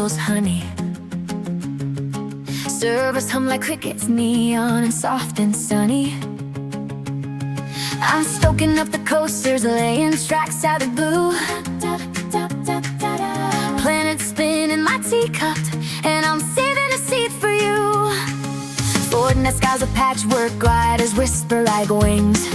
pixels, honey. Servers hum like crickets, neon and soft and sunny. I'm stoking up the coasters, laying tracks out of blue. Planets spin in my teacup, and I'm saving a seat for you. Ford in the skies of patchwork, gliders whisper like wings.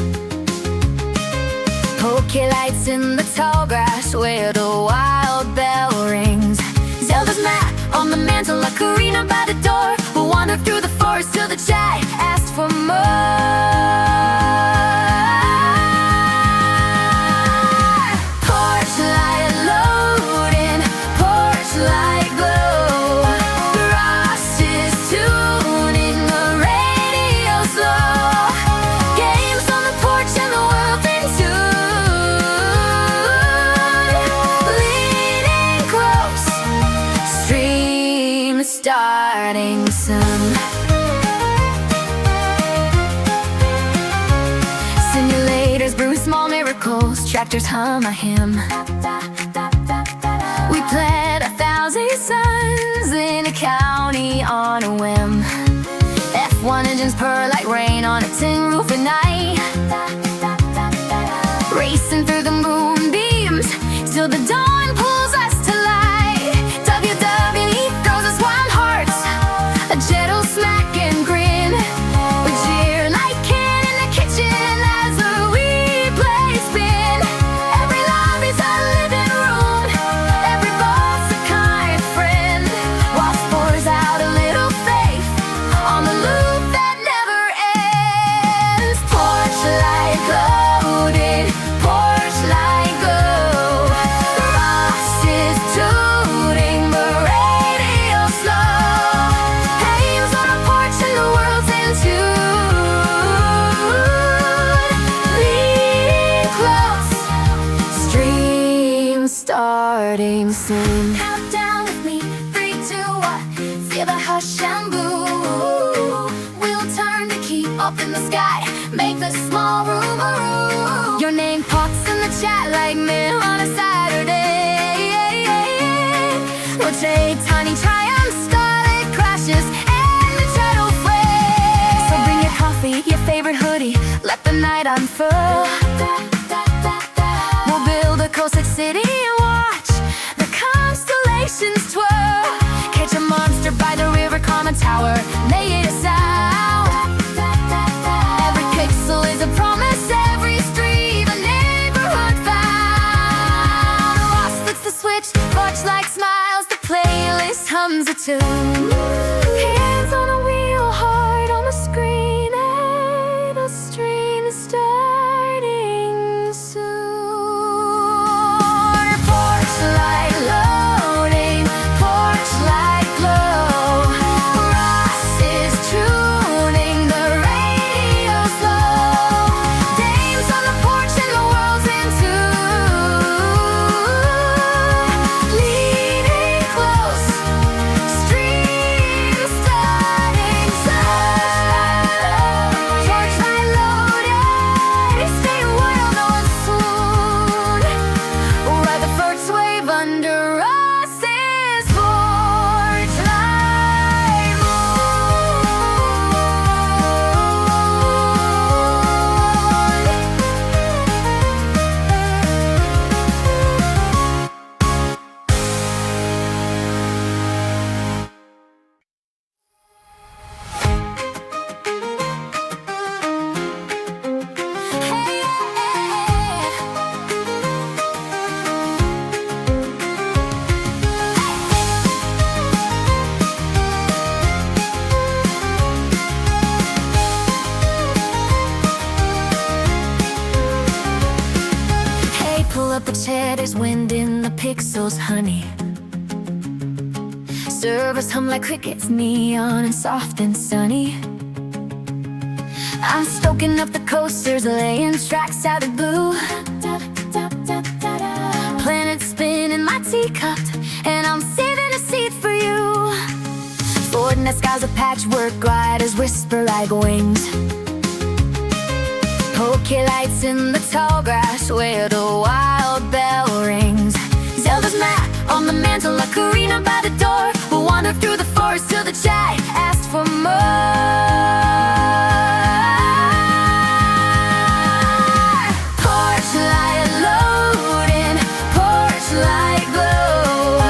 Pokey lights in the tall grass where the wild bell rings. Zelda's map on the mantle, a Karina by the door. We'll wander through the forest till the chat asks for more. Porch light loading, porch light glow. Ross is tuning the radio slow. Games on the porch and the world in tune. Leaning close, stream starting soon. Simulators brew small miracles, tractors hum a hymn. We plant 1,000 suns in a county on a whim. F1 engines purr like rain on a tin roof at night. Racing through the moonbeams till the dawn pulls us to light. WWE throws us wild hearts, a gentle smack and grin. We cheer like Ken in the kitchen as we play spin. Every lobby's a living room, every ball's a kind friend. Waltz pours out a little faith on the loop that never ends. Porch light loaded, porch light glow. Ross is tuning the radio slow. Hames on a porch and the world's in tune. Lean close, stream starting soon. Count down with me, 3, 2, 1. Feel the hush and blue. We'll turn the key up in the sky, make the small room a room. Your name pops in the chat like mail on a Saturday. We'll trade tiny triumphs, starlit crashes, and the treadle fray. So bring your coffee, your favorite hoodie, let the night unfurl. We'll build a coastal city and watch the constellations twirl. Catch a monster by the river, calm a tower, lay it a sound. Every pixel is a promise, every street a neighborhood found. Ross flicks the switch, porch like smiles, the playlist hums a tune. Hands on a wheel, heart on the screen, and a stream starting soon. Porch light loading, porch light glow. Ross is tuning the radio slow. Dames on the porch and the world's in tune. Leaning close, stream starting soon. Porch light loaded, stay wild on soon. Ride the first wave under Ross's porch light Hey, pull up a chair, there's wind in the pixels, honey. Servers hum like crickets, neon and soft and sunny. I'm stoking up the coasters, laying tracks out of blue. Planets spin in my teacup, and I'm saving a seat for you. Ford in the skies of patchwork, gliders whisper like wings. Pokey lights in the tall grass where the wild bell rings. Zelda's map On the mantle, a Karina by the door. We'll wander through the forest till the chat asked for more. Porch light loading, porch light glow.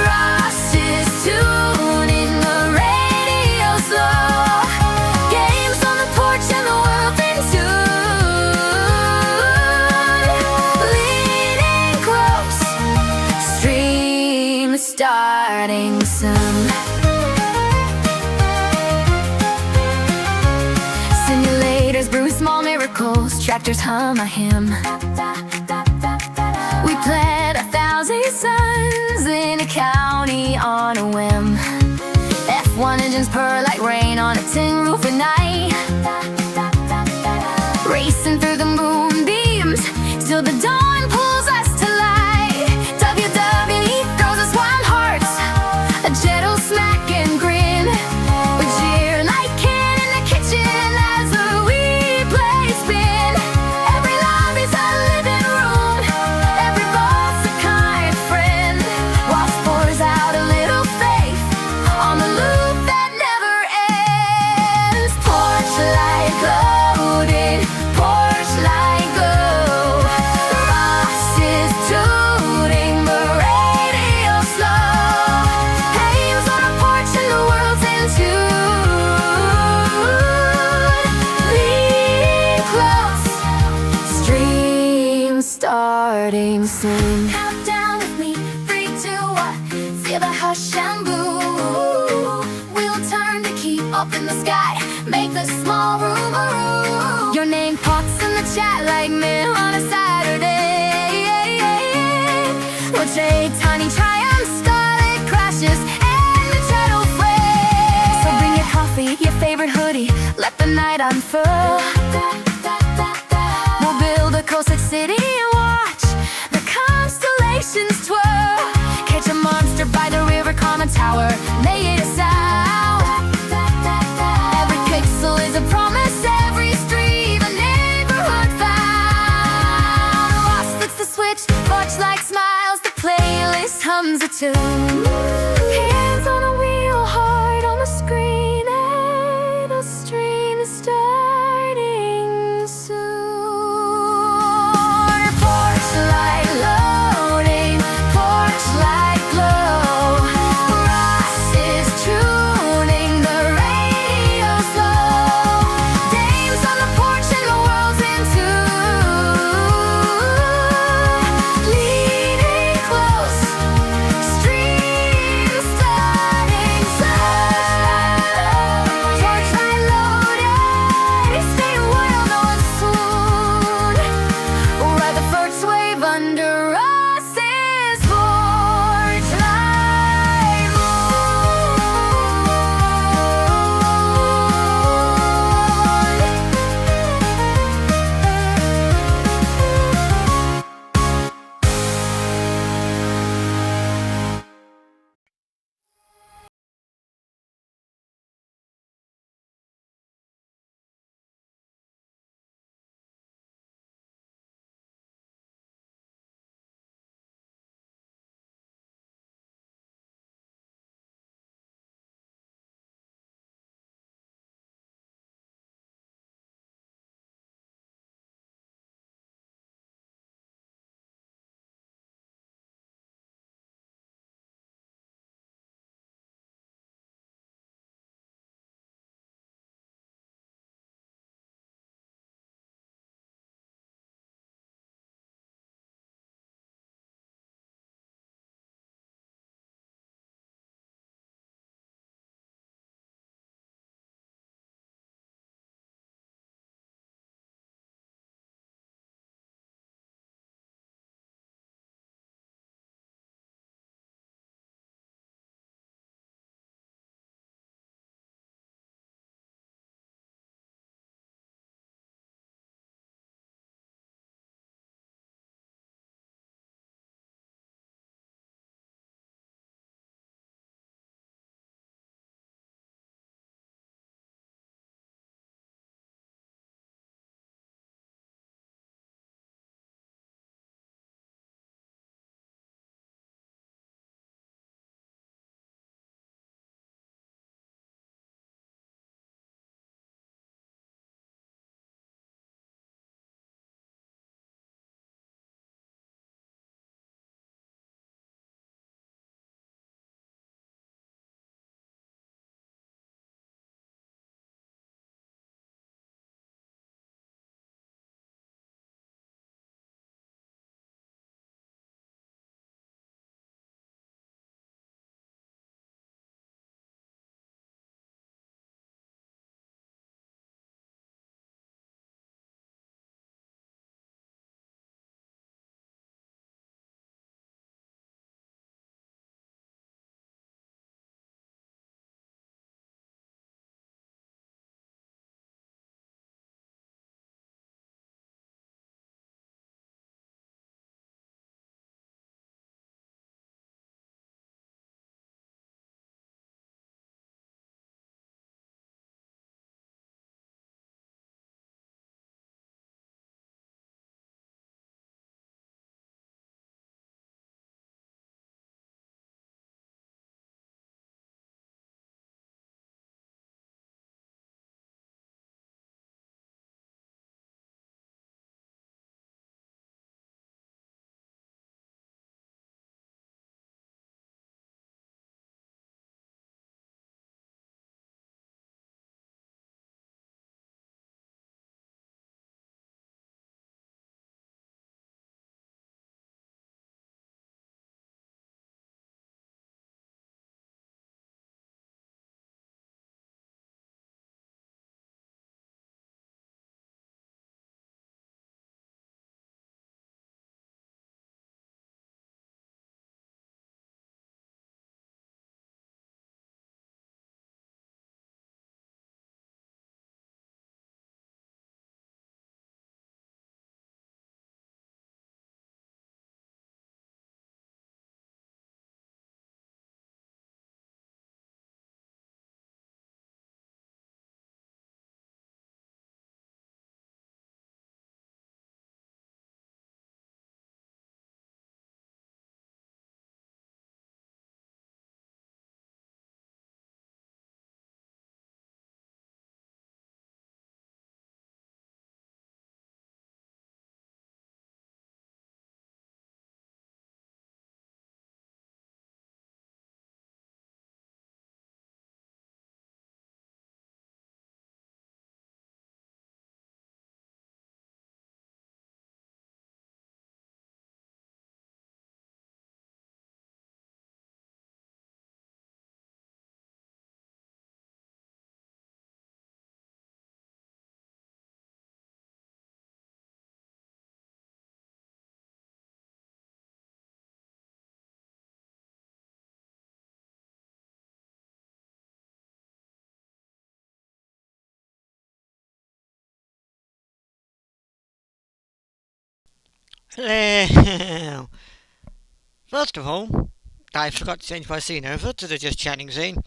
Ross is tuning the radio slow. Games on the porch and the world in tune. Leaning close, stream starting soon. Simulators brew small miracles, tractors hum a hymn. We plant 1,000 suns in a county on a whim. F1 engines purr like rain on a tin roof at night. Racing through the moonbeams till the dawn pulls us to light. WWE throws us wild hearts, a gentle smack and grin. We cheer like Ken in the kitchen as we play spin. Every lobby's a living room, every ball's a kind friend. Ross pours out a little faith on the loop that never ends. Porch light loaded, porch light glow. Ross is tuning the radio slow. Hangs on a porch and the world's in tune. Lean close, stream starting soon. Countdown with me, 3, 2, 1. Feel the hush and boo. We'll turn to keep up in the sky, make the small room a room. Your name pops in the chat like mint on a Saturday. We'll trade tiny triumphs, starlit crashes, and the channel flames. So bring your coffee, your favorite hoodie, let the night unfurl. We'll build a coastal city and watch the constellations twirl. Catch a monster by the river, calm a tower, lay it aside. Every pixel is a promise, every stream a neighborhood found. Ross flicks the switch, porch light smiles, the playlist hums a tune. Hands on a wheel, heart on the screen, and a stream starting soon. Porch light loading, porch light glow. Ross is tuning the radio slow. Dames on the porch and the world's in tune. Leaning close, stream Hello. First of all, I forgot to change my scene over to the just chatting scene,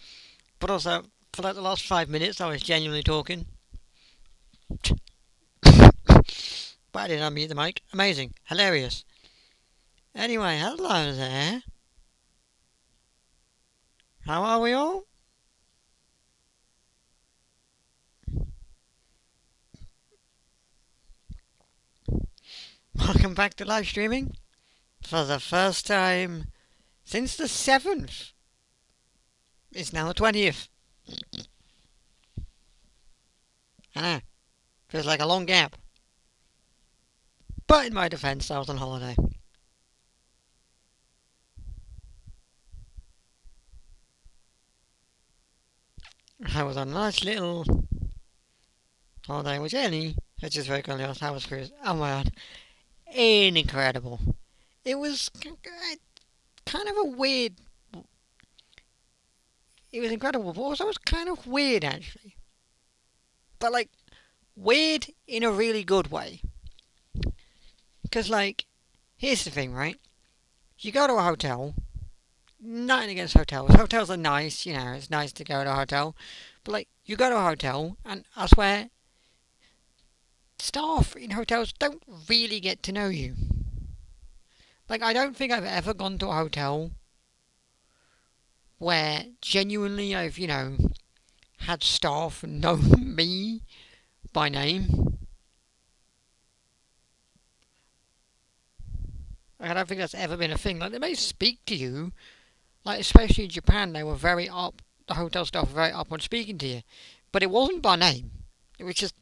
but also, for like the last 5 minutes, I was genuinely talking. But I didn't unmute the mic. Amazing. Hilarious. Anyway, hello there. How are we all? Welcome back to live streaming for the first time since the 7th. It's now the 20th. I know. Feels like a long gap. But in my defense, I was on holiday. I was on a nice little holiday with Jenny, which is very cool. I was cruise. Oh my god. Incredible. It was kind of a weird. It was incredible, but also it was kind of weird actually. But like weird in a really good way. Because like, here's the thing, right? You go to a hotel. Nothing against hotels. Hotels are nice, it's nice to go to a hotel. But like, you go to a hotel, and I swear, staff in hotels don't really get to know you. Like, I don't think I've ever gone to a hotel where genuinely I've, had staff know me by name. I don't think that's ever been a thing. Like, they may speak to you, like, especially in Japan, they were very up, the hotel staff were very up on speaking to you. But it wasn't by name. It was just,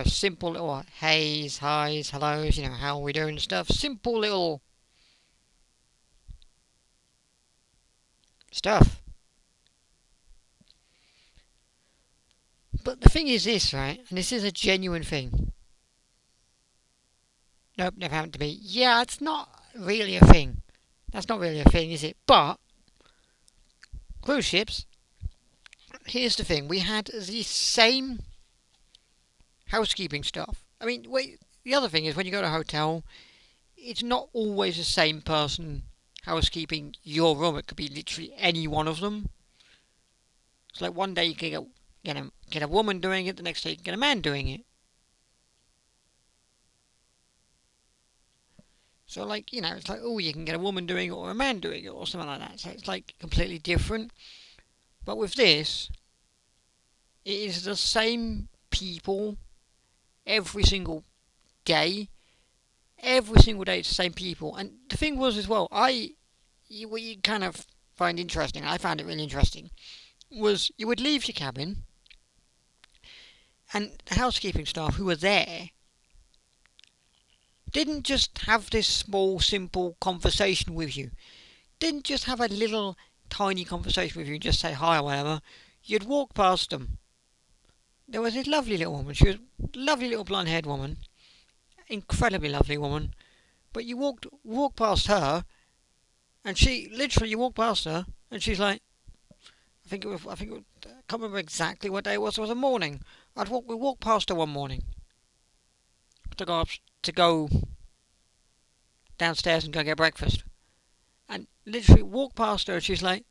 simple little heys, highs, hellos, how are we doing and stuff. Simple little stuff. But the thing is this, right? And this is a genuine thing. Nope, never happened to me. Yeah, it's not really a thing. That's not really a thing, is it? But cruise ships. Here's the thing: we had the same housekeeping staff. I mean, wait. The other thing is when you go to a hotel, it's not always the same person housekeeping your room. It could be literally any one of them. It's like one day you can get a woman doing it, the next day you can get a man doing it. So like it's like oh you can get a woman doing it or a man doing it or something like that. So it's like completely different. But with this, it is the same people every single day. Every single day it's the same people. And the thing was as well, what you kind of find interesting, I found it really interesting, was you would leave your cabin and the housekeeping staff who were there didn't just have this small, simple conversation with you. Didn't just have a little tiny conversation with you and just say hi or whatever. You'd walk past them. There was this lovely little woman. She was a lovely little blonde-haired woman, incredibly lovely woman. But you walk past her, and she literally you walk past her, and she's like, I can't remember exactly what day it was. It was a morning. We walked past her one morning to go downstairs and go get breakfast, and literally walked past her, and she's like,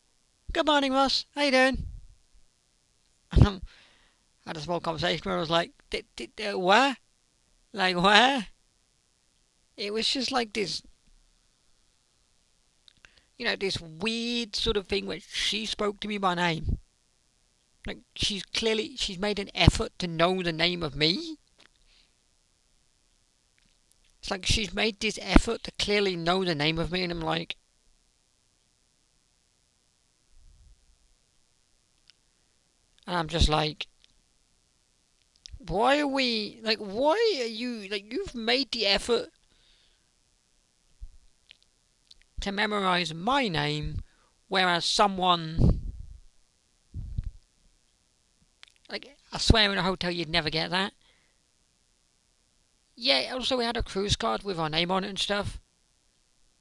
"Good morning, Ross. How you doing?" And I had a small conversation where I was like, "What? Like what?" It was just like this, this weird sort of thing where she spoke to me by name. Like she's made an effort to know the name of me. It's like she's made this effort to clearly know the name of me, and I'm like, and I'm just like, why are we like? Why are you like? You've made the effort to memorize my name, whereas someone like I swear in a hotel you'd never get that. Yeah, also we had a cruise card with our name on it and stuff.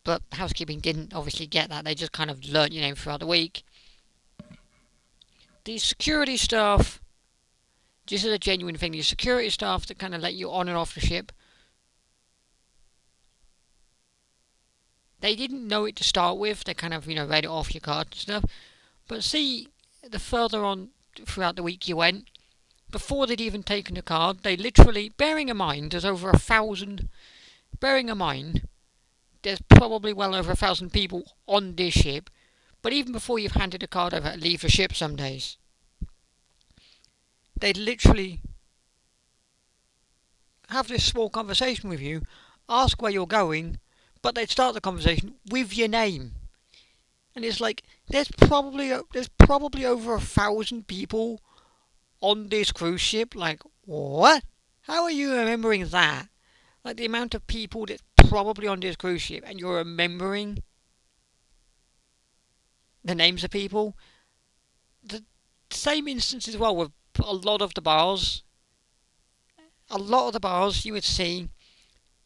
But housekeeping didn't obviously get that. They just kind of learnt your name throughout the week. The security staff, this is a genuine thing. The security staff that kind of let you on and off the ship They didn't know it to start with. They kind of, read it off your card and stuff. But see, the further on throughout the week you went, before they'd even taken the card, they literally, bearing in mind, there's over 1,000. Bearing in mind, there's probably well over 1,000 people on this ship. But even before you've handed the card over to leave the ship some days, they'd literally have this small conversation with you, ask where you're going, but they'd start the conversation with your name. And it's like there's probably over 1,000 people on this cruise ship. Like, what? How are you remembering that? Like the amount of people that's probably on this cruise ship, and you're remembering the names of people. The same instance as well with a lot of the bars. A lot of the bars you would see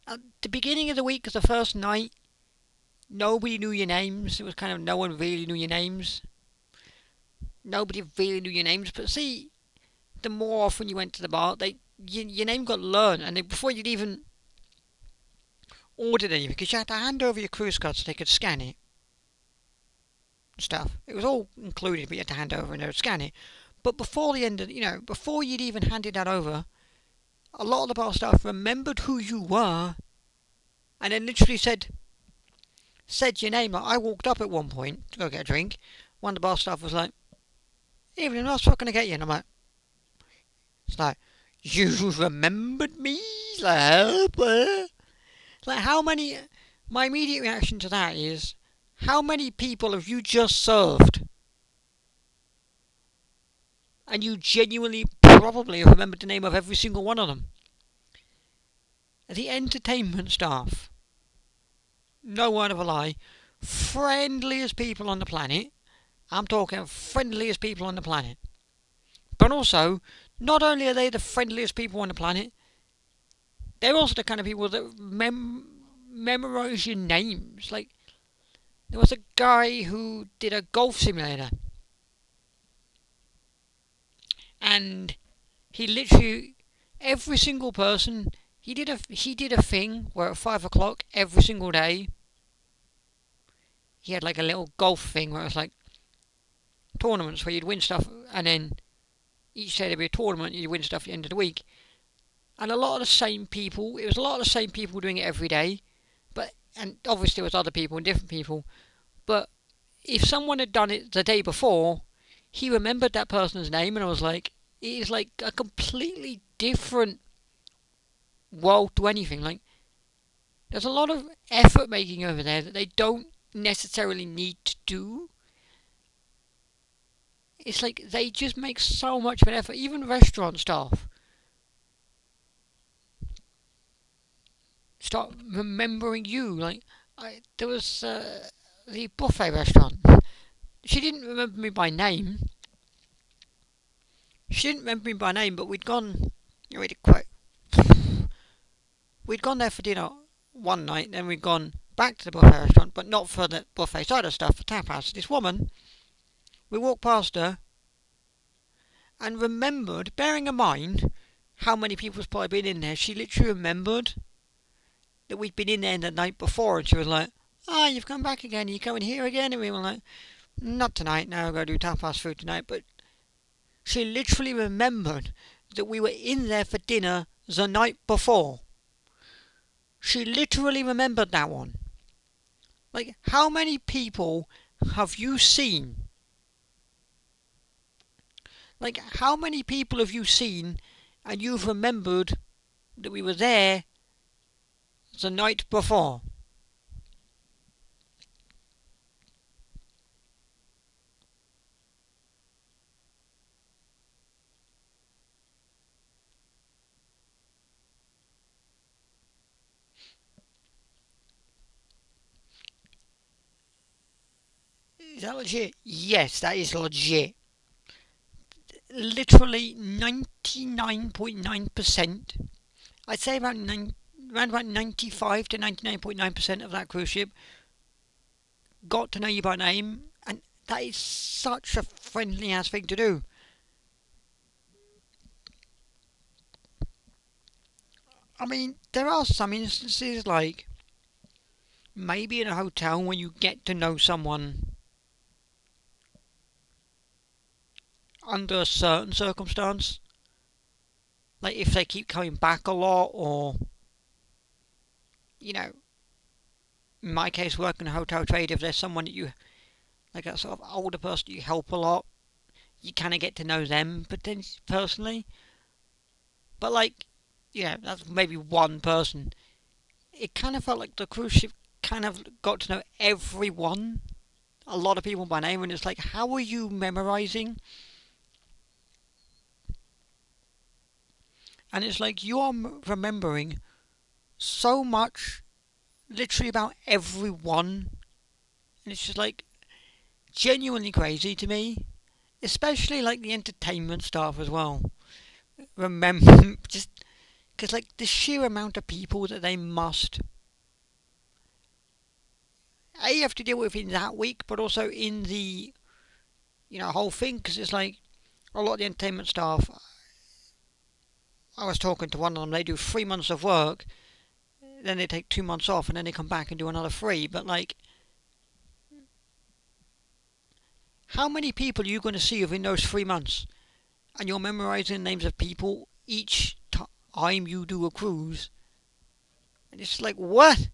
at the beginning of the week, the first night, nobody knew your names. It was kind of no one really knew your names. Nobody really knew your names. But see, the more often you went to the bar, your name got learned, and before you'd even ordered anything, because you had to hand over your cruise card so they could scan it. Stuff. It was all included, but you had to hand over and they would scan it. But before the end of, before you'd even handed that over, a lot of the bar staff remembered who you were, and then literally said your name. Like, I walked up at one point to go get a drink. One of the bar staff was like, "Evening, what's going to get you?" And I'm like, it's like, "You remembered me?" Like how many? My immediate reaction to that is, how many people have you just served? And you genuinely probably have remembered the name of every single one of them. The entertainment staff, no word of a lie, friendliest people on the planet. I'm talking friendliest people on the planet. But also, not only are they the friendliest people on the planet, they're also the kind of people that memorize your names. Like, there was a guy who did a golf simulator, and he literally, every single person, he did a thing where at 5 o'clock every single day, he had like a little golf thing where it was like tournaments where you'd win stuff, and then each day there'd be a tournament, you'd win stuff at the end of the week. And a lot of the same people, it was a lot of the same people doing it every day, and obviously there was other people and different people, but if someone had done it the day before, he remembered that person's name, and I was like, it is like a completely different world to anything. Like, there's a lot of effort making over there that they don't necessarily need to do. It's like they just make so much of an effort. Even restaurant staff start remembering you. Like, there was the buffet restaurant. She didn't remember me by name. She didn't remember me by name, but we'd gone. We'd gone there for dinner one night, then we'd gone back to the buffet restaurant, but not for the buffet side of stuff, for tapas. This woman, we walked past her and remembered, bearing in mind how many people's probably been in there, she literally remembered that we'd been in there the night before, and she was like, "Ah, you've come back again, are you coming here again?" And we were like, "Not tonight, no, we're going to do tapas food tonight." But she literally remembered that we were in there for dinner the night before. She literally remembered that one. Like, how many people have you seen? Like, how many people have you seen and you've remembered that we were there the night before? Is that legit? Yes, that is legit. Literally 99.9%. I'd say around about 95 to 99.9% of that cruise ship got to know you by name, and that is such a friendly ass thing to do. I mean, there are some instances like maybe in a hotel when you get to know someone under a certain circumstance, like if they keep coming back a lot, or you know, in my case, working in a hotel trade, if there's someone that you like, a sort of older person you help a lot, you kind of get to know them, but then personally, but like, yeah, that's maybe one person. It kind of felt like the cruise ship kind of got to know everyone, a lot of people by name, and it's like, how are you memorizing? And it's like you are remembering so much, literally about everyone, and it's just like genuinely crazy to me, especially like the entertainment staff as well. Remember, just because like the sheer amount of people that they must have to deal with in that week, but also in the whole thing. Because it's like a lot of the entertainment staff. I was talking to one of them. They do 3 months of work, then they take 2 months off, and then they come back and do another three. But like, how many people are you going to see within those 3 months? And you're memorizing the names of people each time you do a cruise. And it's like, what?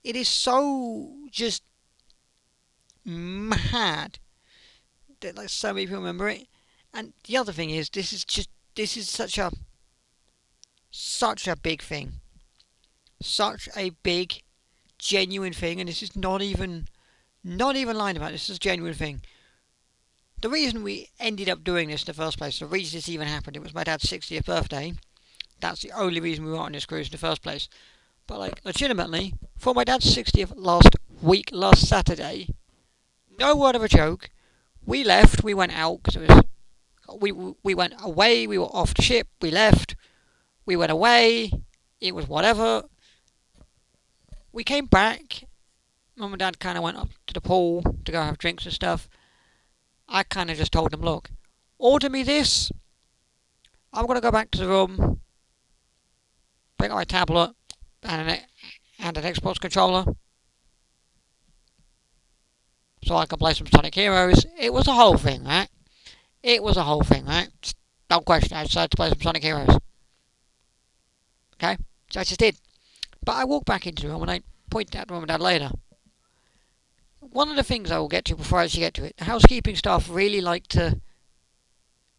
It is so just mad that like so many people remember it. And the other thing is, this is such a big thing, such a big genuine thing, and this is not even lying about this. This is a genuine thing. The reason we ended up doing this in the first place, the reason this even happened, it was my dad's 60th birthday. That's the only reason we were on this cruise in the first place. But like, legitimately, for my dad's 60th last Saturday, no word of a joke, we left, we went out, because it was, we went away, we were off the ship, we left, we went away, it was whatever. We came back, Mum and Dad kind of went up to the pool to go have drinks and stuff. I kind of just told them, look, order me this, I'm going to go back to the room, pick up my tablet and an Xbox controller, so I can play some Sonic Heroes. It was a whole thing, right? It was a whole thing, right? Just don't question it. I decided to play some Sonic Heroes. Okay? So I just did. But I walked back into the room and I pointed out to Mum and Dad later. One of the things I will get to before I actually get to it, the housekeeping staff really like to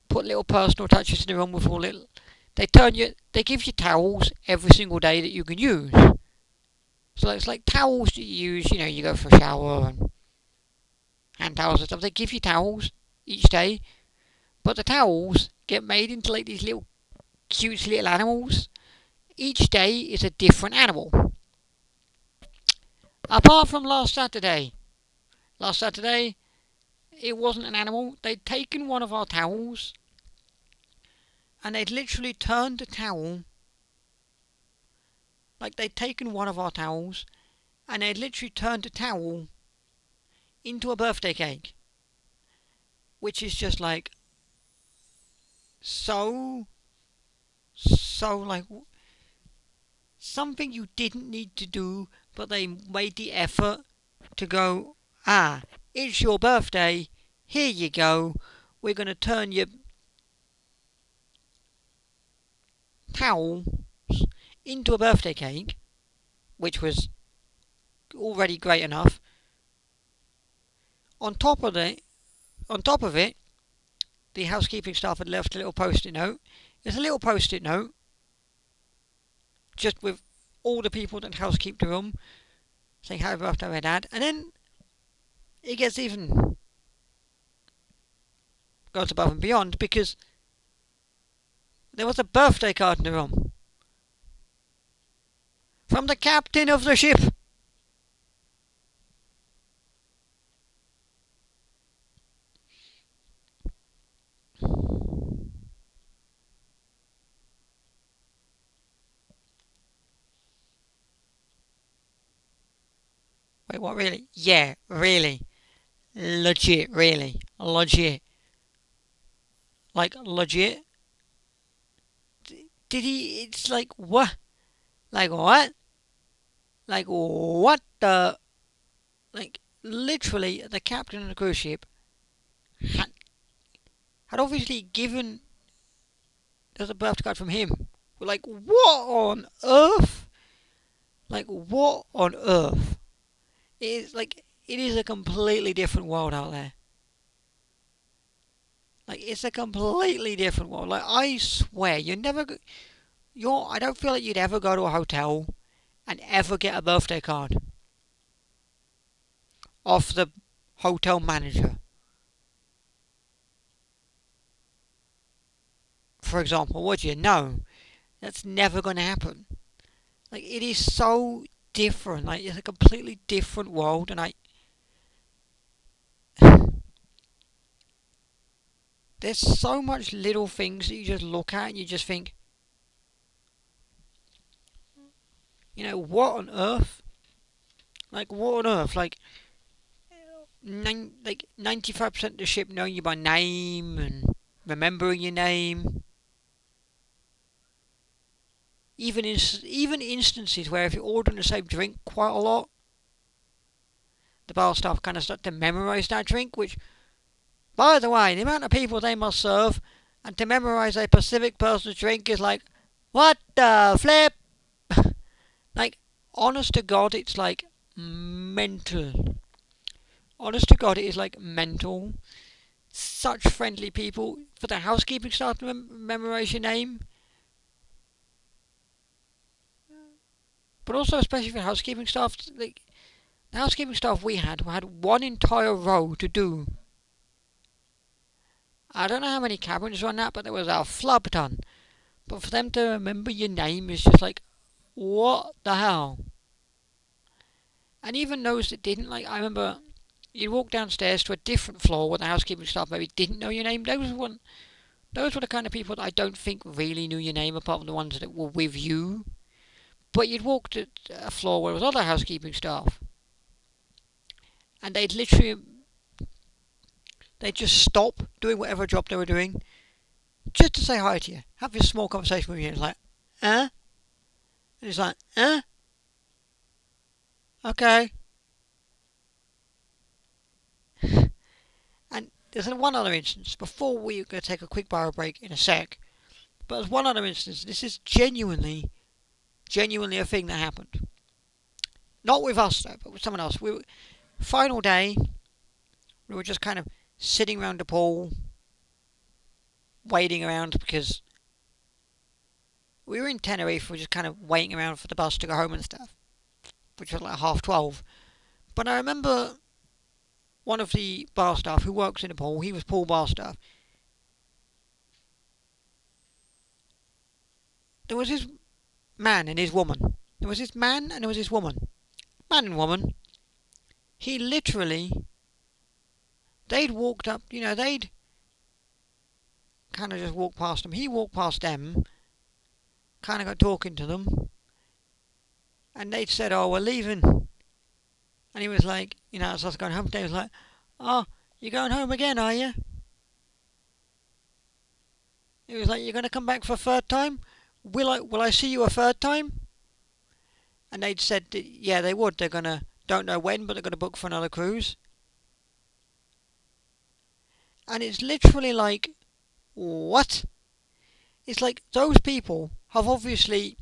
put little personal touches in the room with all little. They give you towels every single day that you can use. So it's like towels that you use, you go for a shower and hand towels and stuff. They give you towels each day, but the towels get made into like these little cute little animals. Each day is a different animal. Apart from last Saturday, it wasn't an animal. They'd taken one of our towels and they'd literally turned the towel, like they'd taken one of our towels and they'd literally turned the towel into a birthday cake, which is just like so like something you didn't need to do, but they made the effort to go, it's your birthday, here you go, we're going to turn your towels into a birthday cake, which was already great enough. On top of it, the housekeeping staff had left a little post-it note. It's a little post-it note, just with all the people that housekeep the room, saying happy birthday to my dad. And then it gets even goes above and beyond, because there was a birthday card in the room from the captain of the ship. Wait, what, really? Yeah, really. Legit, really. Legit. Like, legit. Did he? It's like, what? Like, what? Like, what the? Like, literally, the captain of the cruise ship had, had obviously given us a birthday card from him. We're like, what on earth? Like, what on earth? It is like, it is a completely different world out there. Like, it's a completely different world. Like, I swear, I don't feel like you'd ever go to a hotel and ever get a birthday card off the hotel manager. For example, would you? No, that's never going to happen. Like, it is so different. Like, it's a completely different world, and there's so much little things that you just look at and you just think, what on earth? Like, what on earth? Like, 95% of the ship knowing you by name and remembering your name. Even instances where if you're ordering the same drink quite a lot, the bar staff kind of start to memorise that drink, which, by the way, the amount of people they must serve, and to memorise a specific person's drink is like, what the flip? Like, honest to God, it's like mental. Honest to God, it is like mental. Such friendly people. For the housekeeping staff to memorise your name. But also, especially for housekeeping staff, like, the housekeeping staff we had one entire row to do. I don't know how many cabins were on that, but there was a flub ton. But for them to remember your name is just like, what the hell? And even those that didn't, like, I remember you'd walk downstairs to a different floor where the housekeeping staff maybe didn't know your name. Those were the kind of people that I don't think really knew your name, apart from the ones that were with you. But you'd walk to a floor where there was other housekeeping staff, and they'd just stop doing whatever job they were doing just to say hi to you, have this small conversation with you. It's like, and it's like, okay. And there's one other instance before we're going to take a quick bio break in a sec. But there's one other instance. This is genuinely a thing that happened. Not with us though, but with someone else. Final day. We were just kind of sitting around the pool, waiting around because we were in Tenerife. We were just kind of waiting around for the bus to go home and stuff, which was like 12:30. But I remember one of the bar staff who works in the pool. He was pool bar staff. There was this man and his woman. There was this man and there was this woman. Man and woman. He literally, they'd walked up, they'd kind of just walked past them. He walked past them, kind of got talking to them, and they'd said, oh, we're leaving. And he was like, as I was going home today, he was like, oh, you're going home again, are you? He was like, you're going to come back for a third time? Will I see you a third time? And they'd said, yeah, they would. They're going to, don't know when, but they're going to book for another cruise. And it's literally like, what? It's like those people have obviously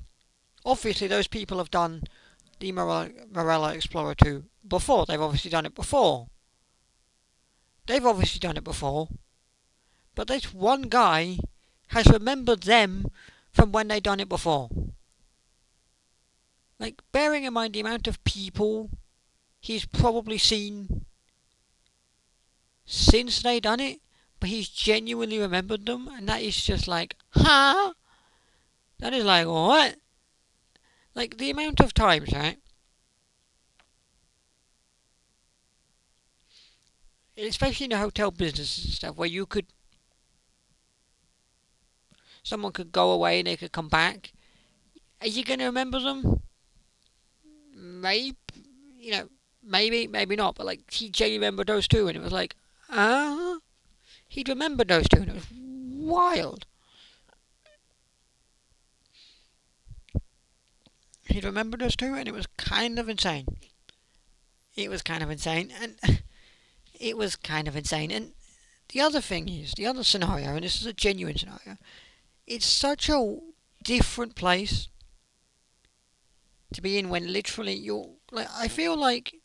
those people have done the Morella Explorer 2 before. They've obviously done it before. But this one guy has remembered them from when they done it before. Like, bearing in mind the amount of people he's probably seen since they done it, but he's genuinely remembered them, and that is just like, huh? That is like, what? Like, the amount of times, right? Especially in the hotel business and stuff, where someone could go away and they could come back. Are you going to remember them? Maybe, maybe not, but like, he genuinely remembered those two, and it was like, he'd remembered those two, and it was wild. he remembered us to, and it was kind of insane. It was kind of insane, and it was kind of insane. And the other thing is, the other scenario, and this is a genuine scenario, it's such a different place to be in when literally you're like, I feel like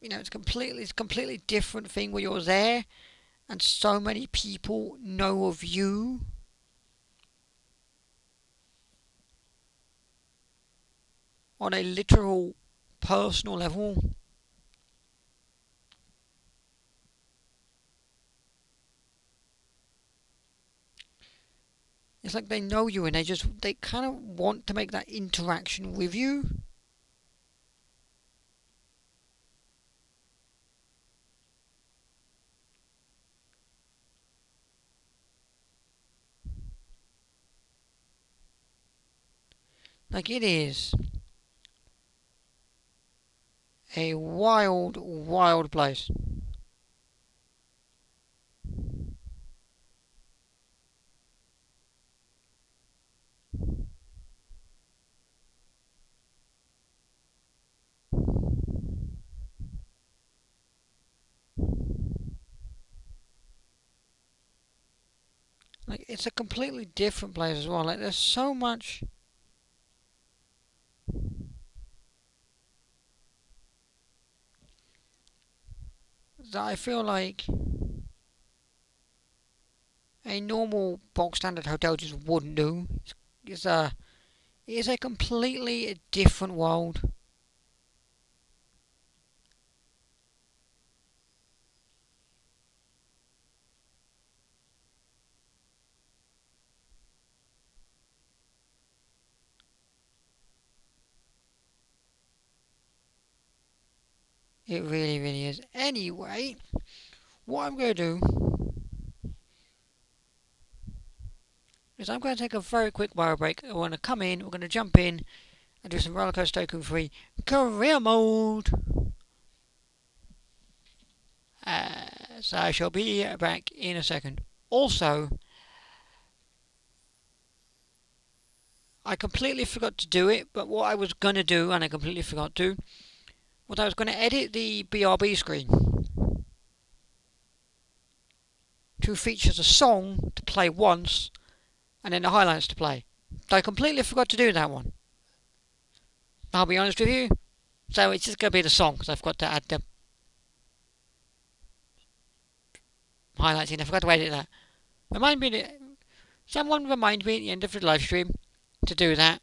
it's completely different thing where you're there and so many people know of you. On a literal personal level. It's like they know you and they kind of want to make that interaction with you. Like, it is a wild, wild place. Like, it's a completely different place as well. Like, there's so much that I feel like a normal bog standard hotel just wouldn't do. It's a completely different world. It really, really is. Anyway, what I'm going to do is I'm going to take a very quick bio break. We're going to come in, we're going to jump in and do some Roller Coaster Tycoon 3 career mode. So I shall be back in a second. Also, I completely forgot to do it, but what I was going to do, and I completely forgot to, was I was going to edit the BRB screen to feature the song to play once and then the highlights to play. I completely forgot to do that one. I'll be honest with you. So it's just going to be the song because I've got to add the highlights in. I forgot to edit that. Someone remind me at the end of the live stream to do that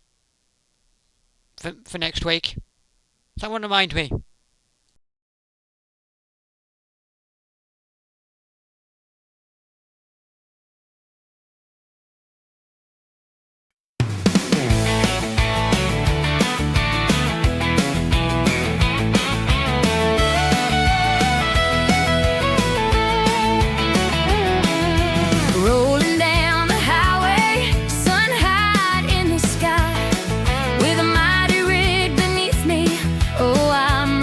for next week. Someone remind me. Rolling down the highway, sun high in the sky, with a mighty rig beneath me. Oh, I'm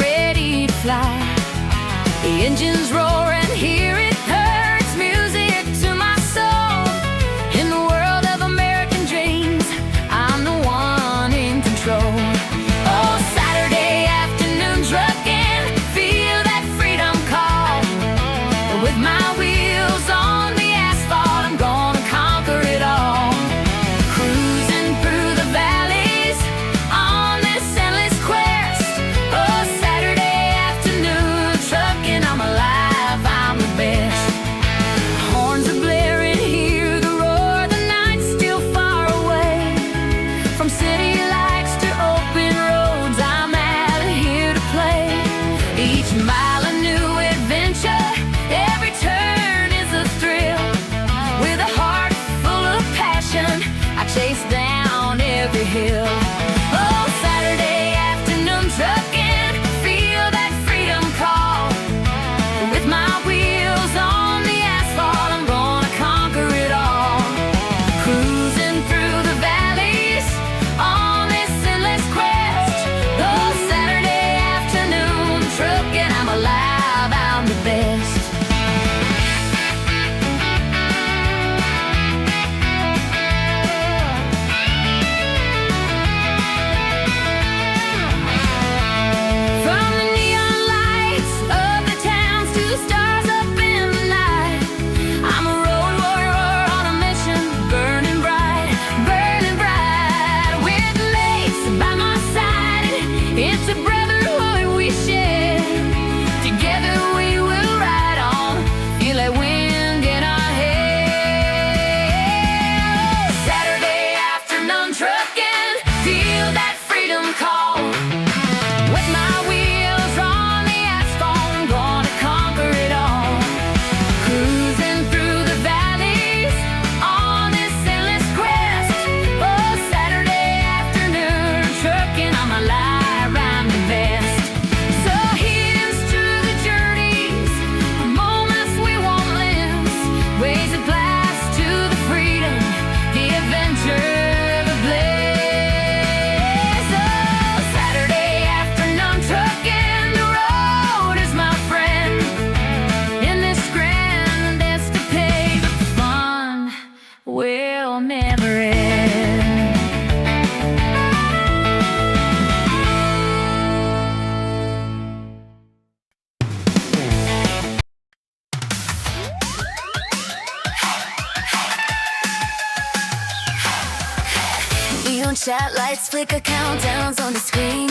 Neon chat lights flicker, countdowns on the screen.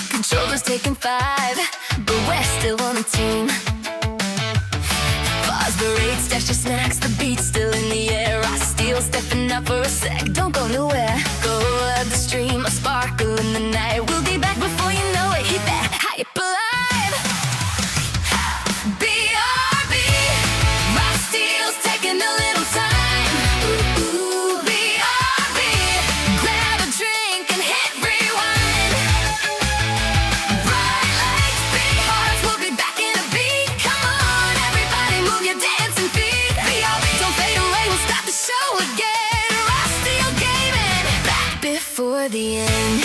Controllers taking 5, but we're still on a team. Pause the rate, stash your snacks, the beat's still in the air. I steal, stepping up for a sec, don't go nowhere. Go up the stream, a sparkle in the night. We'll be back before you know it, hit that hype alive. BRB, my steel's taking a little time. Ooh, BRB, grab a drink and hit rewind. Bright lights, big hearts, we'll be back in a beat. Come on, everybody, move your dancing feet. BRB, don't fade away, we'll start the show again. Rock Steel Gaming, back before the end.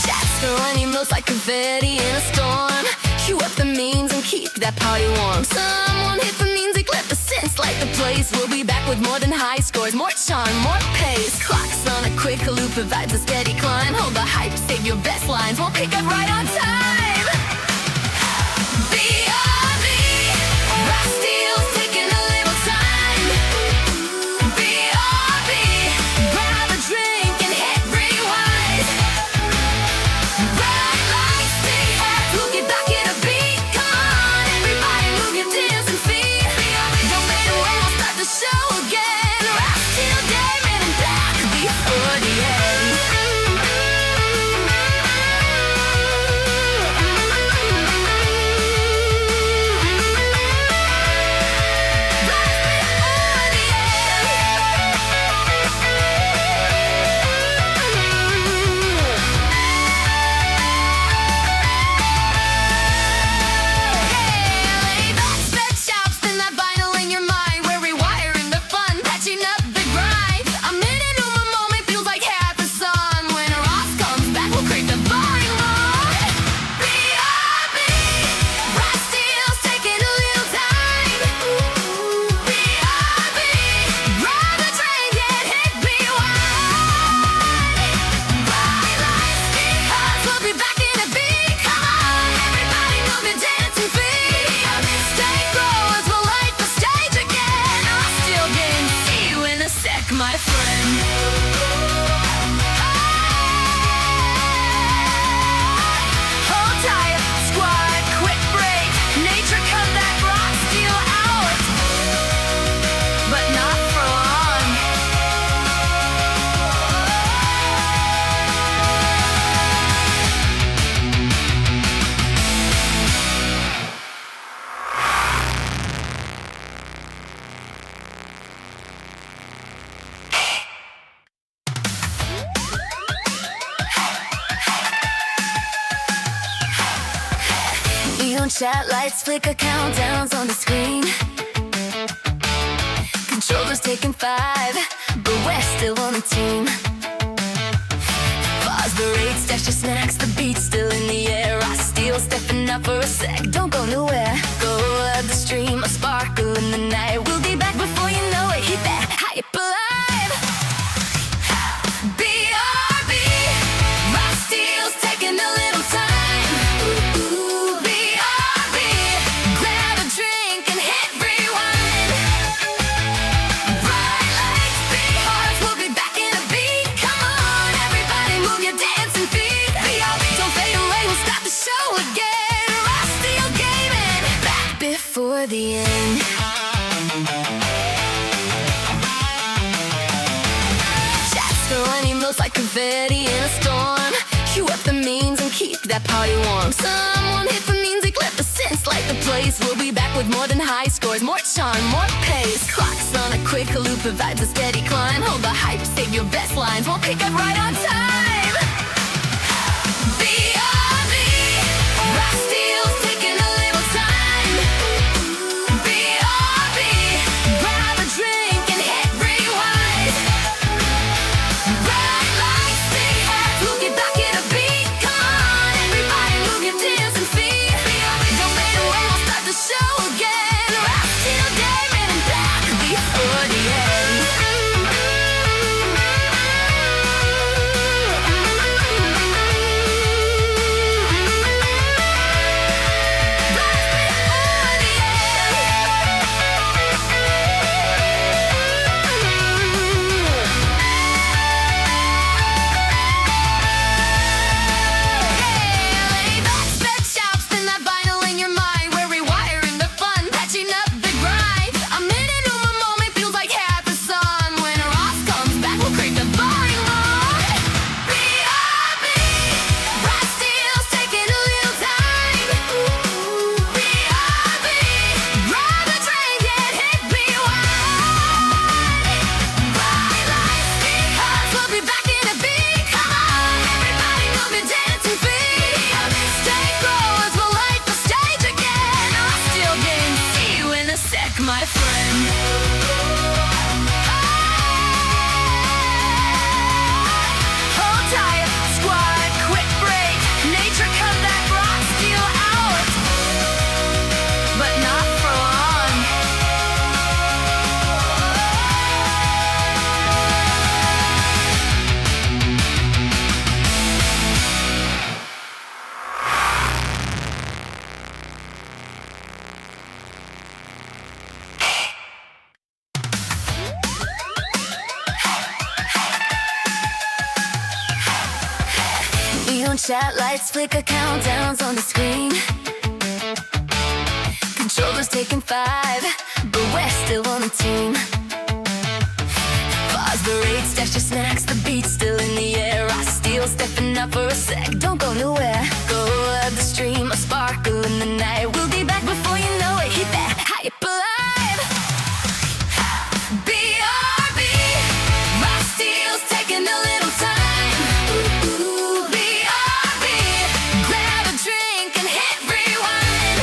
Chats throwing emotes like confetti in a storm. Cue up the memes and keep that party warm. Someone hit the music, let the synths light the place. We'll be back with more than high scores, more charm, more pace. Clocks on a quick loop provides a steady climb. Hold the hype, save your best lines, we'll pick up right on time. BRB, Rock Steel's taking a little time. BRB, grab a drink and hit rewind. Bright lights, big hearts, we'll get back in a beat. Come on, everybody, move your dancing feet. BRB, don't fade away, we'll start the show again. Rock Steel Gaming and back before the end. My friend, hold tight, squad, quick break. Nature cut that rock steel out, but not for long. Neon chat lights flicker, countdowns on the screen. Controllers taking 5, but we're still on a team. Pause the rate, stash your snacks, the beat's still in the air. I steal, stepping up for a sec, don't go nowhere. Go up the stream, a sparkle in the night. We'll be back before you know it, hit that hype alive. BRB, Rock Steel's taking a little time. Ooh, BRB, grab a drink and hit rewind. Bright lights, big hearts, we'll be back in a beat. Come on, everybody, move your dancing feet. BRB, don't fade away, we'll start the show again. Rock Steel Gaming, back before the end. Chats throwing emotes like confetti in a storm. Cue up the memes and keep that party warm. Someone hit the music, let the synths light the place. We'll be back with more than high scores, more charm, more pace. Clocks on a quick loop provides a steady climb. Hold the hype, save your best lines, we'll pick up right on time. BRB, Rock Steel's taking a little time. BRB, grab a drink and hit rewind. Bright lights, big hearts, we'll get back in a beat. Come on, everybody, move your dancing feet. BRB, don't fade away, we'll start the show again. Rock Steel Gaming and back before the end. Chat lights flicker, countdowns on the screen. Controllers taking 5, but we're still on a team. Pause the rate, stash your snacks, the beat's still in the air. I steal, stepping up for a sec, don't go nowhere. Go up the stream, a sparkle in the night. We'll be back before you know it, hit that hype alive. BRB, my steel's taking a little time. BRB, grab a drink and hit rewind.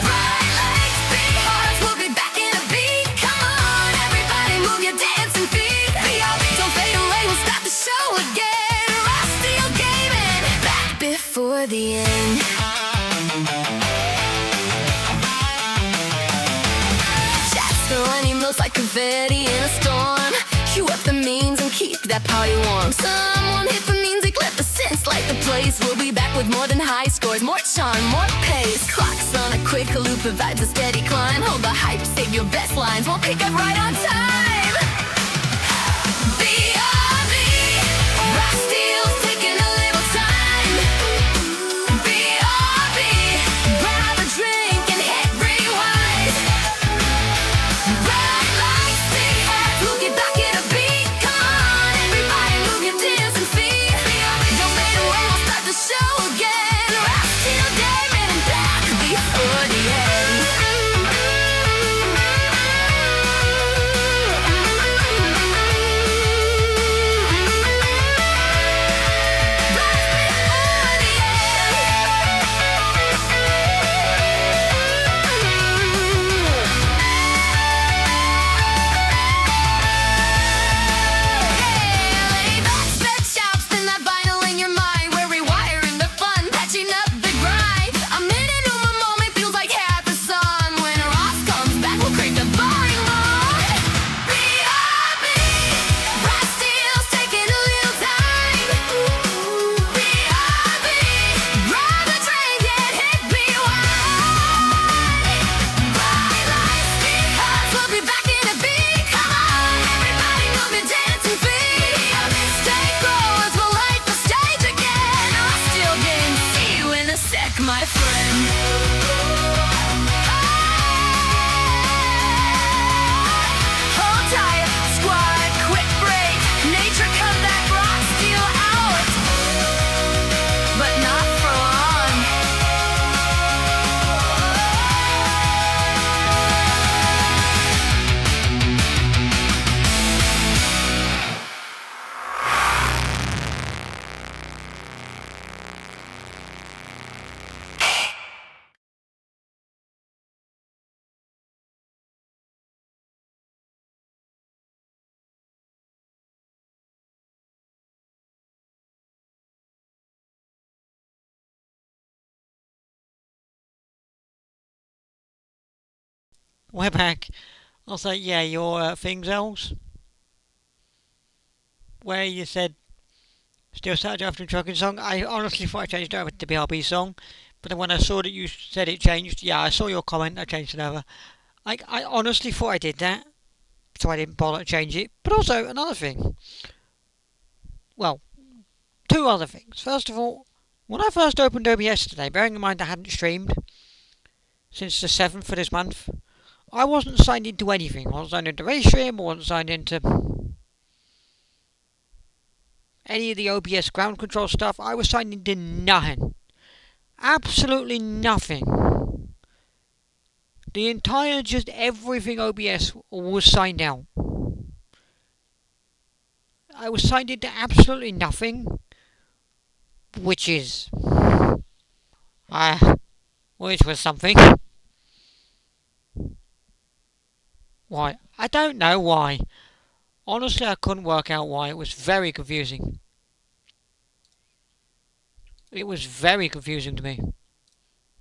Bright lights, big hearts, we'll be back in a beat. Come on, everybody, move your dancing feet. BRB, don't fade away, we'll start the show again. Raw steel gaming, back before the end. Chats throwing emotes like confetti in a storm. Cue up the memes and keep that party warm. Someone hit the music, let the synths light the place. We'll be back with more than high scores, more charm, more pace. Clocks on a quick loop, the vibes a steady climb. Hold the hype, save your best lines, we'll pick up right on time. BRB, rock steel's taking a little time. BRB, grab a drink and hit rewind. Bright lights, big hearts, we'll get back in a beat. Come on, everybody, move your dancing feet. Don't fade away, we'll start the show again. Rock steel gaming, back before the end. My friend, hold tight, squad, quick break. Nature cut that rock steel out, but not for long. We're back. I'll say, yeah, your things else, where you said still Saturday after trucking song. I honestly thought I changed it over to BRB song, but then when I saw that you said it changed, yeah, I saw your comment. I changed it over. I honestly thought I did that, so I didn't bother to change it. But also another thing. Well, two other things. First of all, when I first opened OBS today, bearing in mind I hadn't streamed since the 7th of this month, I wasn't signed into anything. I wasn't signed into Raystream, I wasn't signed into any of the OBS ground control stuff. I was signed into nothing. Absolutely nothing. The entire, just everything OBS was signed out. I was signed into absolutely nothing, which was something. Why? I don't know why. Honestly, I couldn't work out why. It was very confusing. It was very confusing to me.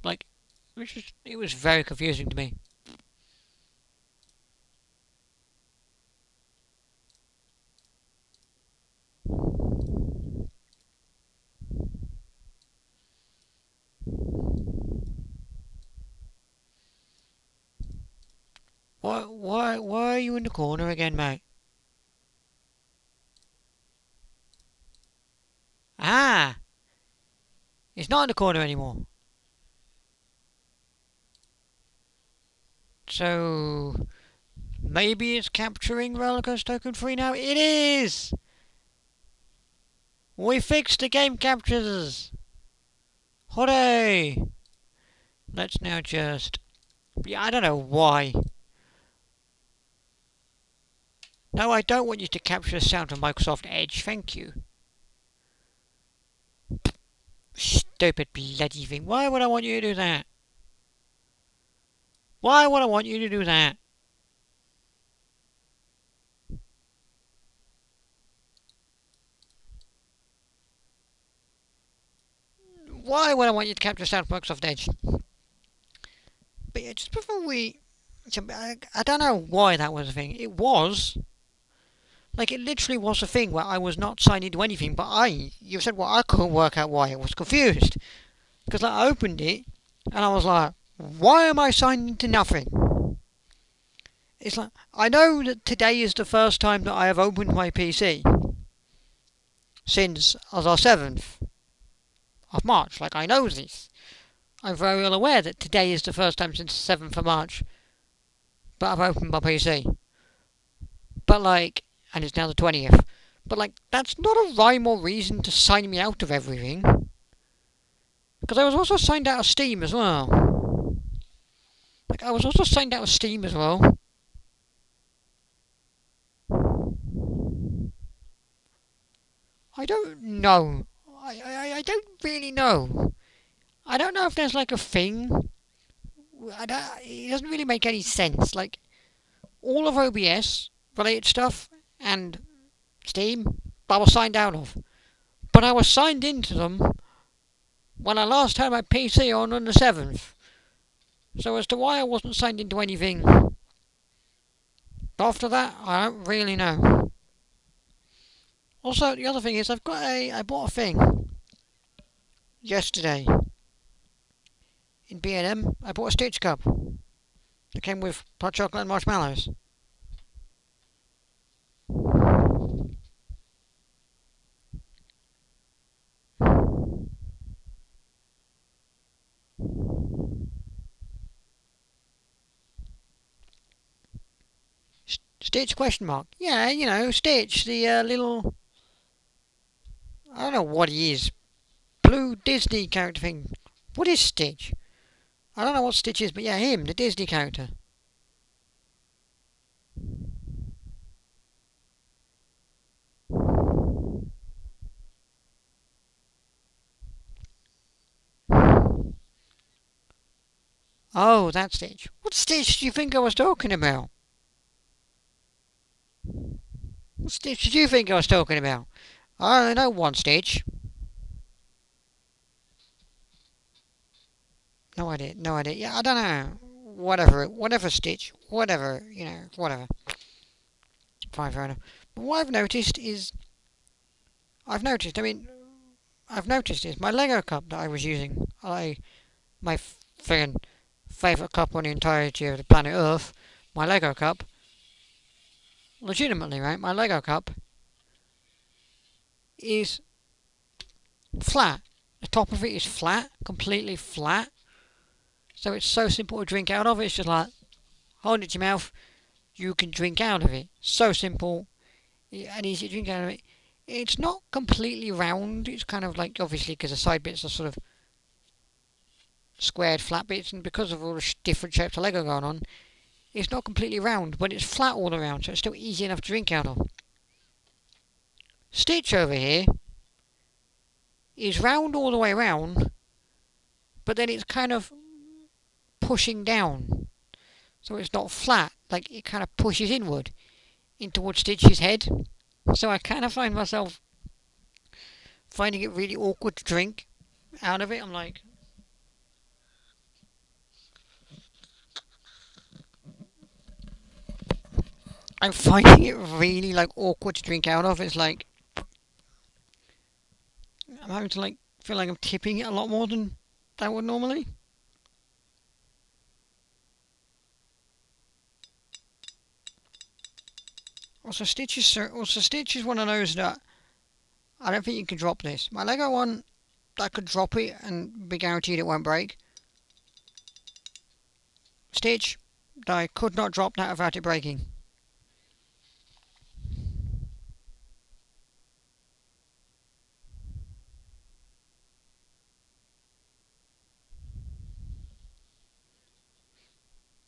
Like, it was very confusing to me. Why are you in the corner again, mate? Ah! It's not in the corner anymore. So maybe it's capturing roller coaster token 3 now. It is! We fixed the game captures! Hooray! Let's now just... Yeah, I don't know why. No, I don't want you to capture the sound of Microsoft Edge, thank you. Stupid bloody thing. Why would I want you to do that? Why would I want you to do that? Why would I want you to capture the sound of Microsoft Edge? But yeah, just before we... I don't know why that was a thing. It was... Like, it literally was a thing where I was not signed into anything, but you said, well, I couldn't work out why. I was confused. Because like, I opened it, and I was like, why am I signed into nothing? It's like, I know that today is the first time that I have opened my PC since our 7th of March. Like, I know this. I'm very well aware that today is the first time since the 7th of March that I've opened my PC. But like, and it's now the 20th. But like, that's not a rhyme or reason to sign me out of everything. Because I was also signed out of Steam as well. Like, I was also signed out of Steam as well. I don't know. I don't really know. I don't know if there's like a thing. It doesn't really make any sense. Like, all of OBS related stuff and Steam, I was signed out of. But I was signed into them when I last had my PC on the 7th. So as to why I wasn't signed into anything after that, I don't really know. Also, the other thing is, I bought a thing yesterday in B&M. I bought a Stitch cup. It came with hot chocolate and marshmallows. Stitch question mark? Yeah, you know, Stitch, the little... I don't know what he is. Blue Disney character thing. What is Stitch? I don't know what Stitch is, but yeah, him, the Disney character. Oh, that Stitch. What Stitch do you think I was talking about? What Stitch did you think I was talking about? I only know one Stitch. No idea, no idea. Yeah, I don't know. Whatever Stitch. Whatever, you know, whatever. Fine, fair enough. But what I've noticed is... I've noticed is my Lego cup that I was using. My friggin' favourite cup on the entirety of the planet Earth. My Lego cup. Legitimately, right? My Lego cup is flat. The top of it is flat, completely flat. So it's so simple to drink out of. It's just like, hold it to your mouth, you can drink out of it. So simple and easy to drink out of it. It's not completely round. It's kind of like, obviously, because the side bits are sort of squared flat bits, and because of all the different shapes of Lego going on, it's not completely round, but it's flat all around, so it's still easy enough to drink out of. Stitch over here is round all the way around, but then it's kind of pushing down. So it's not flat, like it kind of pushes inward in towards Stitch's head. So I kind of find myself finding it really awkward to drink out of it. I'm like... I'm finding it really like awkward to drink out of. It's like... I'm having to like feel like I'm tipping it a lot more than I would normally. Also, Stitch is one of those that I don't think you can drop this. My Lego one, I could drop it and be guaranteed it won't break. Stitch, I could not drop that without it breaking.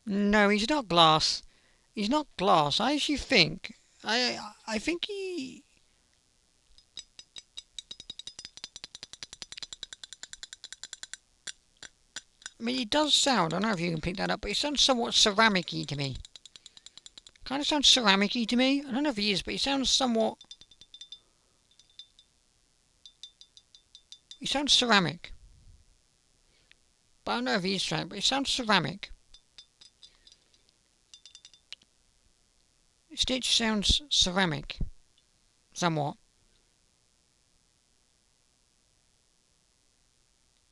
No, he's not glass. He's not glass. I actually think. I think he. I mean, it does sound. I don't know if you can pick that up, but it sounds somewhat ceramic-y to me. Kind of sounds ceramic-y to me. I don't know if he is, but it sounds somewhat. It sounds ceramic. But I don't know if he is ceramic, but it sounds ceramic. Stitch sounds ceramic. Somewhat.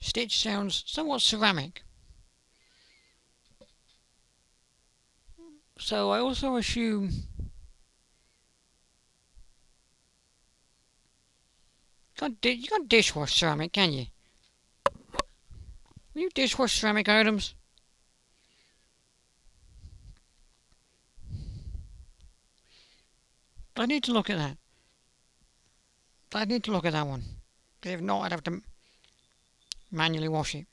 Stitch sounds somewhat ceramic. So I also assume. You can't dishwash ceramic, can you? Will you dishwash ceramic items? I need to look at that. I need to look at that one. Because if not, I'd have to manually wash it.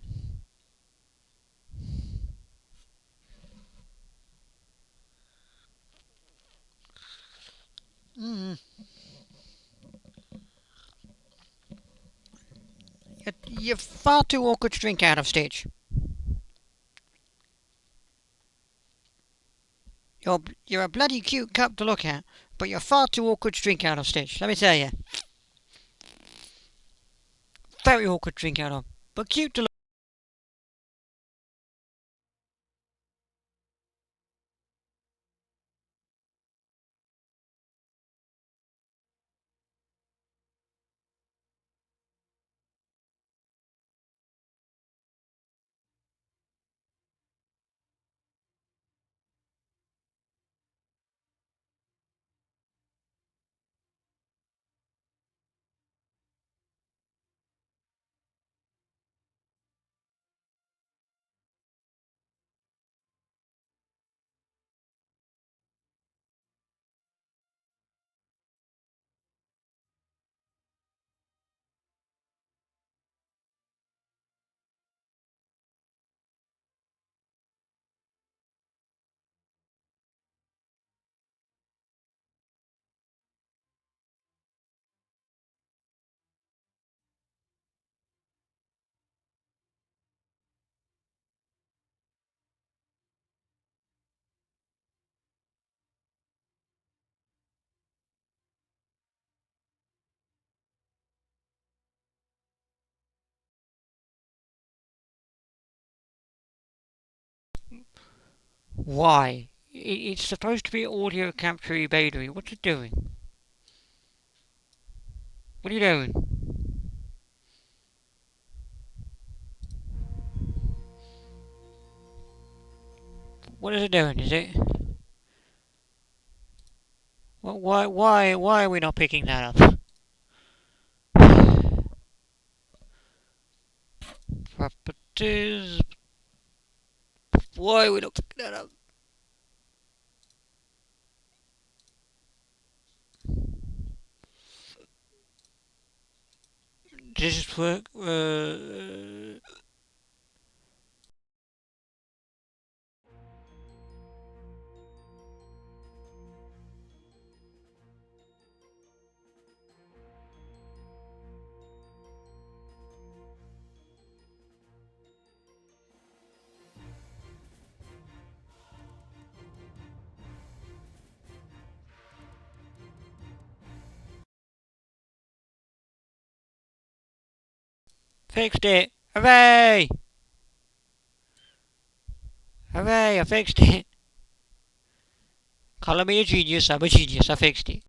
Mm. You're far too awkward to drink out of, Stitch. You're a bloody cute cup to look at, but you're far too awkward to drink out of, Stitch. Let me tell you. Very awkward to drink out of, but cute to look. Why? It's supposed to be audio capture battery. What's it doing? What are you doing? What is it doing? Is it? Why are we not picking that up? Properties. Why are we not picking that up? Does this work? Fixed it! Hooray! Hooray! I fixed it. Call me a genius. I'm a genius. I fixed it.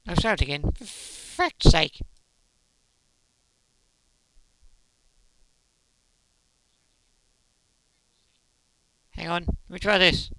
No, start again. For feck's sake. Hang on, let me try this.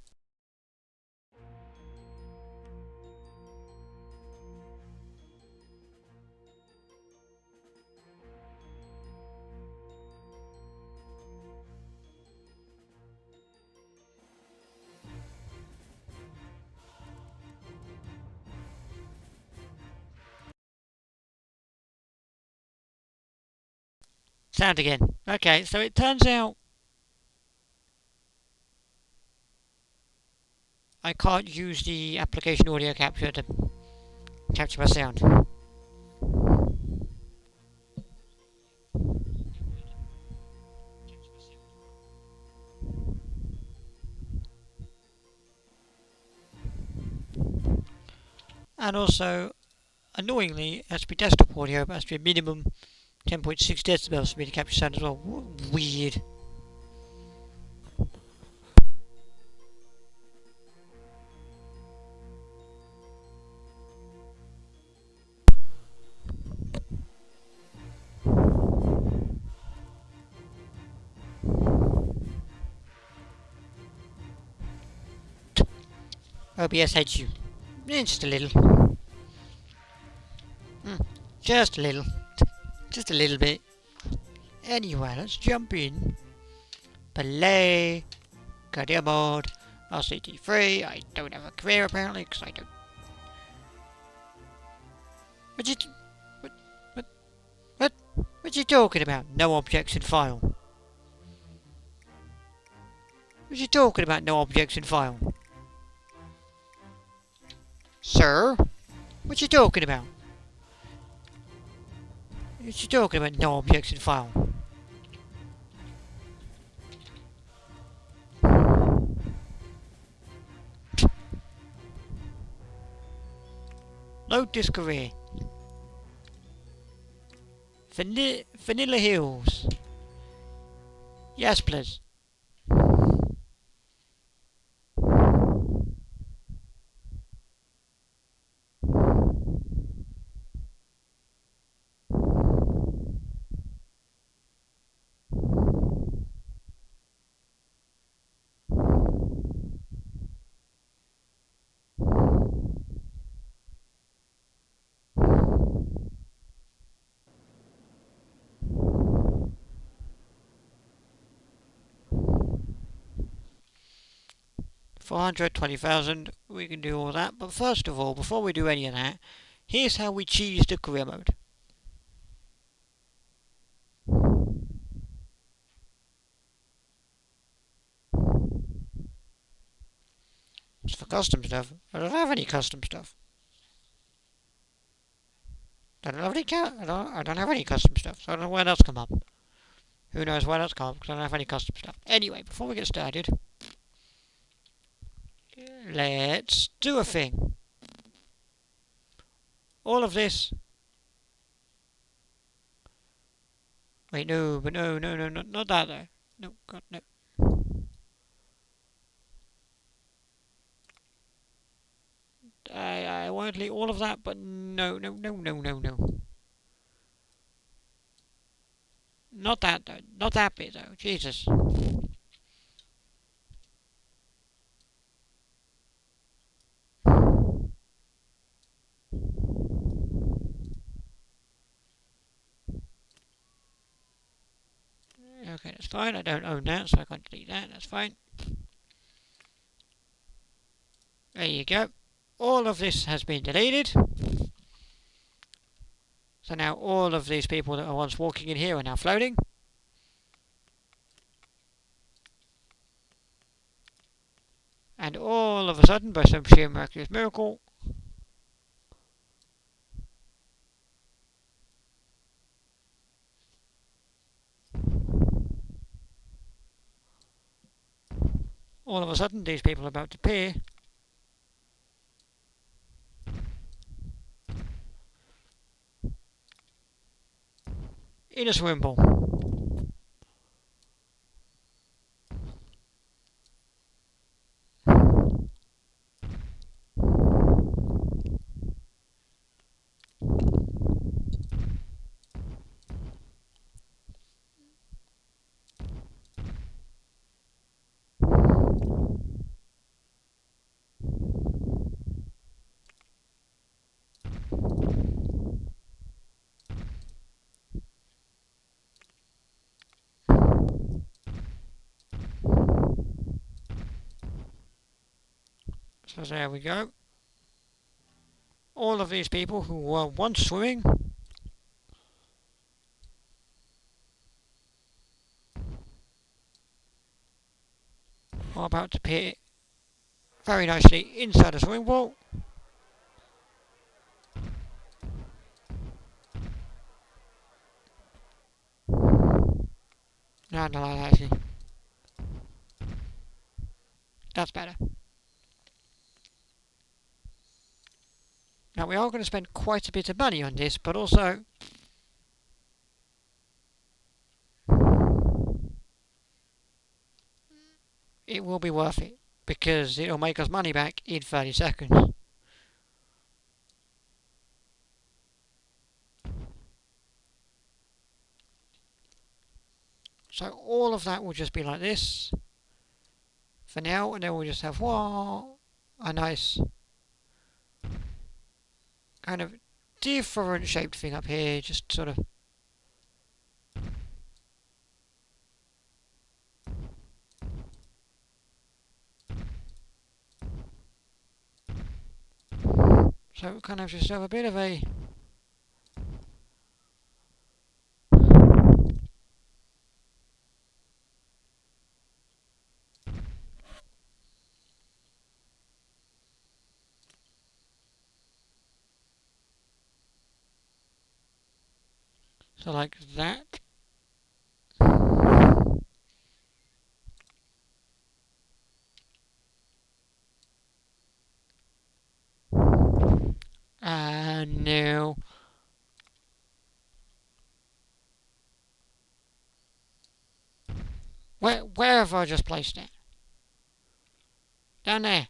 Sound again. Okay, so it turns out I can't use the application audio capture to capture my sound. And also, annoyingly, it has to be desktop audio, but it has to be minimum 10.6 decibels for me to capture sound as well. Weird. OBS hates you. Just a little. Just a little. Just a little bit. Anyway, let's jump in. Play. Career mode. rct3. I don't have a career apparently, because I don't. What you... What? What? What? What you talking about? No objects in file. What you talking about? No objects in file? Sir? What you talking about? What you talking about? No objects in file. Load this career. Vanilla Hills. Yes, please. $420,000, we can do all that, but first of all, before we do any of that, here's how we cheese the career mode. It's for custom stuff. I don't have any custom stuff. I don't have any custom stuff, so I don't know where that's come up. Who knows where that's come up, because I don't have any custom stuff. Anyway, before we get started, let's do a thing. All of this... Wait, no, but no, not that though. No, God, no. I won't delete all of that, but no. Not that though. Not that bit though. Jesus. Okay, that's fine. I don't own that, so I can't delete that. That's fine. There you go. All of this has been deleted. So now all of these people that were once walking in here are now floating. And all of a sudden, by some sheer miraculous miracle, all of a sudden these people are about to appear in a swimming pool. So there we go. All of these people who were once swimming are about to appear very nicely inside the swimming pool. No, no, actually. That's better. Now we are going to spend quite a bit of money on this, but also it will be worth it because it'll make us money back in 30 seconds. So all of that will just be like this for now, and then we'll just have a nice kind of different shaped thing up here, just sort of so we kind of just have a bit of a so like that. No. Where have I just placed it? Down there.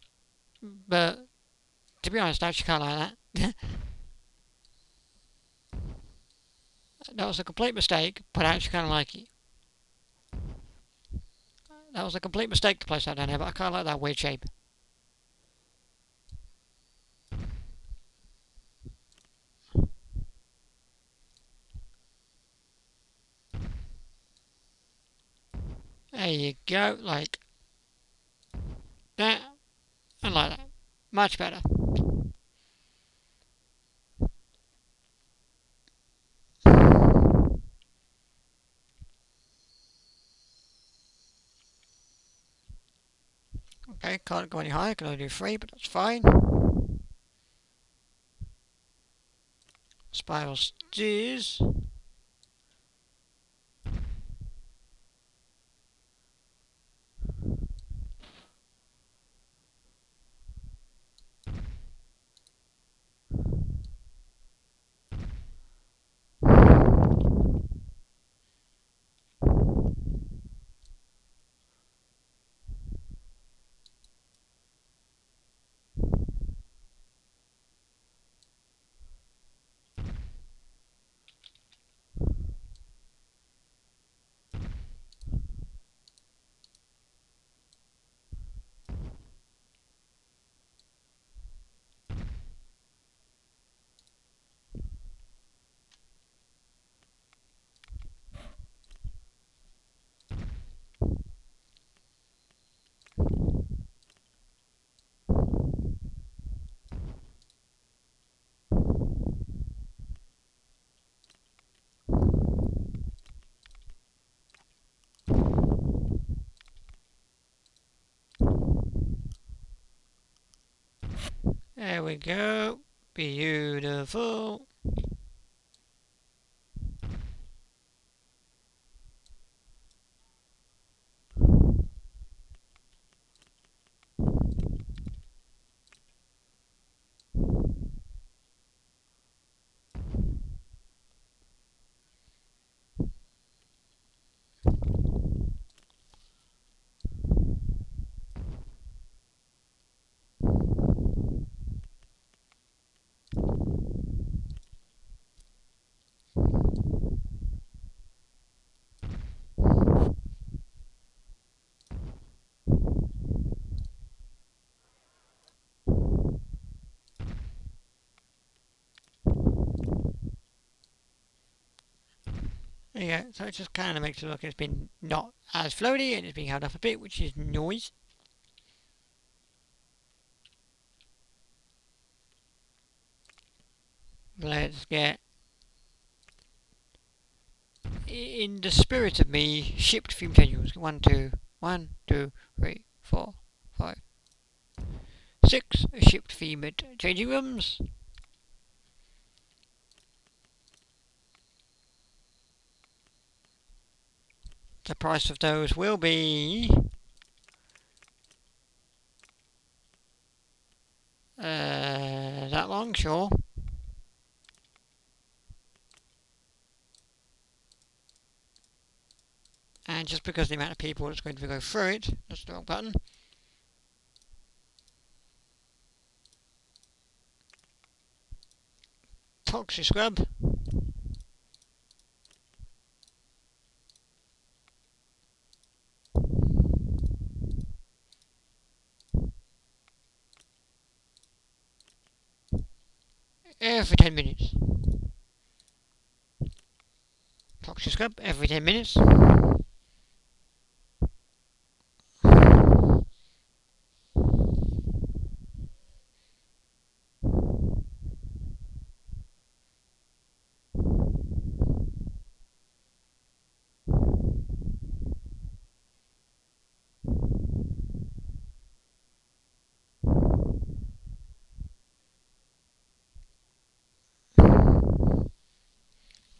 But to be honest, I actually can't like that. That was a complete mistake, but I actually kind of like it. That was a complete mistake to place that down there, but I kind of like that weird shape. There you go, like that, and like that. Much better. Okay, can't go any higher, can only do 3, but that's fine. Spiral stairs. There we go. Beautiful. Yeah, so it just kind of makes it look it's been not as floaty and it's being held up a bit, which is noise. Let's get, in the spirit of me, shipped fume changing rooms. 1, 2, 3, 4, 5, 6 shipped fume changing rooms. The price of those will be that long, sure. And just because of the amount of people that's going to go through it, that's the wrong button. Toxic scrub. Every 10 minutes. Toxic scrub every 10 minutes.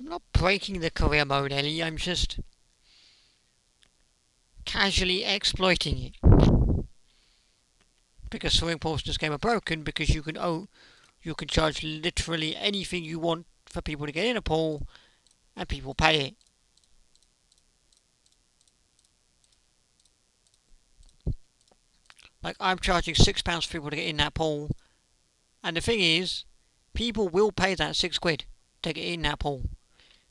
I'm not breaking the career mode, Ellie. I'm just casually exploiting it. Because swimming pools in this game are broken because you can charge literally anything you want for people to get in a pool and people pay it. Like I'm charging £6 for people to get in that pool, and the thing is, people will pay that £6 to get in that pool.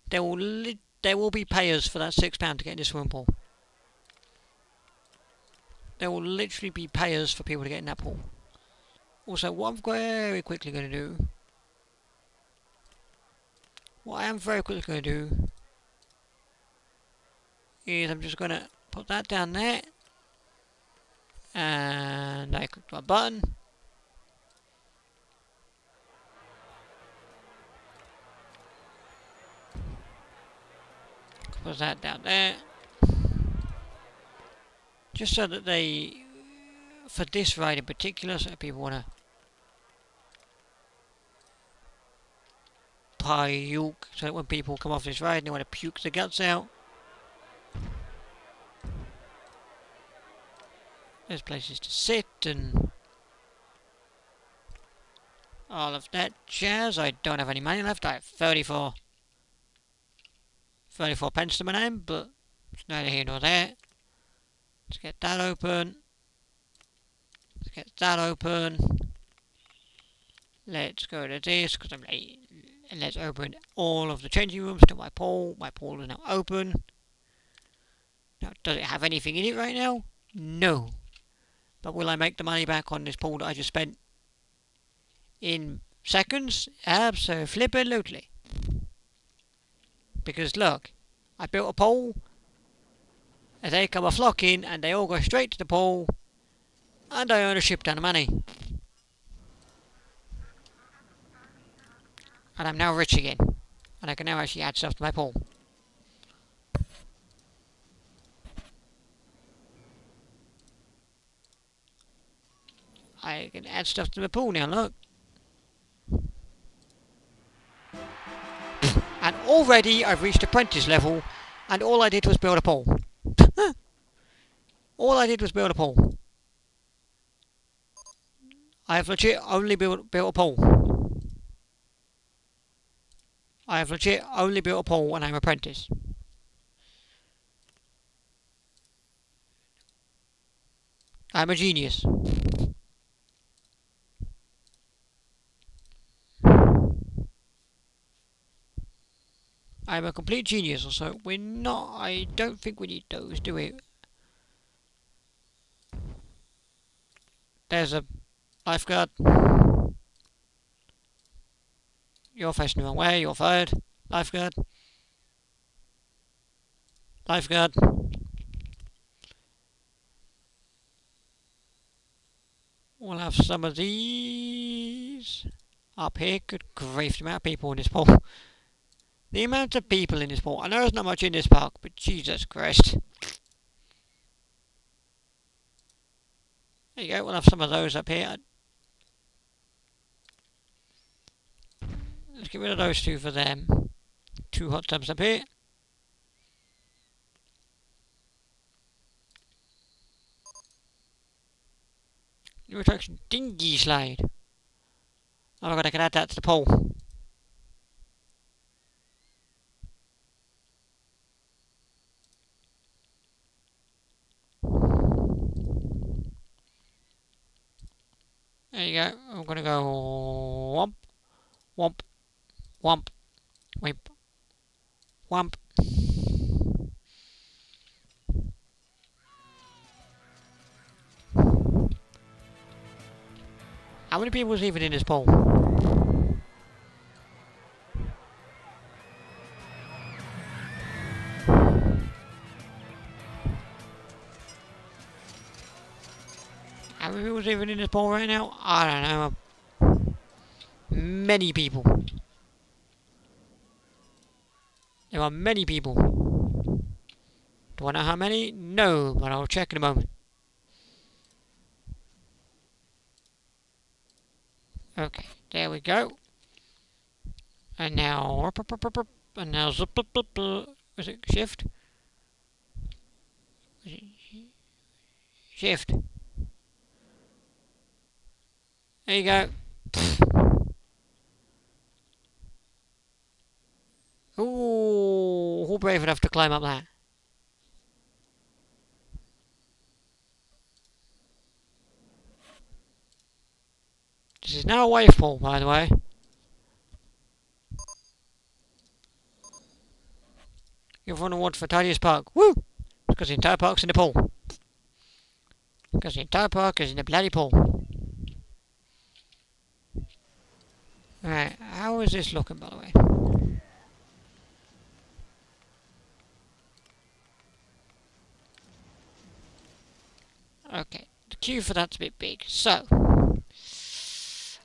There will be payers for that £6 to get in this swimming pool. There will literally be payers for people to get in that pool. Also, what I'm very quickly going to do, is I'm just going to put that down there, and I click my button. Put that down there. Just so that they, for this ride in particular, so people want to puke, so that when people come off this ride they want to puke their guts out. There's places to sit and all of that jazz. I don't have any money left. I have 34 pence to my name, but it's neither here nor there. Let's get that open. Let's get that open. Let's go to this because I'm late. And let's open all of the changing rooms to my pool. My pool is now open. Now, does it have anything in it right now? No. But will I make the money back on this pool that I just spent in seconds? Absolutely. Because look, I built a pool, and they come a flocking, and they all go straight to the pool, and I earn a shit ton of money. And I'm now rich again, and I can now actually add stuff to my pool. I can add stuff to my pool now, look. And already I've reached apprentice level, and all I did was build a pool. All I did was build a pool. I have legit only built a pool. I have legit only built a pool when I'm apprentice. I'm a genius. I'm a complete genius, also. We're not. I don't think we need those, do we? There's a lifeguard. You're facing the wrong way. You're fired. Lifeguard. Lifeguard. We'll have some of these. up here. Good grief, the amount of people in this pool. The amount of people in this pool. I know there's not much in this park, but Jesus Christ. There you go, we'll have some of those up here. Let's get rid of those two for them. 2 hot tubs up here. New attraction, dinghy slide. Oh my god, I can add that to the poll. There you go. I'm gonna go womp, womp, womp, wimp, womp. How many people was even in this poll? How many people was even in this poll right now? I don't know. Many people. There are many people. Do I know how many? No, but I'll check in a moment. Okay, there we go. And now, and now, is it shift? Shift. There you go. Ooh, who brave enough to climb up that? This is now a wave pool, by the way. You've won an award for tidiest park. Woo! Because the entire park's in the pool. Because the entire park is in the bloody pool. Right, how is this looking, by the way? Okay, the queue for that's a bit big. So,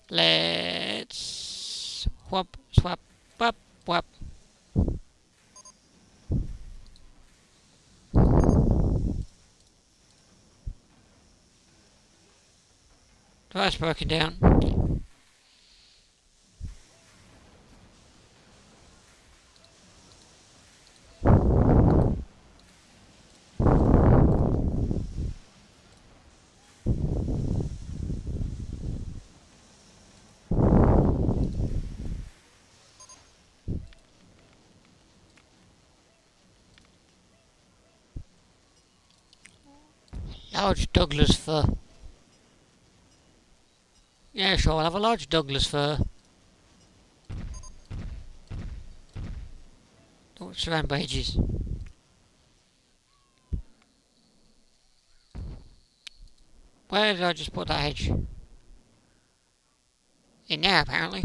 let's whop, swap, whop, whop. That's broken down. Large Douglas fir. Yeah, sure, I'll have a large Douglas fir. Oh, surrounded by hedges. Where did I just put that hedge? In there, apparently.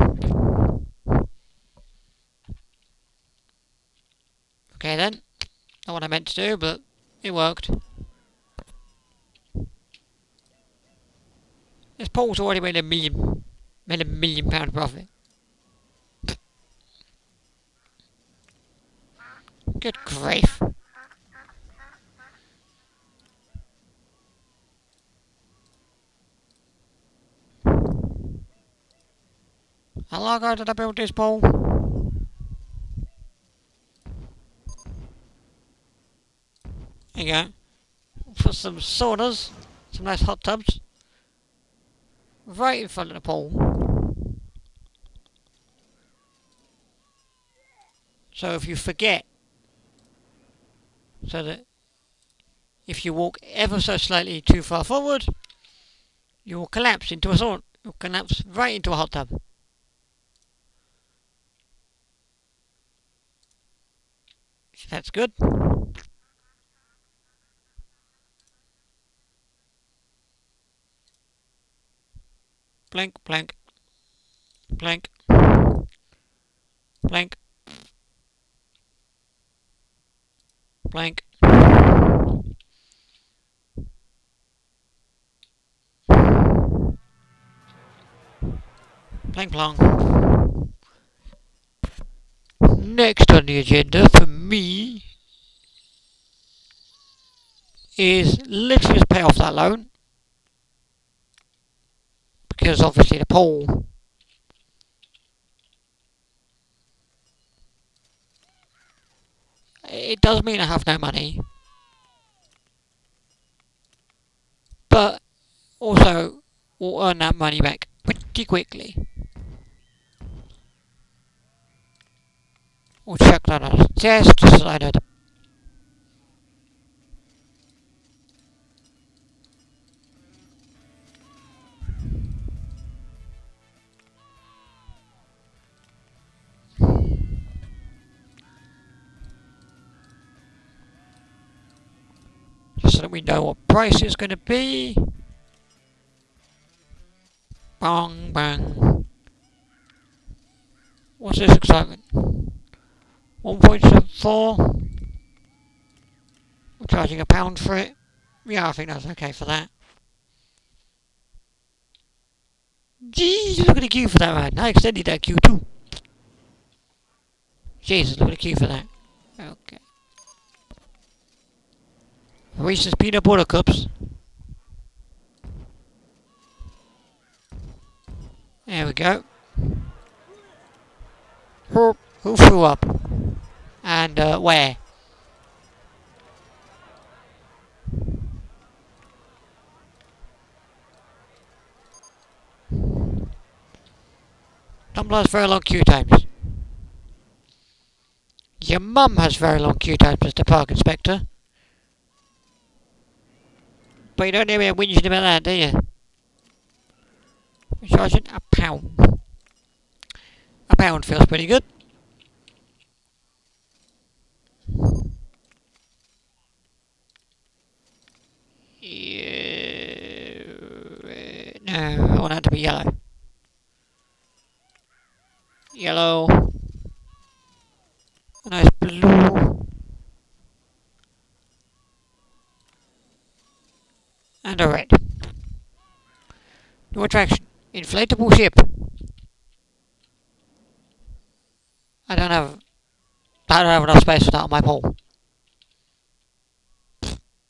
Okay then. Not what I meant to do, but it worked. This pool's already made a million pound profit. Good grief. How long ago did I build this pool? There you go. Put some saunas, some nice hot tubs, right in front of the pool. So if you forget, so that if you walk ever so slightly too far forward, you will collapse into a sauna. You'll collapse right into a hot tub. So that's good. Blank, blank, blank, blank, blank. Blank, plong. Next on the agenda for me is literally just pay off that loan. Because obviously the pool, it does mean I have no money. But also we'll earn that money back pretty quickly. We'll check that on a test just so I know the just so that we know what price it's going to be. Bang bang. What's this excitement? 1.74. We're charging £1 for it. Yeah, I think that's okay for that. Jeez, look at the queue for that, man. I extended that queue too. Jesus, look at the queue for that. Okay. Reese's peanut butter cups. There we go. Who threw up? And where? Tumblr has very long queue times. Your mum has very long queue times, Mr. Park Inspector. But you don't hear me whinging about that, do you? We're charging £1. £1 feels pretty good. No, I want that to be yellow. Yellow. A nice blue. And a red. New attraction. Inflatable ship. I don't have enough space for that on my pool.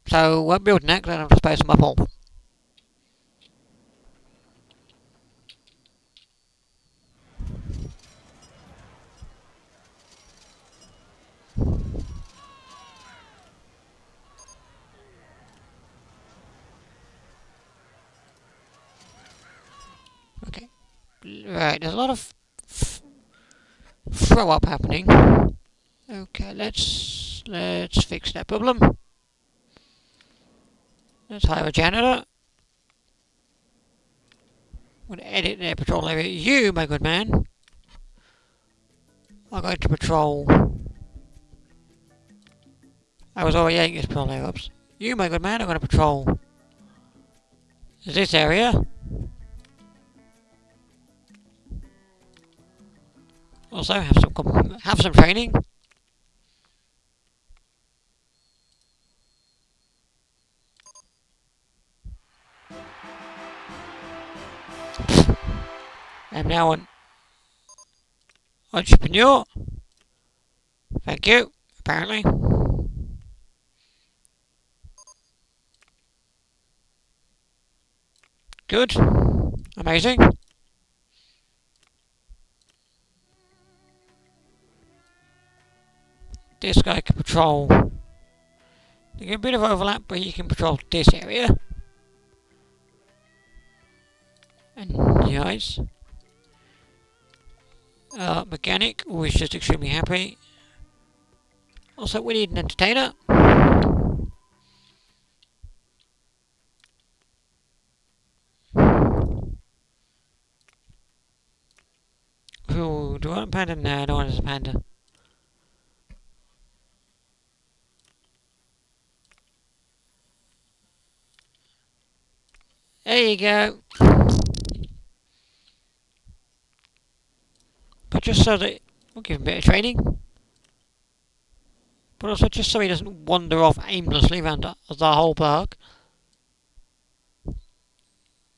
So won't build that because I don't have space on my pool. Okay. Right, there's a lot of throw up happening. Okay, let's fix that problem. Let's hire a janitor. I'm going to edit their patrol area. You, my good man, are going to patrol. I was already adding this patrol area. Oops. You, my good man, are going to patrol this area. Also, have some training. I'm now an entrepreneur. Thank you, apparently. Good. Amazing. This guy can patrol. There's a bit of overlap, but he can patrol this area. And nice. Mechanic, who is just extremely happy. Also, we need an entertainer. Ooh, do I want a panda? No, I don't want a panda. There you go. But just so that we'll give him a bit of training. But also just so he doesn't wander off aimlessly around the whole park.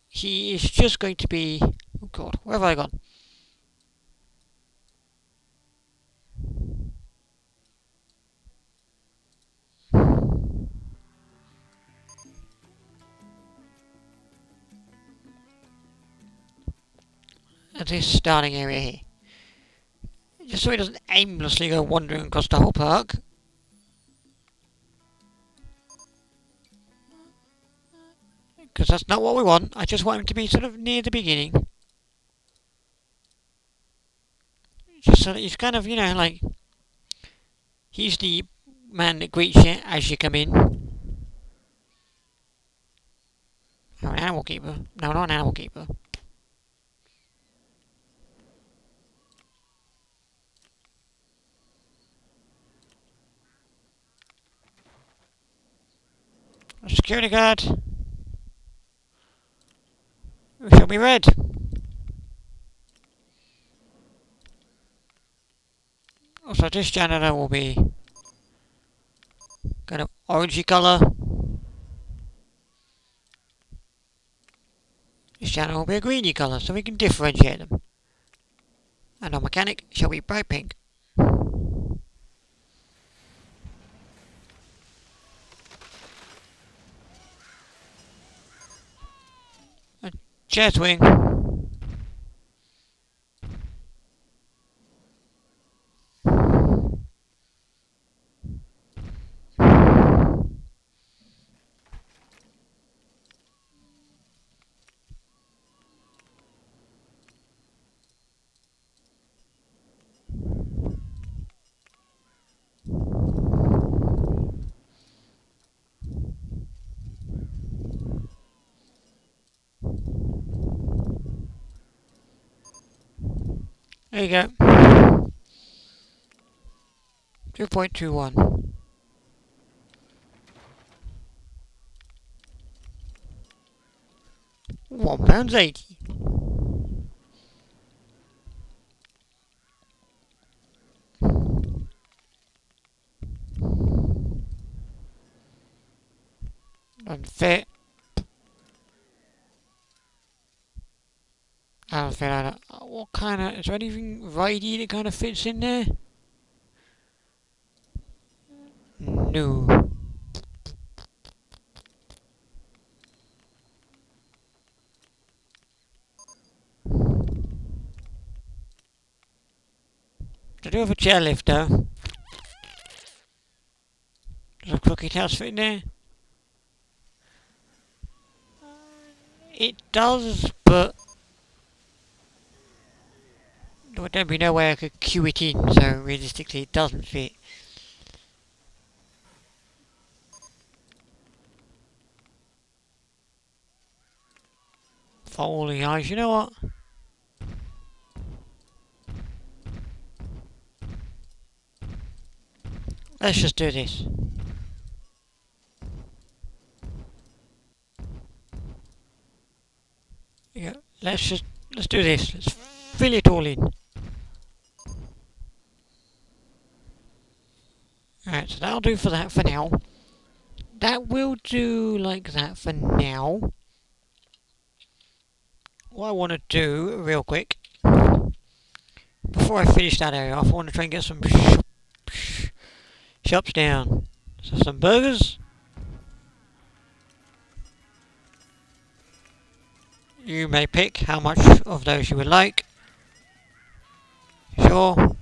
He is just going to be... Oh god, where have I gone? at this starting area here. Just so he doesn't aimlessly go wandering across the whole park. Because that's not what we want. I just want him to be sort of near the beginning. Just so that he's kind of, you know, like... He's the man that greets you as you come in. Oh, an animal keeper. No, not an animal keeper. A security guard. We shall be red. Also, this janitor will be kind of orangey colour. This janitor will be a greeny colour, so we can differentiate them. And our mechanic shall be bright pink. A jet wing. There you go. 2.21. £1.80. Doesn't fit. I don't fit either. What kind of... Is there anything ridey that kind of fits in there? No. To do with a chairlift though. Does a crooked house fit in there? It does, but there would be no way I could queue it in, so realistically it doesn't fit. Foley eyes, you know what? Let's just do this. Yeah, let's do this. Let's fill it all in. Alright, so that'll do for that for now. That will do like that for now. What I want to do, real quick, before I finish that area off, I want to try and get some shops down. So some burgers. You may pick how much of those you would like. Sure.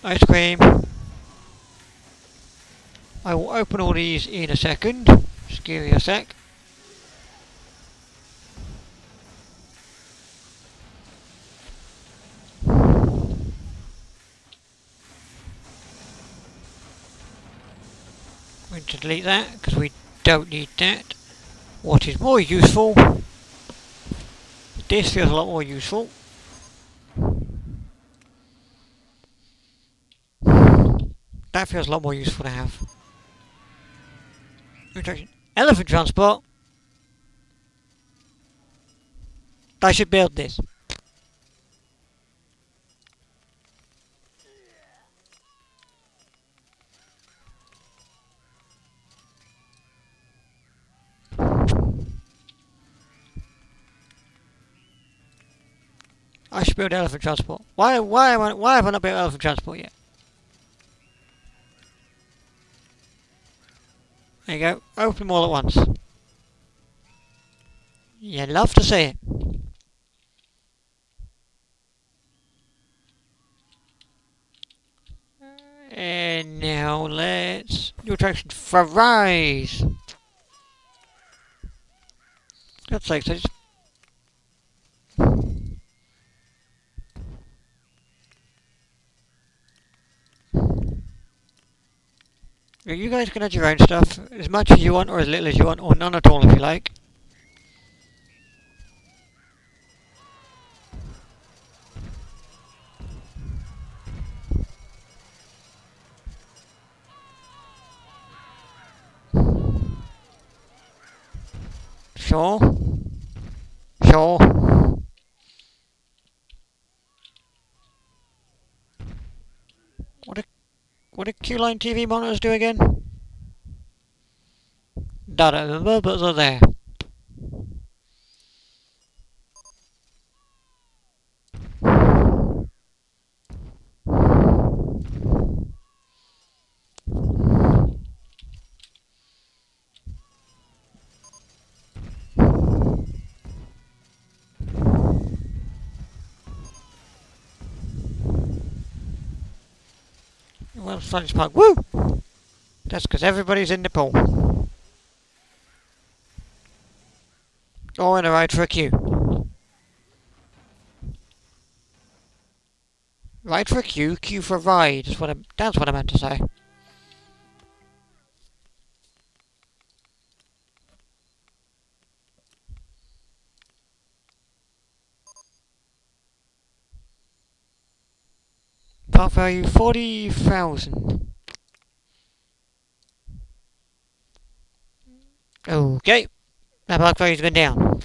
Ice cream. I will open all these in a second. Just give me a sec. I'm going to delete that because we don't need that. What is more useful? This feels a lot more useful. That feels a lot more useful to have. Elephant transport. I should build this. I should build elephant transport. Why have I not built elephant transport yet? There you go. Open them all at once. You'd love to see it. And now let's do attraction fries. God's sake, so just you guys can add your own stuff, as much as you want, or as little as you want, or none at all if you like. Sure. Sure. What do what do Q-Line TV monitors do again? Don't remember, but they're there. Well, Science Park. Woo! That's because everybody's in the pool. Or in a ride for a queue. Ride for a queue, queue for a ride. That's what I meant to say. Park value 40,000. Okay. That park value's gone down.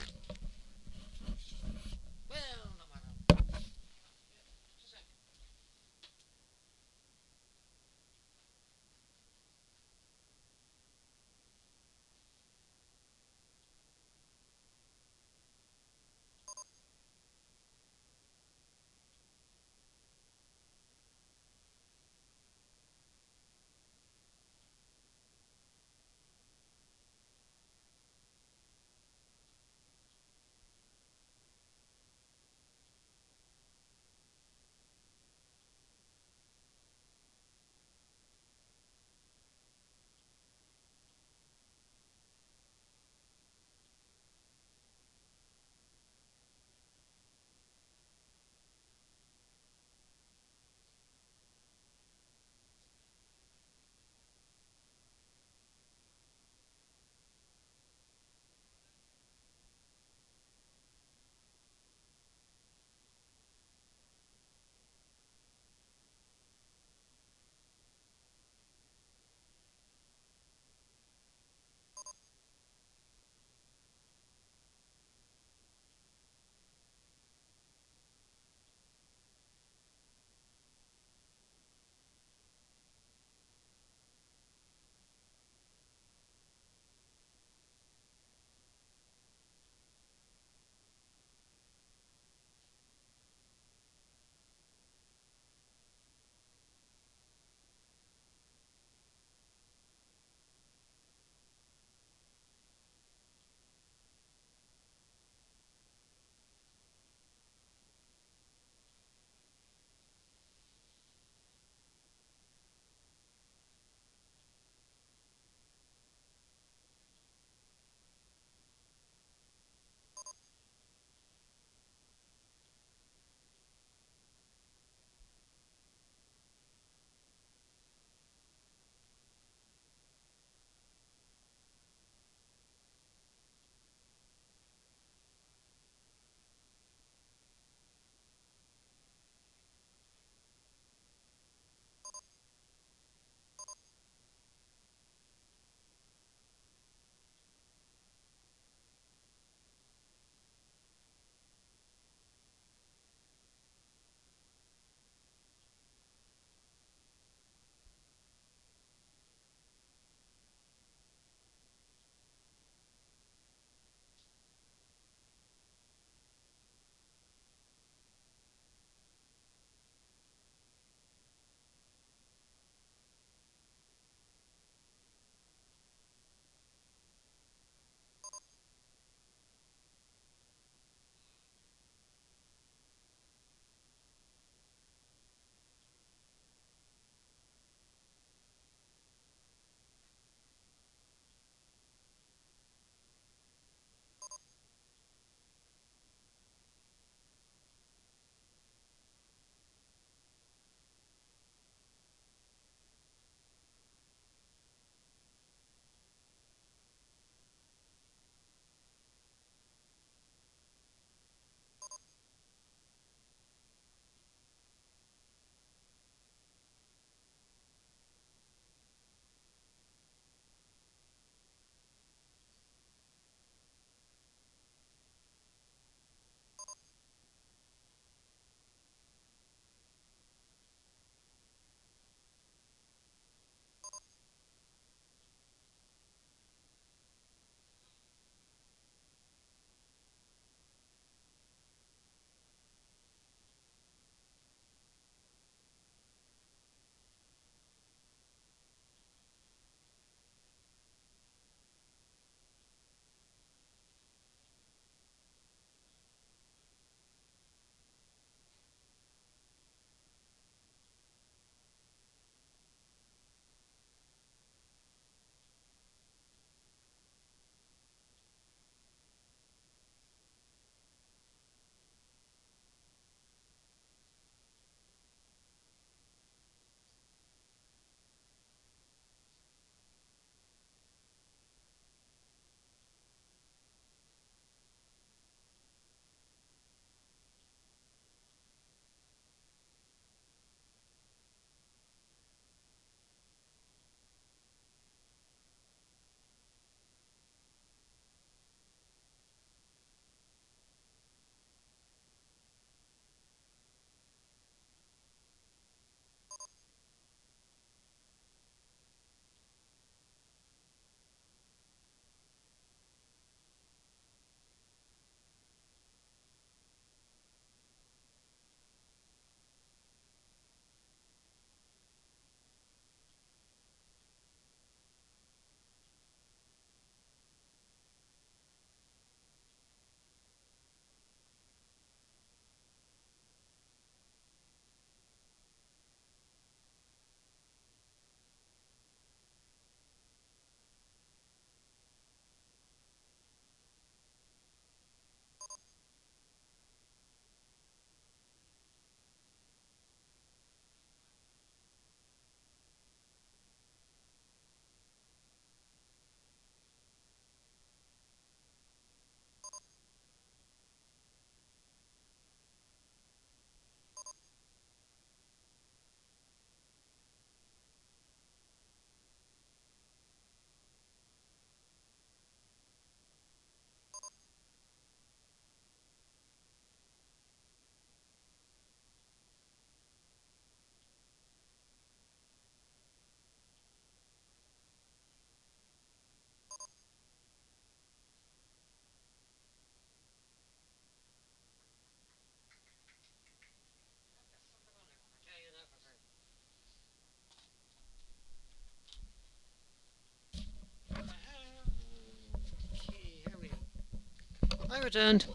returned.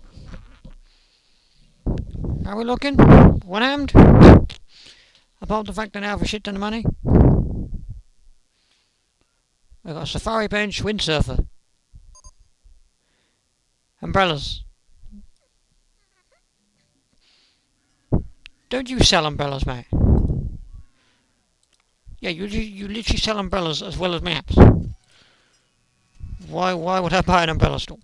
How are we looking? One-armed? Apart from the fact that I have a shit ton of money. We've got a safari bench, windsurfer. Umbrellas. Don't you sell umbrellas, mate? Yeah, you literally sell umbrellas as well as maps. Why would I buy an umbrella store?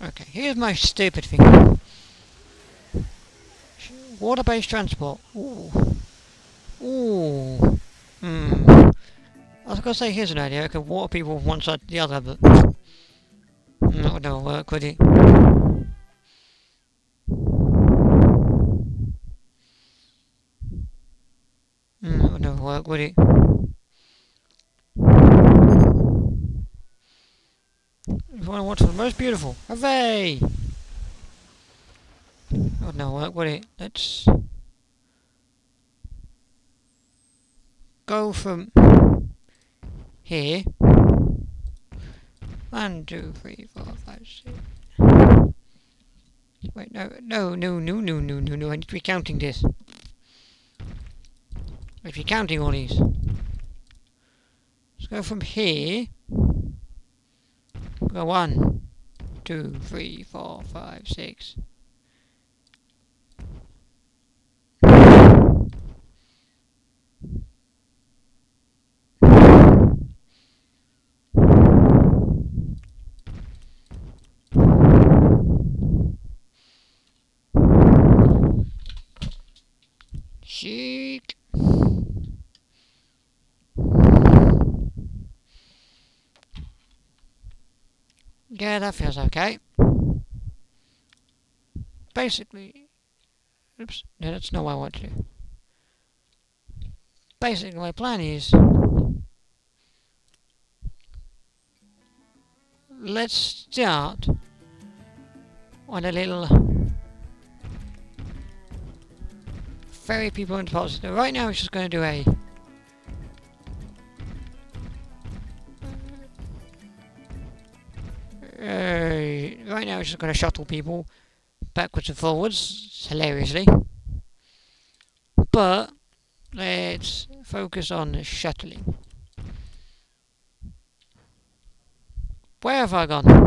Okay, here's my stupid thing. Water-based transport. Ooh. Ooh. I was gonna say here's an idea. I could water people from one side to the other, but that would never work, would it? That would never work, would it? If I want to the most beautiful. Hooray! That would never work, would it? Let's go from here. 1, 2, 3, 4, 5, 6. Wait, no. I need to be counting this. I need to be counting all these. Let's go from here. Go 1, 2, 3, 4, 5, 6. Chic. Yeah, that feels okay. Basically, oops, no, that's not what I want to do. Basically, my plan is let's start on a little ferry people into policy. Right now, we're just going to do a right now, we're just going to shuttle people backwards and forwards, hilariously. But let's focus on shuttling. Where have I gone?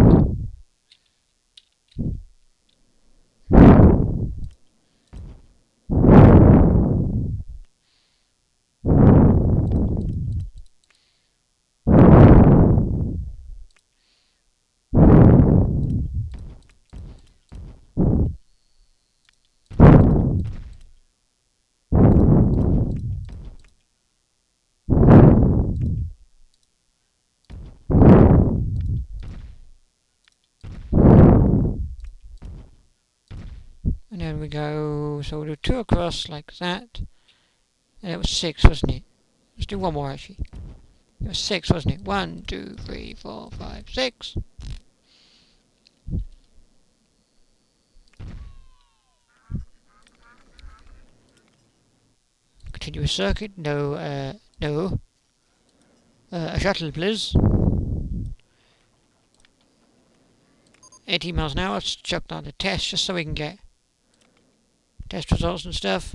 And then we go, so we'll do 2 across like that. And it was 6, wasn't it? Let's do one more actually. It was 6, wasn't it? 1, 2, 3, 4, 5, 6. Continuous circuit, no, no. A shuttle, please. 80 miles an hour, let's chuck down the test just so we can get test results and stuff.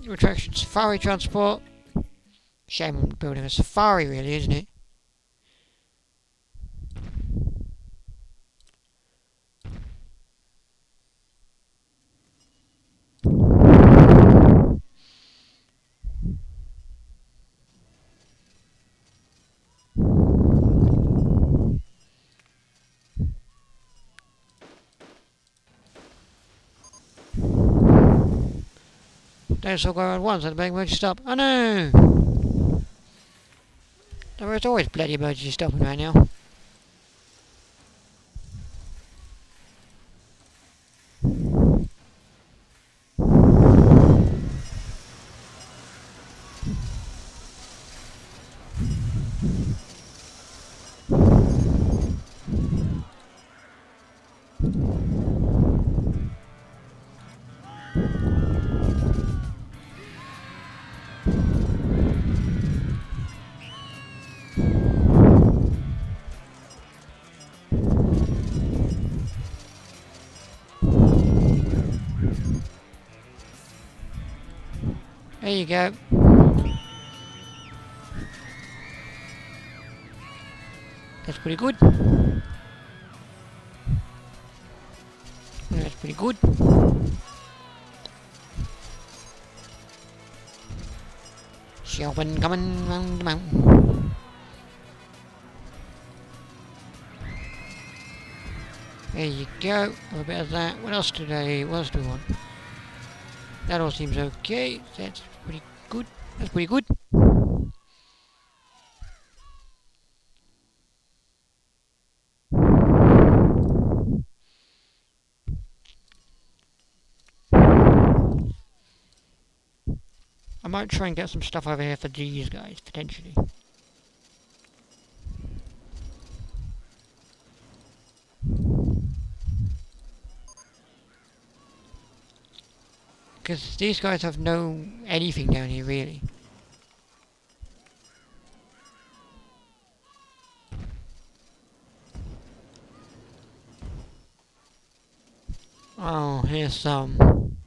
New attraction, safari transport. Shame I'm building a safari really, isn't it? Don't all go around once and the emergency stop. Oh no! There's always bloody emergency stopping right now. There you go. That's pretty good. That's pretty good. Shopping coming round the mountain. There you go. A bit of that. What else do we want? That all seems okay. That's pretty good. That's pretty good. I might try and get some stuff over here for these guys, potentially. Because these guys have no anything down here, really. Oh, here's some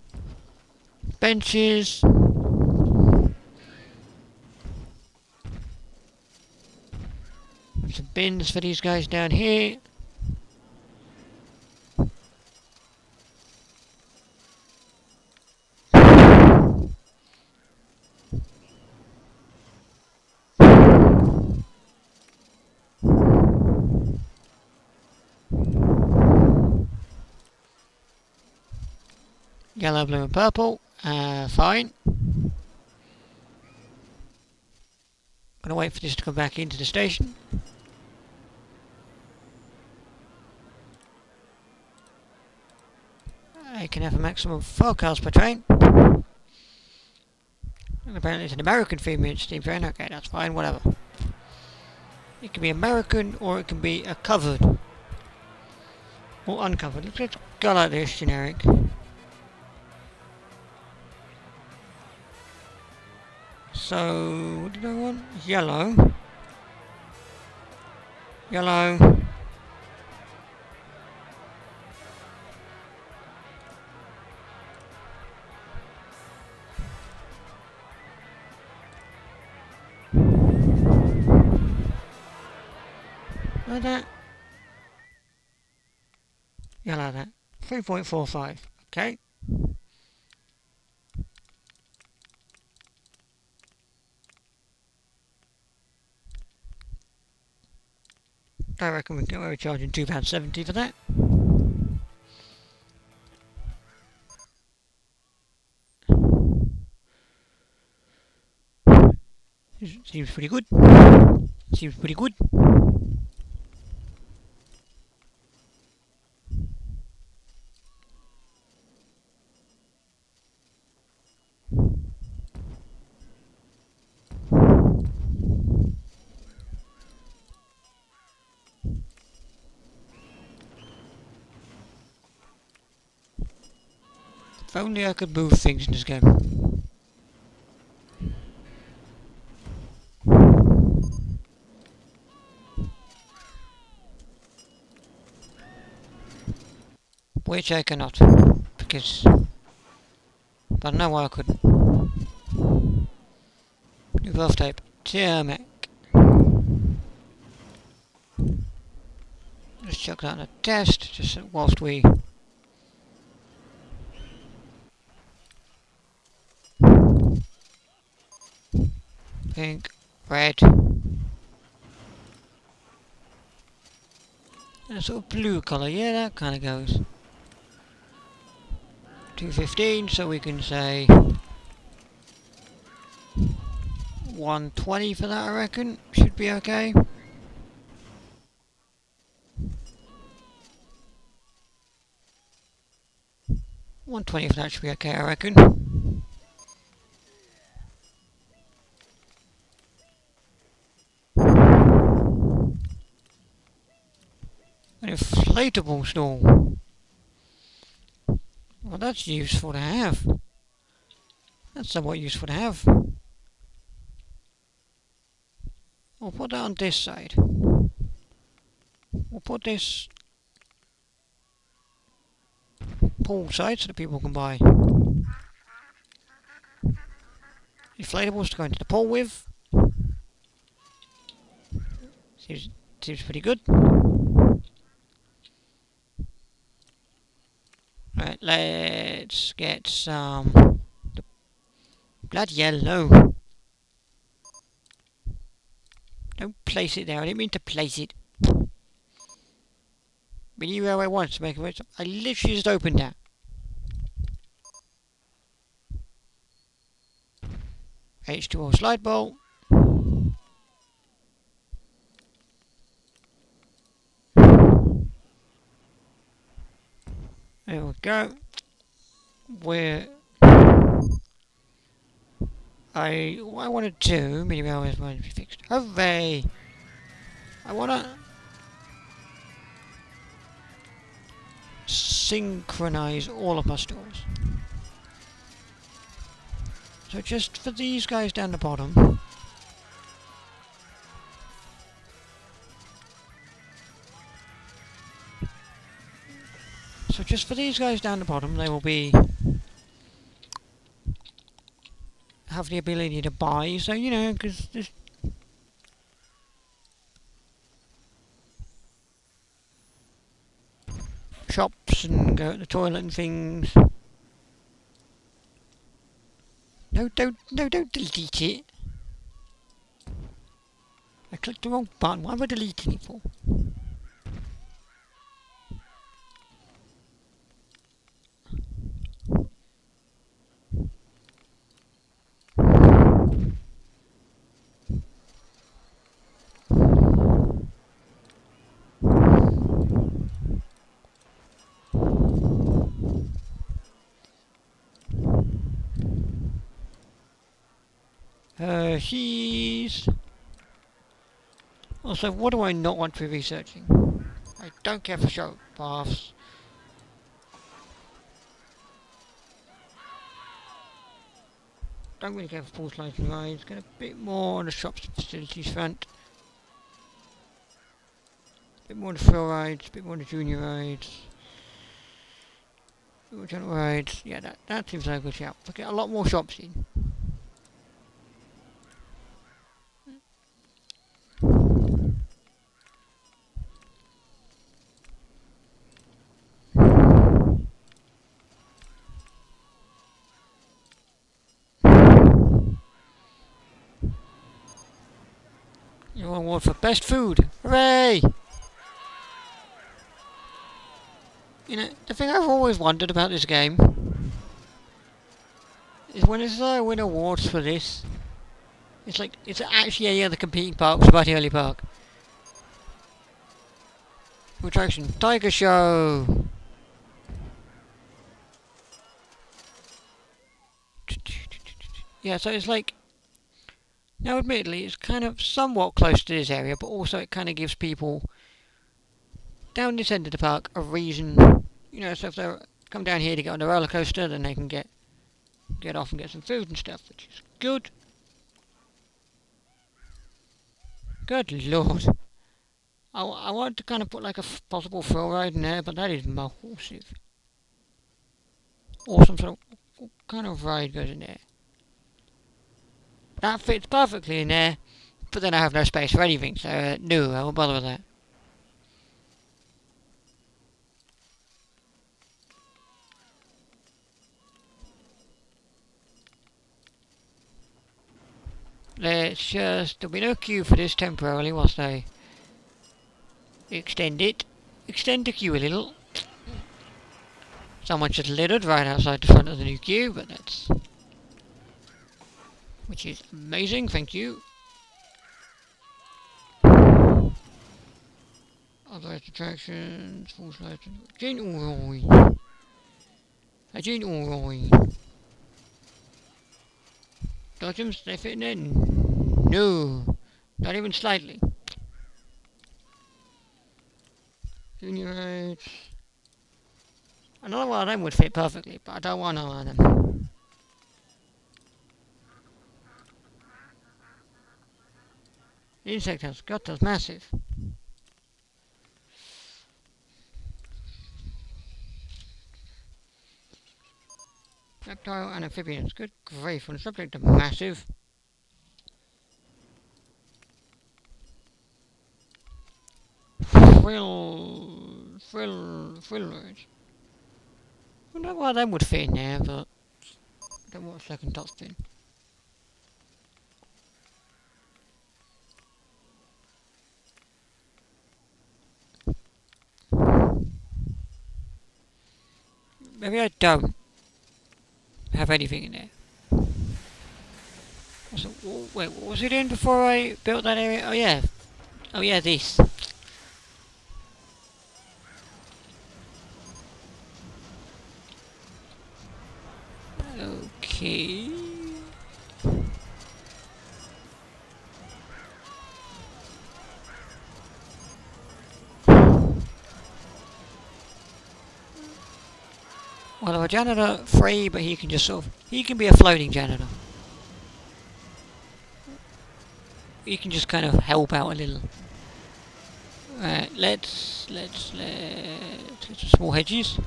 benches. Some bins for these guys down here. Yellow, blue and purple. Fine. Gonna wait for this to come back into the station. I can have a maximum of 4 cars per train. And apparently it's an American female steam train. Okay, that's fine, whatever. It can be American or it can be a covered. Or uncovered. Let's go like this, generic. So, what did I want? Yellow. Yellow. Like that. Yellow that. 3.45. Okay. I reckon we can get away with charging £2.70 for that. Seems pretty good. Seems pretty good. If only I could move things in this game. Which I cannot. Because... but I know why I couldn't. New valve tape. Tarmac. Let's chuck that in a test, just whilst we... pink, red, and a sort of blue colour, yeah, that kind of goes. 215, so we can say 120 for that, I reckon, should be okay. $120 for that should be okay, I reckon. An inflatable stall. Well, that's useful to have. That's somewhat useful to have. We'll put that on this side. We'll put this pool side so that people can buy. inflatables to go into the pool with. Seems pretty good. Right, let's get some bloody hell, no. Don't place it there. I didn't mean to place it. We knew where I wanted to make it. I literally just opened that. H2O slide bowl. There we go. Where what I want to do, mini railways might be fixed. Hooray! I want to synchronize all of my stores. So just for these guys down the bottom, they will be have the ability to buy. So you know, because there's shops and go to the toilet and things. No, don't delete it. I clicked the wrong button. Why am I deleting it for? Hershey's. Also, what do I not want to be researching? I don't care for show baths. Don't really care for pool slides and rides. Get a bit more on the shops and facilities front. A bit more on the thrill rides, a bit more on the junior rides. A bit more general rides. Yeah, that seems like a good shout. We'll get a lot more shops in. You want award for best food. Hooray! You know, the thing I've always wondered about this game is when I win awards for this, it's like, it's actually any other competing park for Batty Early Park. Attraction, Tiger Show! Yeah, so it's like, now admittedly it's kind of somewhat close to this area, but also it kind of gives people down this end of the park a reason, you know, so if they come down here to get on the roller coaster, then they can get off and get some food and stuff, which is good. Good lord. I want to kind of put like a possible thrill ride in there, but that is massive. Or some sort of, what kind of ride goes in there? That fits perfectly in there, but then I have no space for anything, so no, I won't bother with that. Let's just, there'll be no queue for this temporarily whilst I extend it. Extend the queue a little. Someone just littered right outside the front of the new queue, but that's... which is amazing, thank you. Other attractions, full slides, Jane Alroy. Jane Alroy. Dodgems, they fit in there? No, not even slightly. Junior rides. Another one of them would fit perfectly, but I don't want one of them. The insect house, God, that's massive. reptile and amphibians. Good grief, on the subject of massive. Frillers. I wonder why they would fit in there, but I don't know what second dot's in. Maybe I don't have anything in there. Wait, what was it in before I built that area? Oh yeah. Oh yeah, this. Okay. Well, I'm a janitor free, but he can just he can be a floating janitor. He can just kind of help out a little. Right, let's get some small hedges.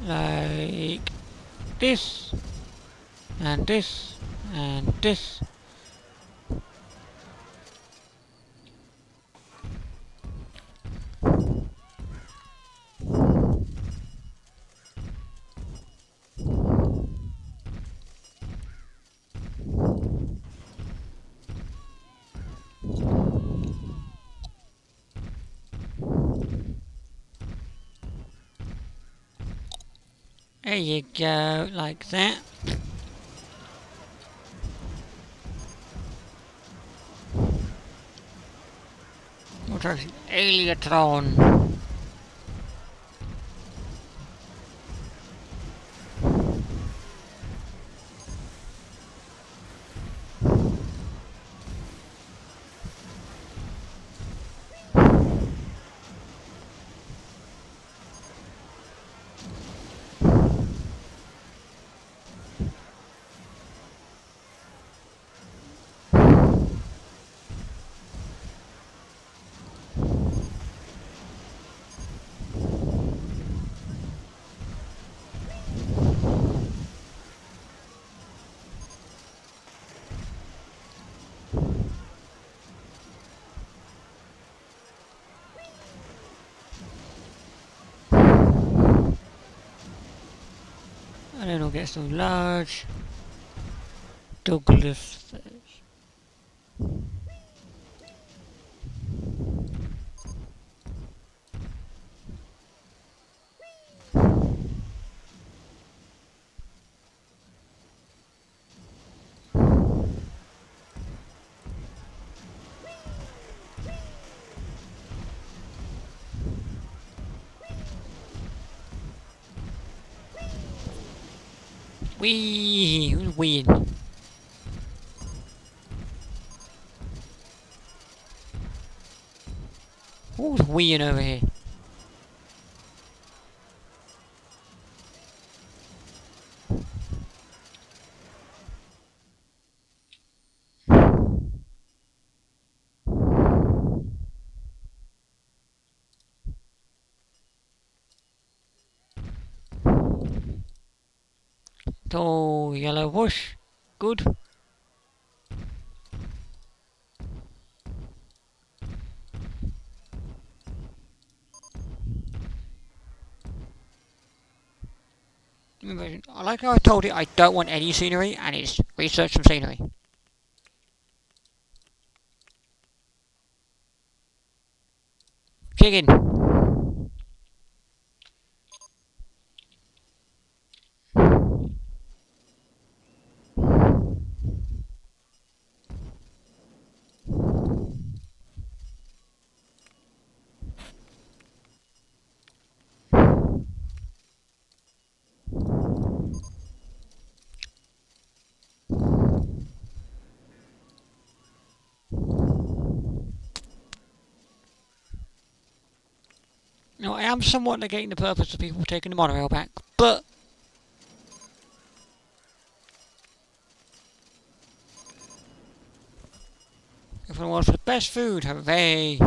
Like this, and this, and this. There you go, like that. What is it? Aliatron. And then we'll get some large Douglas firs. Wee! Who's weeing? Who's weeing over here? Oh, yellow bush. Good. I like how I told it I don't want any scenery, and it's research some scenery. Chicken. Now, I am somewhat negating the purpose of people taking the monorail back, but if it was for the best food, hooray!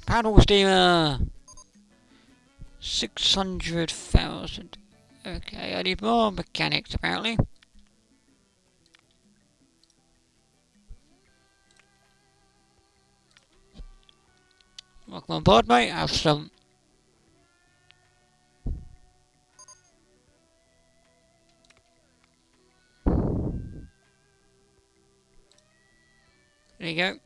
Paddle steamer! 600,000. Okay, I need more mechanics apparently. Welcome on board, mate. Have some. There you go.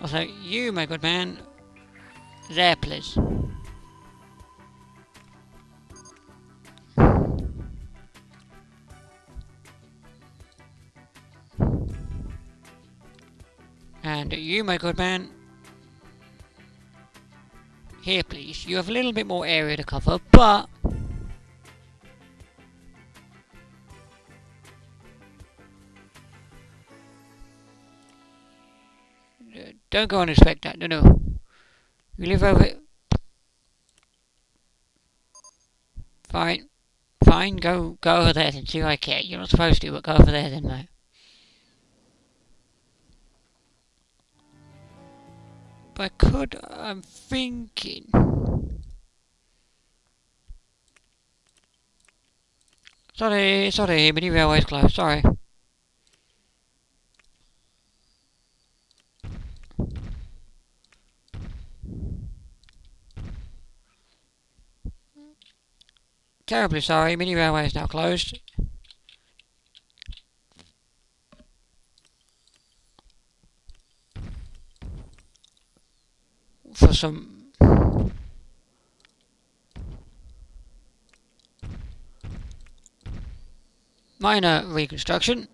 Also, you, my good man, there, please. And you, my good man, here, please. You have a little bit more area to cover, but don't go and inspect that. No, no. You live over. Fine, fine. Go over there and see if I care. You're not supposed to, but go over there then, mate. But I'm thinking. Sorry, mini railway's closed. Sorry. Terribly sorry, mini railway is now closed. For some minor reconstruction.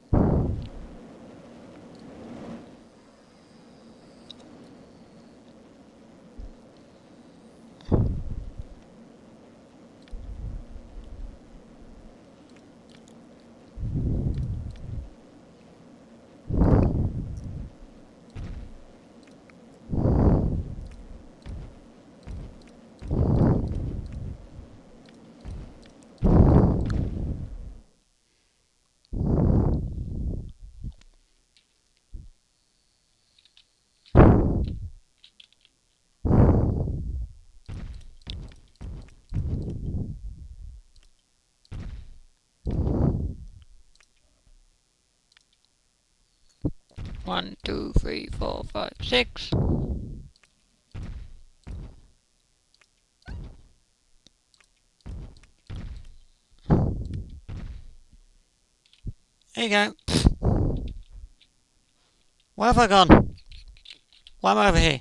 One, two, three, four, five, six. There you go. Where have I gone? Why am I over here?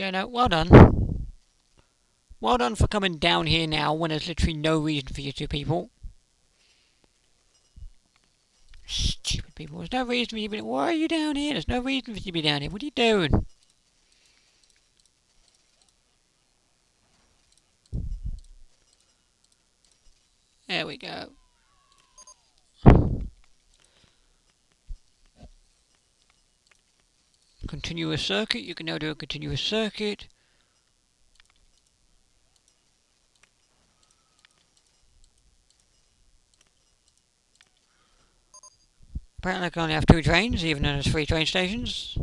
Yeah, no, well done. Well done for coming down here now when there's literally no reason for you two people. Stupid people. There's no reason for you to be... Why are you down here? There's no reason for you to be down here. What are you doing? There we go. Continuous circuit. You can now do a continuous circuit. Apparently I can only have 2 trains, even though there's 3 train stations.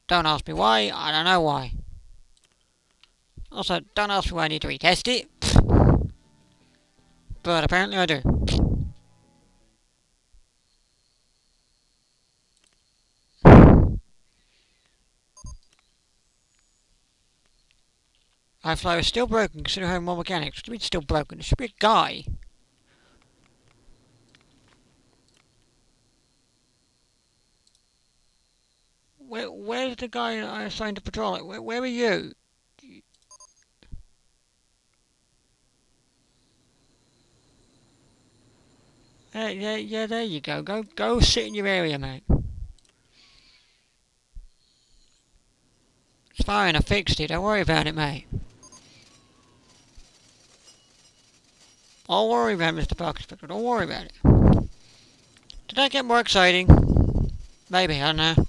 Don't ask me why, I don't know why. Also, don't ask me why I need to retest it. But apparently I do. iFly is still broken, considering having more mechanics. What do you mean still broken? There should be a guy. Where's the guy I assigned to patrol it? Where are you? Yeah, there you go. Go sit in your area, mate. It's fine, I fixed it. Don't worry about it, mate. I'll worry about it, Mr. Park Inspector. Don't worry about it. Did that get more exciting? Maybe, I don't know.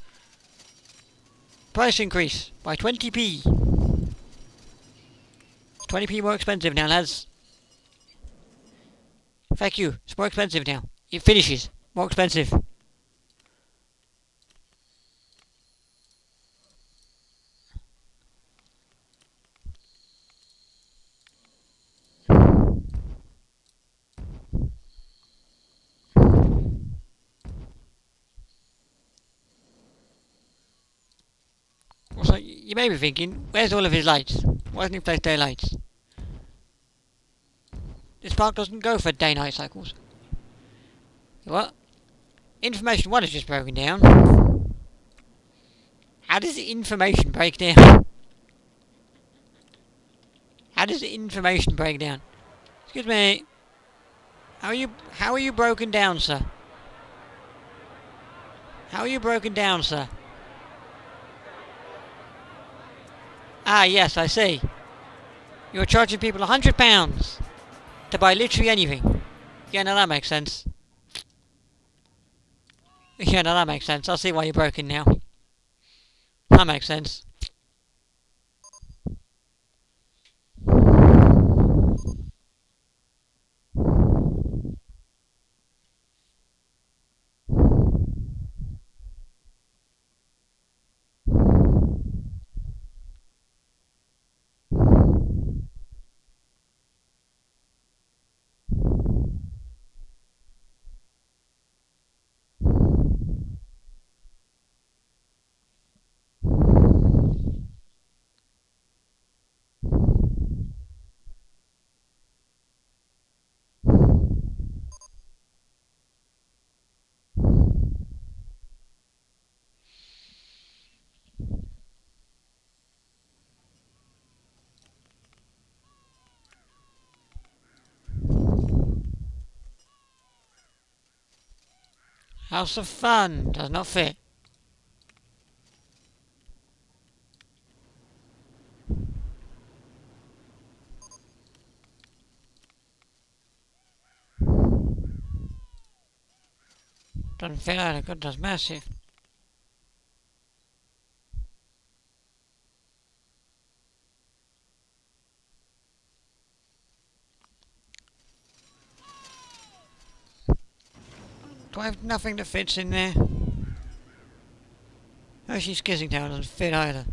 Price increase by 20p. It's 20p more expensive now, lads. Thank you. It's more expensive now. It finishes. More expensive. Also, you may be thinking, where's all of his lights? Why doesn't he place day lights? This park doesn't go for day-night cycles. What? Information 1 is just broken down. How does the information break down? How does the information break down? Excuse me. How are you broken down, sir? How are you broken down, sir? Ah, yes, I see. You're charging people £100 to buy literally anything. Yeah, no, that makes sense. Yeah, no, that makes sense. I see why you're broken now. That makes sense. House of Fun does not fit. Doesn't fit either. God, that's massive. Do I have nothing that fits in there? Hershey's Kissing Tower doesn't fit either.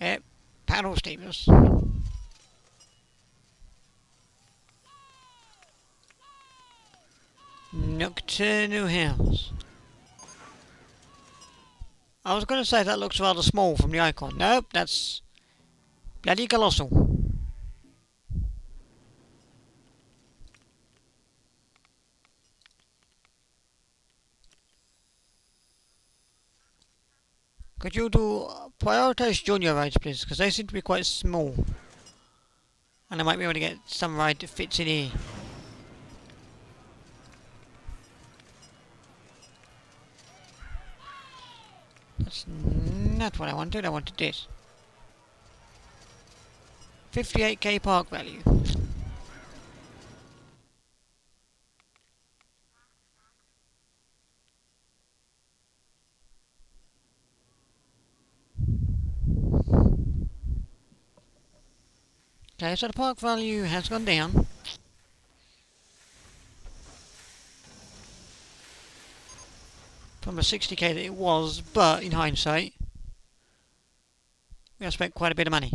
Yep, paddle steamers. Nocturnal House. I was going to say that looks rather small from the icon. Nope, that's bloody colossal. Could you do prioritise junior rides, please? Because they seem to be quite small. And I might be able to get some ride that fits in here. That's not what I wanted. I wanted this. 58k park value. Okay, so the park value has gone down. From the 60k that it was, but in hindsight, we have spent quite a bit of money.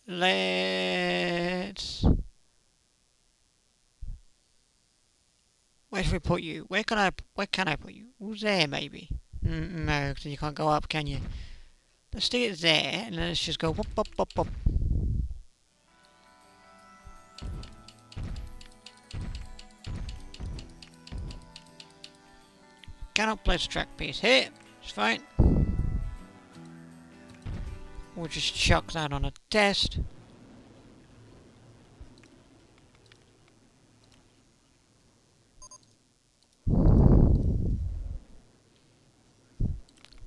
Let's... Where should we put you? Where can I put you? Who's there, maybe? No, because you can't go up, can you? Let's stick it there, and let's just go whoop, whoop, whoop, whoop. Cannot place a track piece here. It's fine. We'll just chuck that on a test.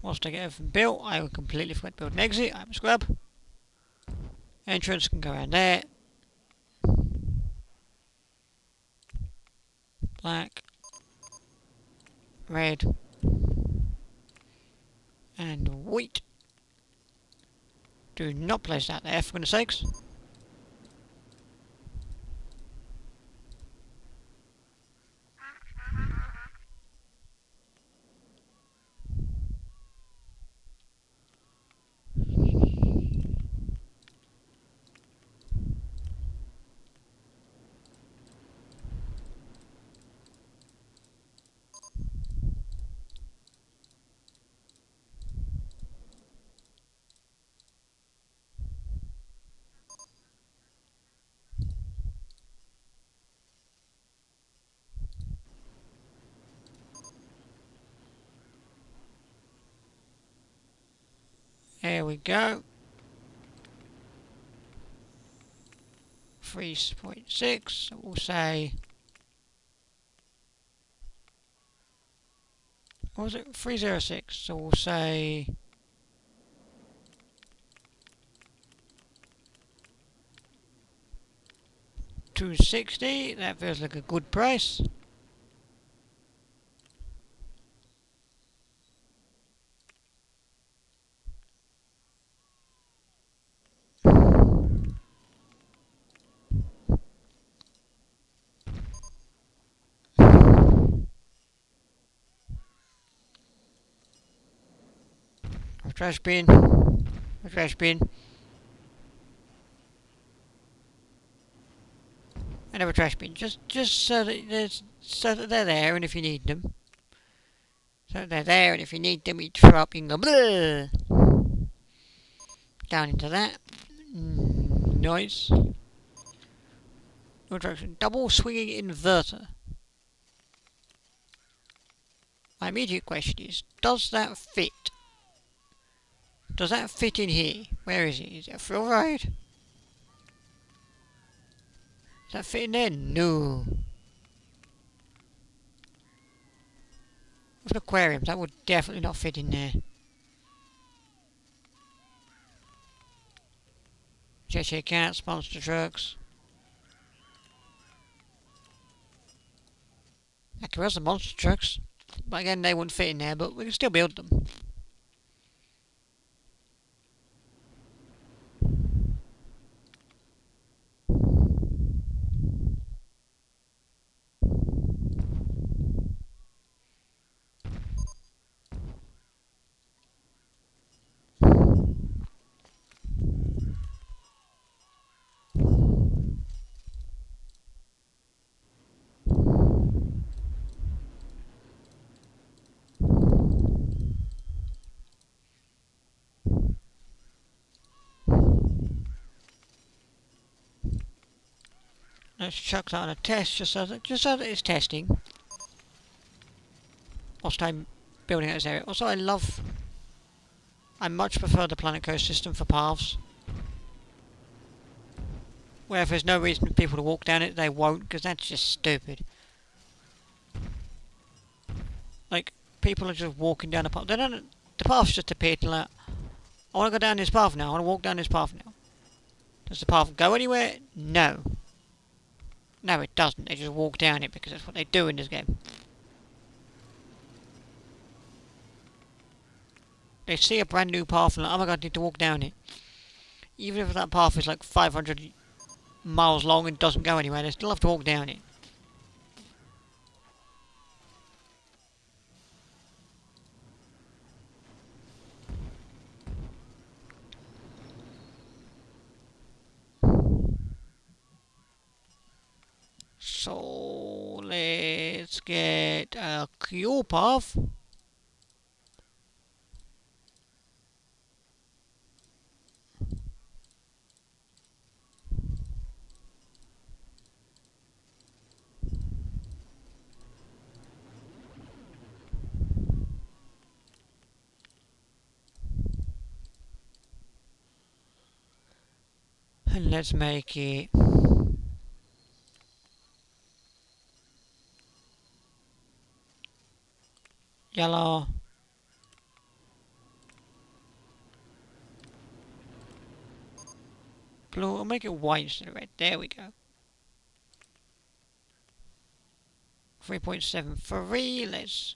Whilst I get everything built, I will completely forget to build an exit. I'm a scrub. Entrance can go around there. Black. Red. And white. Do not place that there, for goodness sakes. There we go. 3.6, so we'll say... What was it? 306, so we'll say... 260, that feels like a good price. A trash bin. A trash bin. Another trash bin. Just so that they're there, and if you need them. So they're there, and if you need them, you throw up, you can go bleh, down into that. Nice. No direction. Double swinging inverter. My immediate question is, does that fit? Does that fit in here? Where is it? Is it a thrill ride? Does that fit in there? No. With an aquarium, that would definitely not fit in there. Cheshire Cats, monster trucks. Okay, where's the monster trucks? But again, they wouldn't fit in there, but we can still build them. Let's chuck that on a test just so that it's testing. Whilst I'm building out this area. Also, I much prefer the Planet Coast system for paths. Where if there's no reason for people to walk down it, they won't, because that's just stupid. Like, people are just walking down the path. The path's just appeared and like, I want to go down this path now, I want to walk down this path now. Does the path go anywhere? No. No, it doesn't. They just walk down it because that's what they do in this game. They see a brand new path and like, oh my god, I need to walk down it. Even if that path is like 500 miles long and doesn't go anywhere, they still have to walk down it. So let's get a Q path. And let's make it yellow. Blue, I'll make it white instead of red. There we go. 3.73, let's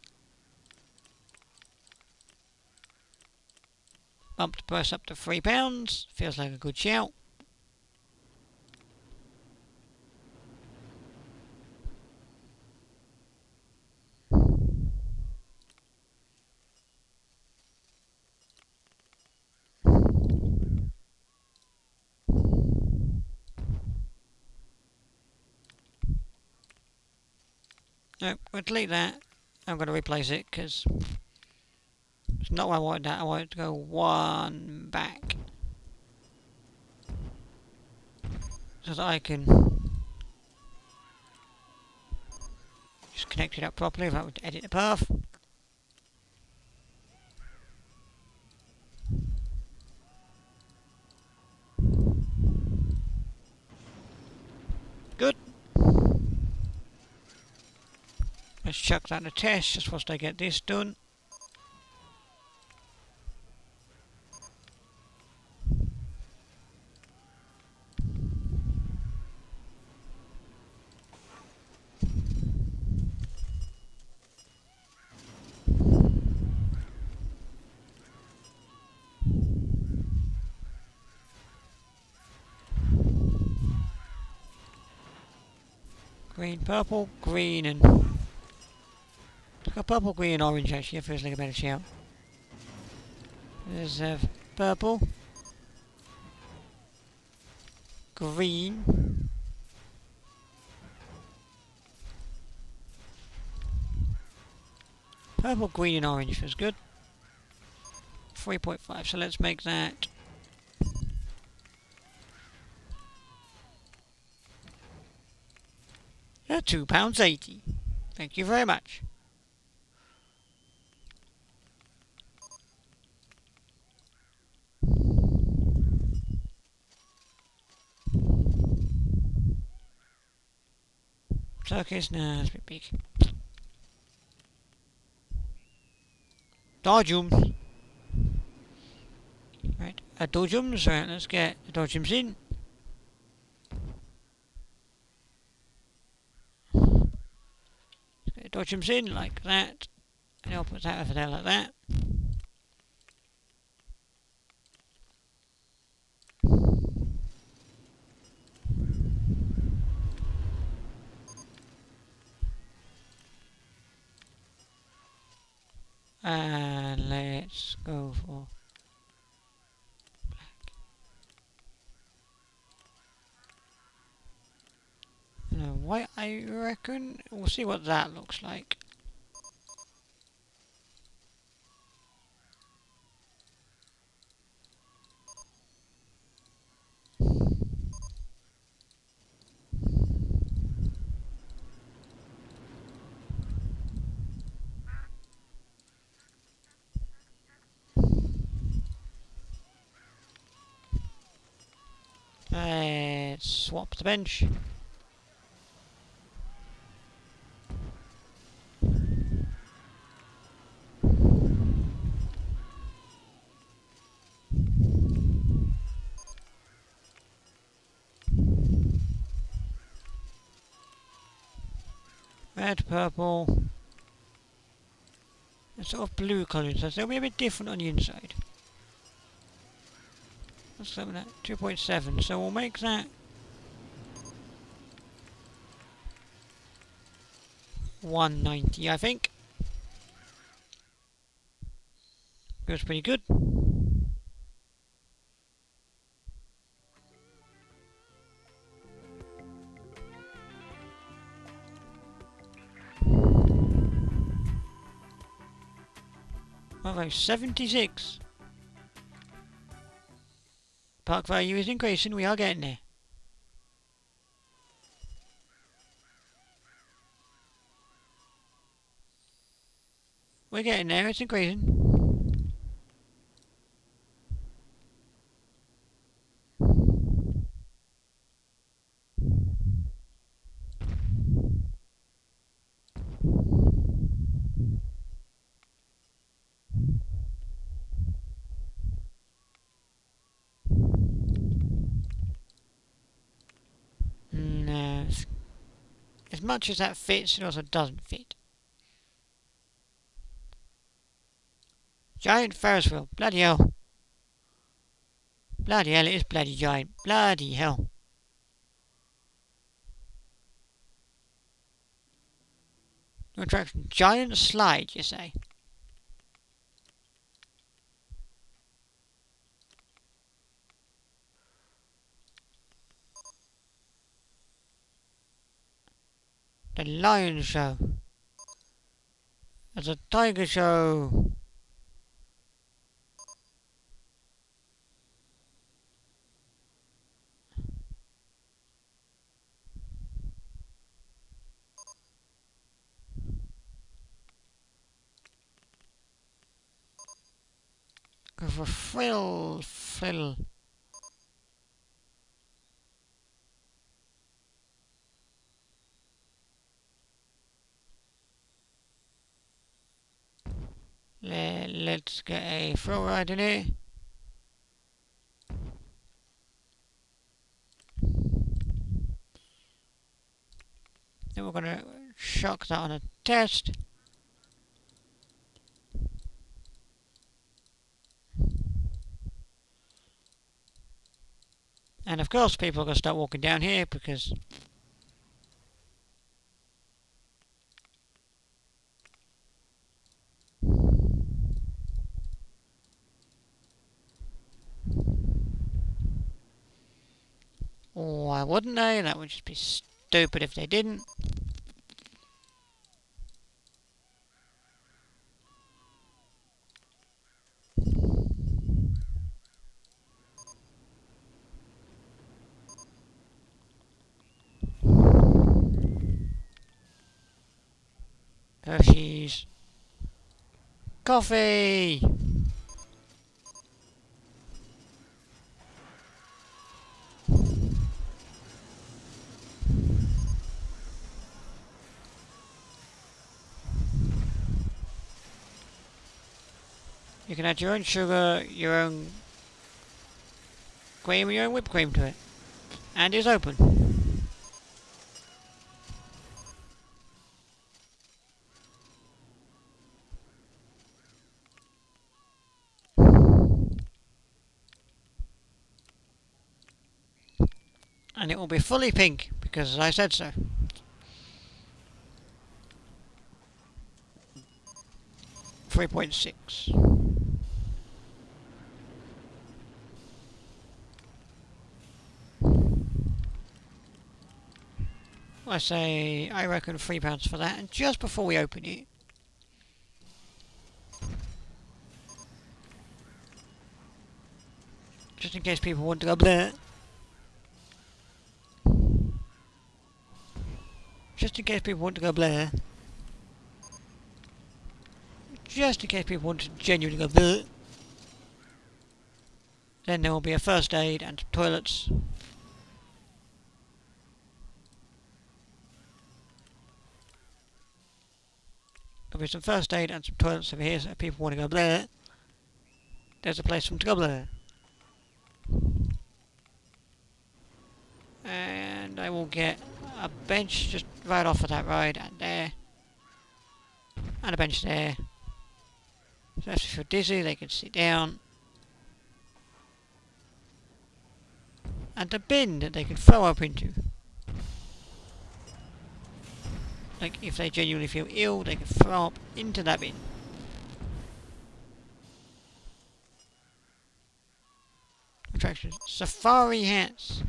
bump the price up to £3. Feels like a good shout. No, we'll delete that. I'm going to replace it because it's not what I wanted that. I wanted to go one back. So that I can just connect it up properly if I would edit the path. Good. Let's chuck that in a test just whilst I get this done. Green, purple, green and... It's got purple, green and orange actually, it feels like a better shout. There's purple, green, purple, green and orange feels good. 3.5, so let's make that £2.80. Thank you very much. Turkeys, nah, that's a bit big. Dodgems. Right, dodgems, right, let's get the dodgems in. Let's get the dodgems in like that. And I'll put that over there like that. And let's go for black. And white, I reckon. We'll see what that looks like. swap the bench. Red, purple, and sort of blue colours, so they'll be a bit different on the inside. What's something that? 2.7, so we'll make that 190, I think. Goes pretty good. Okay, 76. Park value is increasing, we are getting there. We're getting there, it's increasing. No, as much as that fits, it also doesn't fit. Giant Ferris wheel, bloody hell. Bloody hell, it is bloody giant, bloody hell. No attraction, giant slide, you say? The lion show. There's a tiger show. Go for frill. Let's get a thrill ride in here. Then we're gonna shock that on a test. And of course people are gonna start walking down here because why wouldn't they? That would just be stupid if they didn't. Hershey's coffee. You can add your own sugar, your own cream, and your own whipped cream to it. And it's open. And it will be fully pink, because I said so. .6. I reckon £3 for that, and just before we open it, just in case people want to go bleh. Just in case people want to go bleh. Just in case people want to genuinely go bleh. Then there will be a first aid and toilets. There'll be some first aid and some toilets over here, so if people want to go there, there's a place for them to go there. And I will get a bench just right off of that road, and there. And a bench there. So if they feel dizzy, they can sit down. And a bin that they can throw up into. Like, if they genuinely feel ill, they can throw up into that bin. Attractions. Safari hats.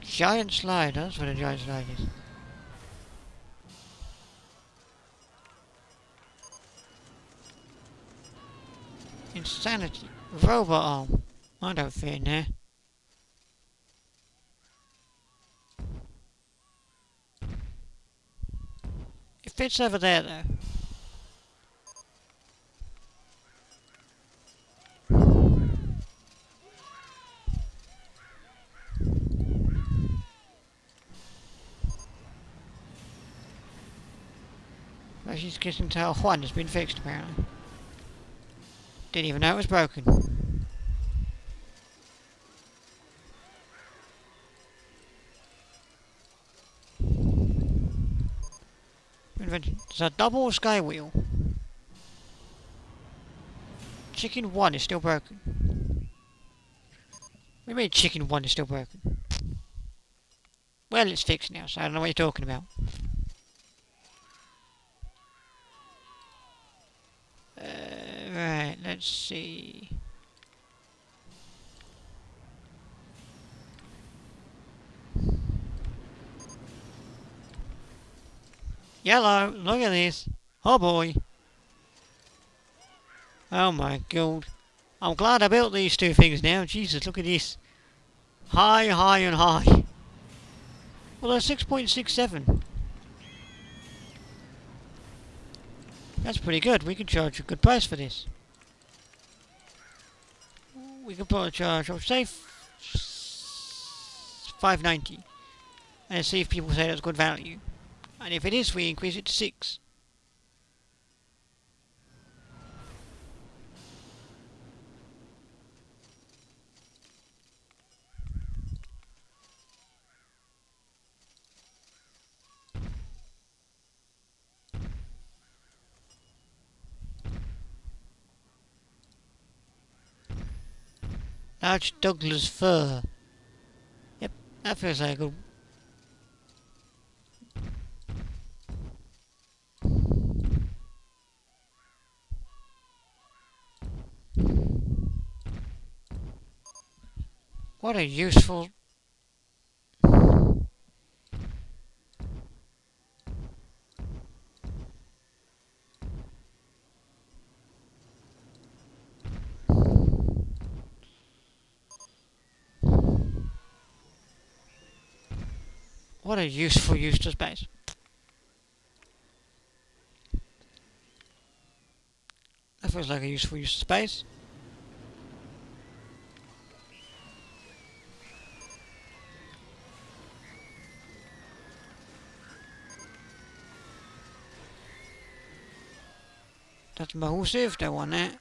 Giant slide, that's what a giant slide is. Insanity. Robot arm. I don't fit in there. It fits over there though. Well, she's kissing tail one has been fixed apparently. Didn't even know it was broken. Invention. It's a double sky wheel. Chicken 1 is still broken. What do you mean chicken 1 is still broken? Well, it's fixed now, so I don't know what you're talking about. Right, let's see. Yellow, look at this. Oh boy. Oh my god. I'm glad I built these two things now. Jesus, look at this. High, high and high. Well, they're 6.67. That's pretty good. We can charge a good price for this. We can probably charge, I'll say, $5.90. And see if people say that's good value. And if it is, we increase it to 6. Large Douglas fir. Yep, that feels like a good. What a useful. What a useful use of space. That feels like a useful use of space. That's massive, don't want that.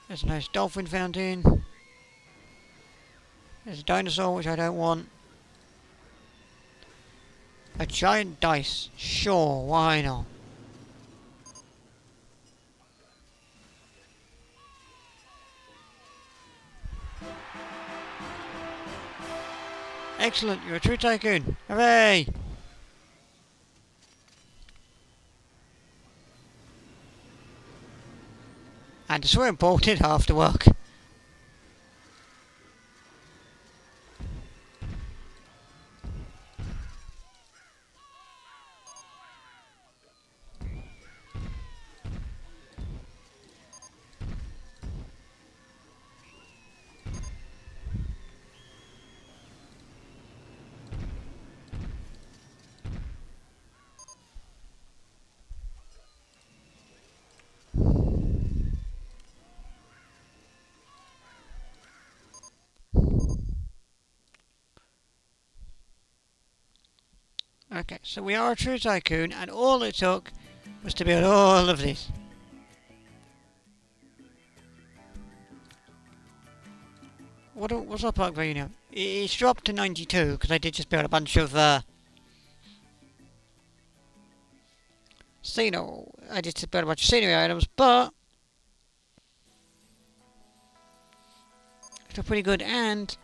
There's a nice dolphin fountain. There's a dinosaur, which I don't want. A giant dice. Sure, why not? Excellent, you're a true tycoon. Hooray! And it's so important after work. Okay, so we are a true tycoon, and all it took was to build all of this. What's our park value now? It's dropped to 92 because I did just build a bunch of I did build a bunch of scenery items, but they're pretty good. And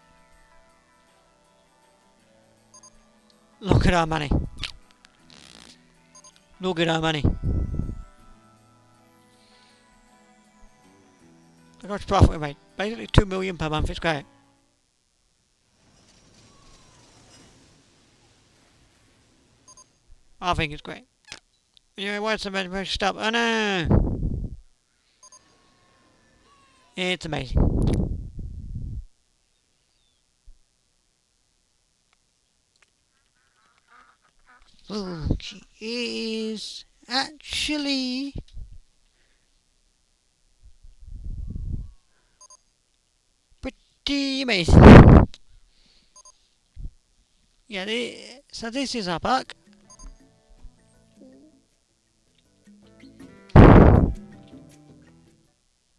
look at our money. Look at our money. Look how much profit we made. Basically 2 million per month. It's great. I think it's great. Anyway, why is the red stop? Oh no! It's amazing. She is actually pretty amazing. Yeah, so this is our park.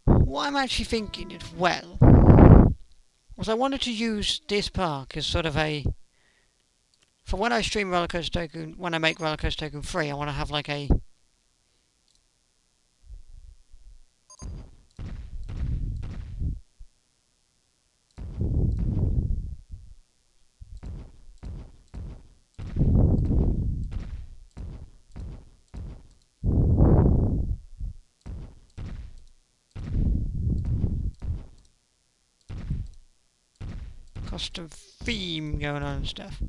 What I'm actually thinking as well was I wanted to use this park as sort of a... For when I stream Roller Coaster Tycoon, when I make Roller Coaster Tycoon 3, I want to have like a... custom theme going on and stuff.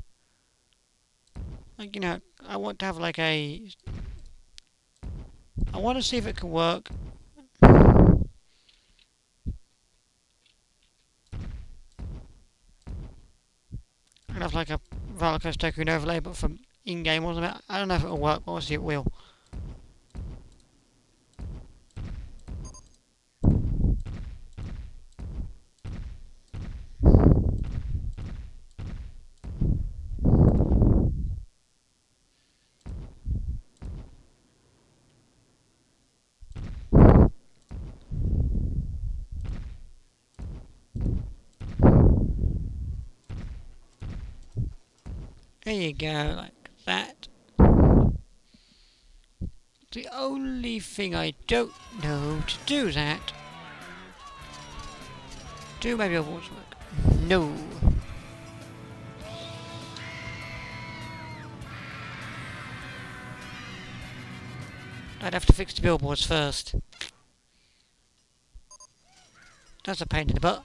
Like, you know, I want to have like a... I want to see if it can work. I have like a Roller Coaster Tycoon overlay, but from in-game or something. I don't know if it'll work, but obviously it will. There you go, like that. The only thing I don't know to do that... Do maybe Overwatch work? No. I'd have to fix the billboards first. That's a pain in the butt.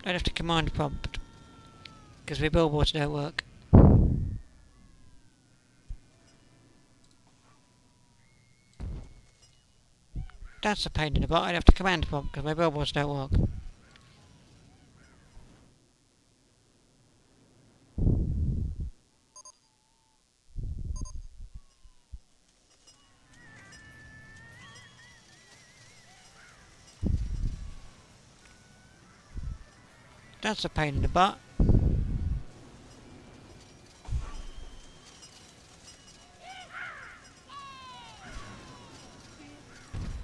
I'd have to command prompt, because my billboards don't work. That's a pain in the butt. I'd have to command prompt, because my billboards don't work. That's a pain in the butt.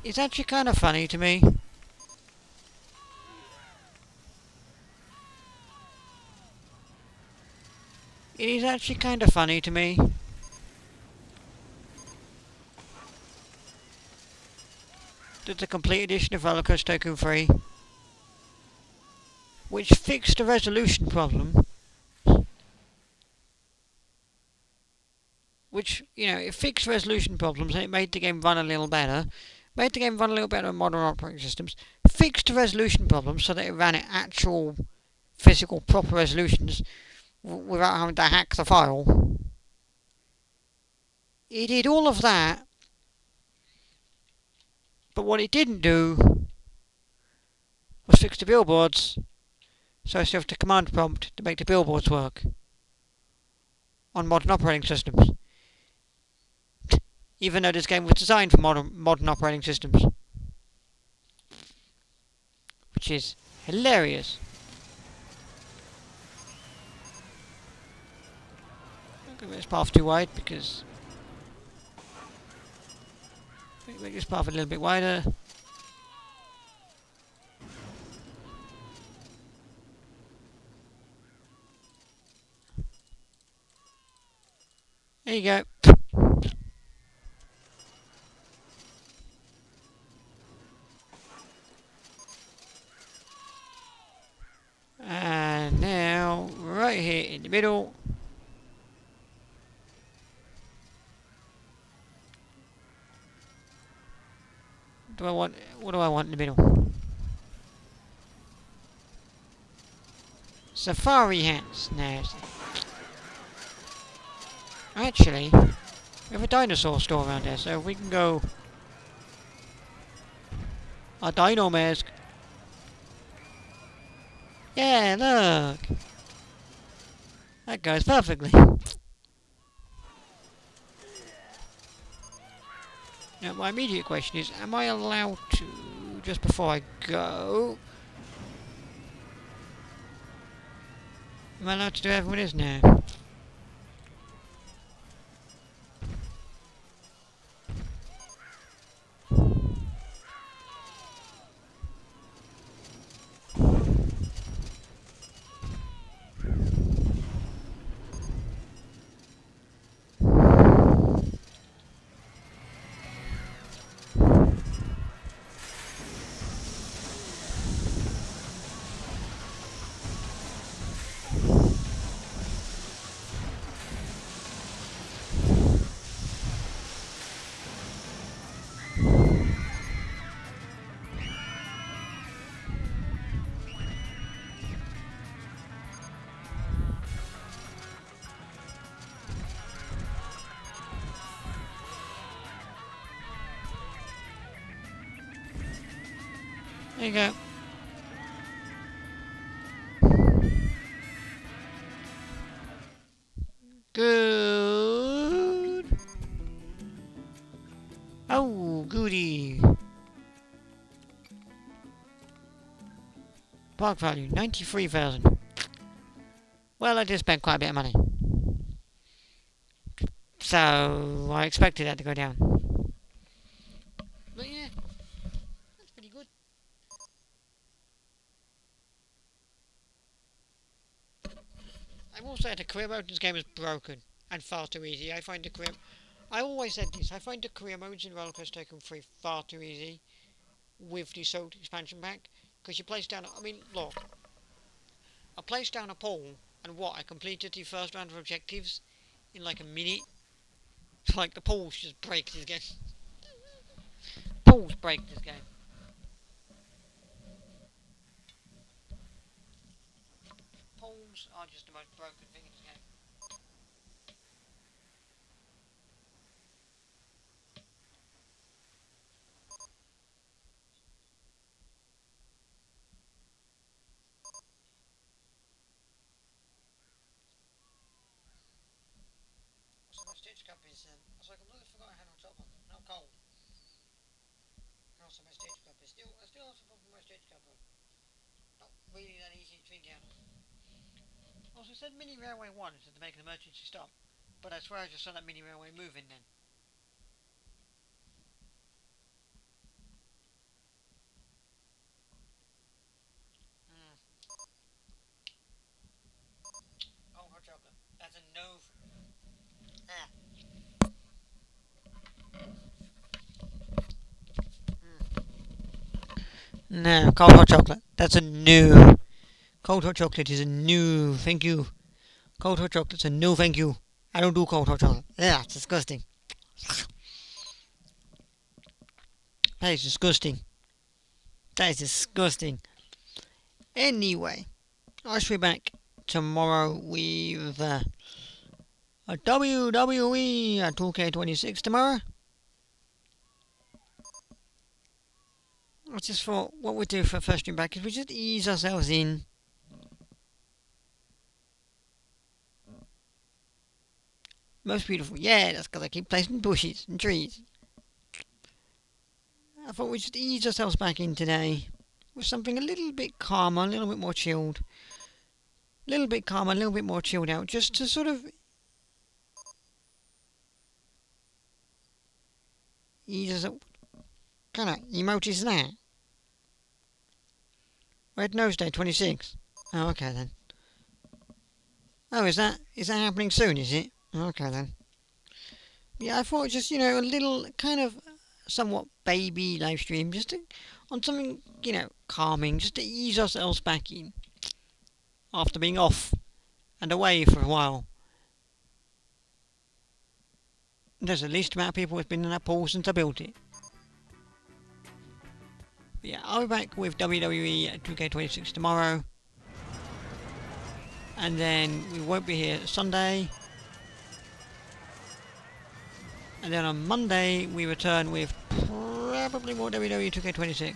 It's actually kind of funny to me. It is actually kind of funny to me. That the complete edition of Roller Coaster Tycoon 3, which fixed the resolution problem, which, you know, it fixed resolution problems and it made the game run a little better. Made the game run a little better on modern operating systems. Fixed the resolution problems so that it ran at actual physical proper resolutions without having to hack the file. It did all of that, but what it didn't do was fix the billboards, so I still have to command prompt to make the billboards work on modern operating systems. Even though this game was designed for modern operating systems. Which is hilarious. Gonna make this path too wide because make this path a little bit wider. There you go. And now, right here in the middle. What do I want in the middle? Safari hats. Now, actually, we have a dinosaur store around there, so if we can go a dino mask. Yeah, look. That goes perfectly. Now, my immediate question is, am I allowed to, just before I go, am I allowed to do everyone is now? There you go. Good. Oh, goody. Park value, 93,000. Well, I did spend quite a bit of money. So, I expected that to go down. But yeah, that's pretty good. I've also said the career mode in this game is broken and far too easy. I always said this, I find the career modes in Roller Coaster Tycoon 3 far too easy with the Soul expansion pack. Because you place down, look. I placed down a pole and I completed the first round of objectives in like a minute. Like the poles just break this game. Poles break this game. Poles are just the most broken thing in this game. So my stitch cup is, I completely forgot I had on top of it. Not cold. Also my stitch cup is I still have some problem with my stitch cup, but not really that easy to drink out. Also it said mini railway 1 instead to make an emergency stop. But I swear I just saw that mini railway moving then. Oh, hot chocolate. That's a no. No, cold hot chocolate. That's a no. Cold hot chocolate is a no. Thank you. Cold hot chocolate's a no, thank you. I don't do cold hot chocolate. Yeah, it's disgusting. That is disgusting. That is disgusting. Anyway, I shall be back tomorrow with a WWE at 2K26 tomorrow. I just thought what we'd do for first stream back is we just ease ourselves in. Most beautiful. Yeah, that's because I keep placing bushes and trees. I thought we'd just ease ourselves back in today with something a little bit calmer, a little bit more chilled. A little bit calmer, a little bit more chilled out, just to sort of he doesn't. Kind of emote is that? Red Nose Day 26. Oh, okay then. Oh, is that happening soon? Is it? Okay then. Yeah, I thought just a little kind of somewhat baby live stream, just on something calming, just to ease ourselves back in after being off and away for a while. There's the least amount of people who's been in that pool since I built it. But yeah, I'll be back with WWE 2K26 tomorrow. And then we won't be here Sunday. And then on Monday we return with probably more WWE 2K26.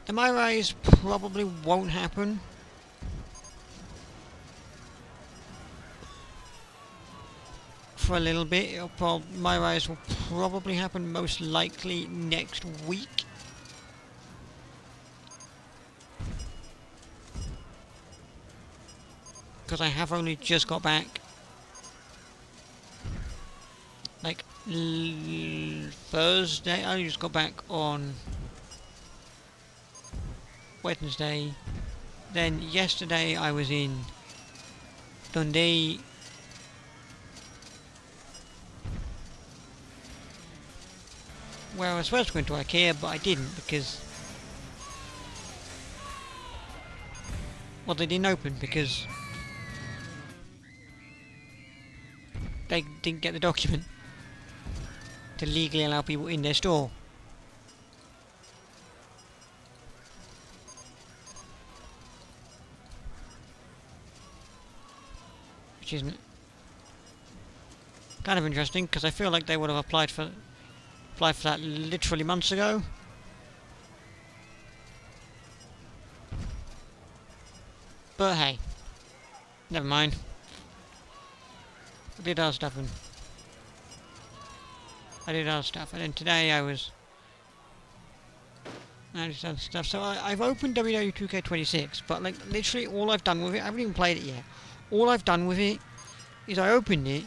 The My Rise probably won't happen. For a little bit. My Rise will probably happen most likely next week. Because I have only just got back. Like Thursday. I only just got back on Wednesday. Then yesterday I was in Dundee. Where I was supposed to go into IKEA, but I didn't because... Well, they didn't open because... they didn't get the document to legally allow people in their store. Which isn't kind of interesting because I feel like they would have applied for that literally months ago. But hey, never mind. I did other stuff and then today I just other stuff. So I've opened WWE 2K26, but like literally all I've done with it, I haven't even played it yet. All I've done with it is I opened it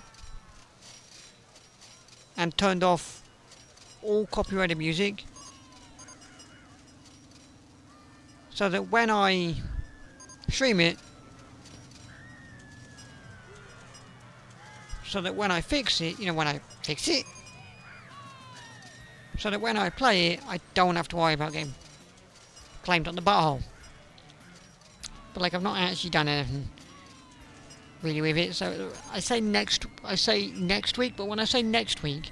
and turned off all copyrighted music so that when I stream it, so that when I fix it, so that when I play it, I don't have to worry about getting claimed on the butthole. But like I've not actually done anything really with it, so I say next week, but when I say next week,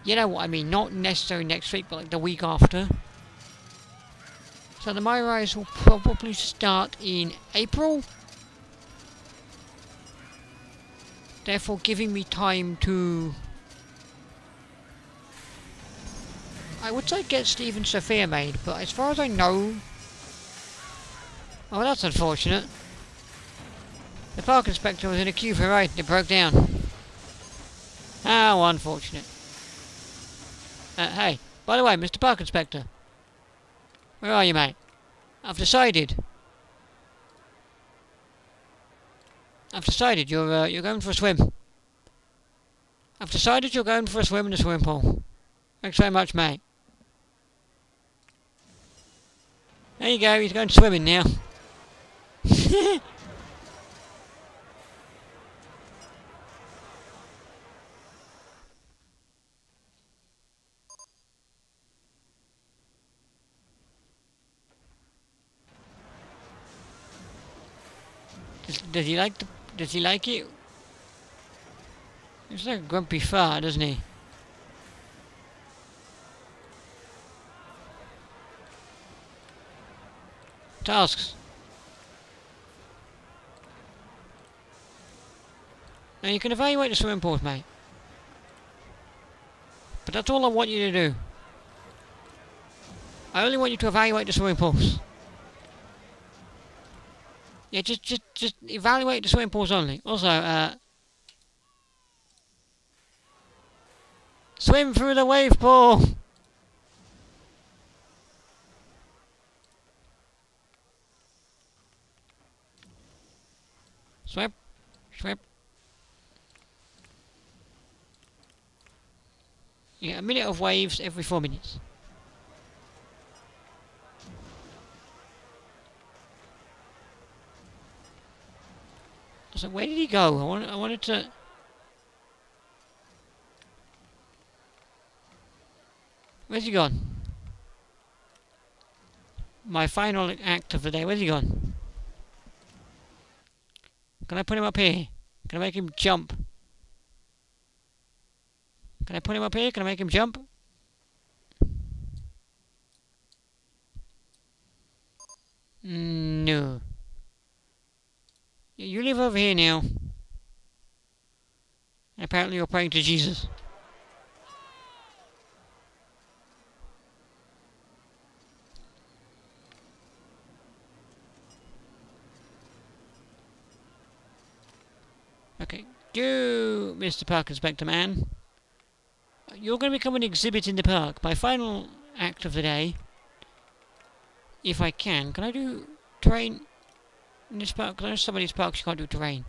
you know what I mean, not necessarily next week, but like the week after. So the My Rise will probably start in April, therefore giving me time to, I would say, get Steve and Sophia made, but as far as I know... Oh, that's unfortunate. The park inspector was in a queue for a ride and it broke down. How unfortunate. Hey, by the way, Mr. Park Inspector. Where are you, mate? I've decided you're going for a swim. I've decided you're going for a swim in the swimming pool. Thanks very much, mate. There you go, he's going swimming now. Does he like it? He's like a grumpy fart, doesn't he? Tasks. Now you can evaluate the swimming pools, mate. But that's all I want you to do. I only want you to evaluate the swimming pools. Yeah, just evaluate the swimming pools only. Also, swim through the wave pool! Swim. Swim. You get a minute of waves every 4 minutes. So where did he go? I wanted to... Where's he gone? My final act of the day. Where's he gone? Can I put him up here? Can I make him jump? Can I put him up here? Can I make him jump? No. You live over here now. Apparently you're praying to Jesus. Okay. You, Mr. Park Inspector Man. You're going to become an exhibit in the park. My final act of the day. If I can. Can I do terrain in this park? Because I know some of these parks you can't do terrain.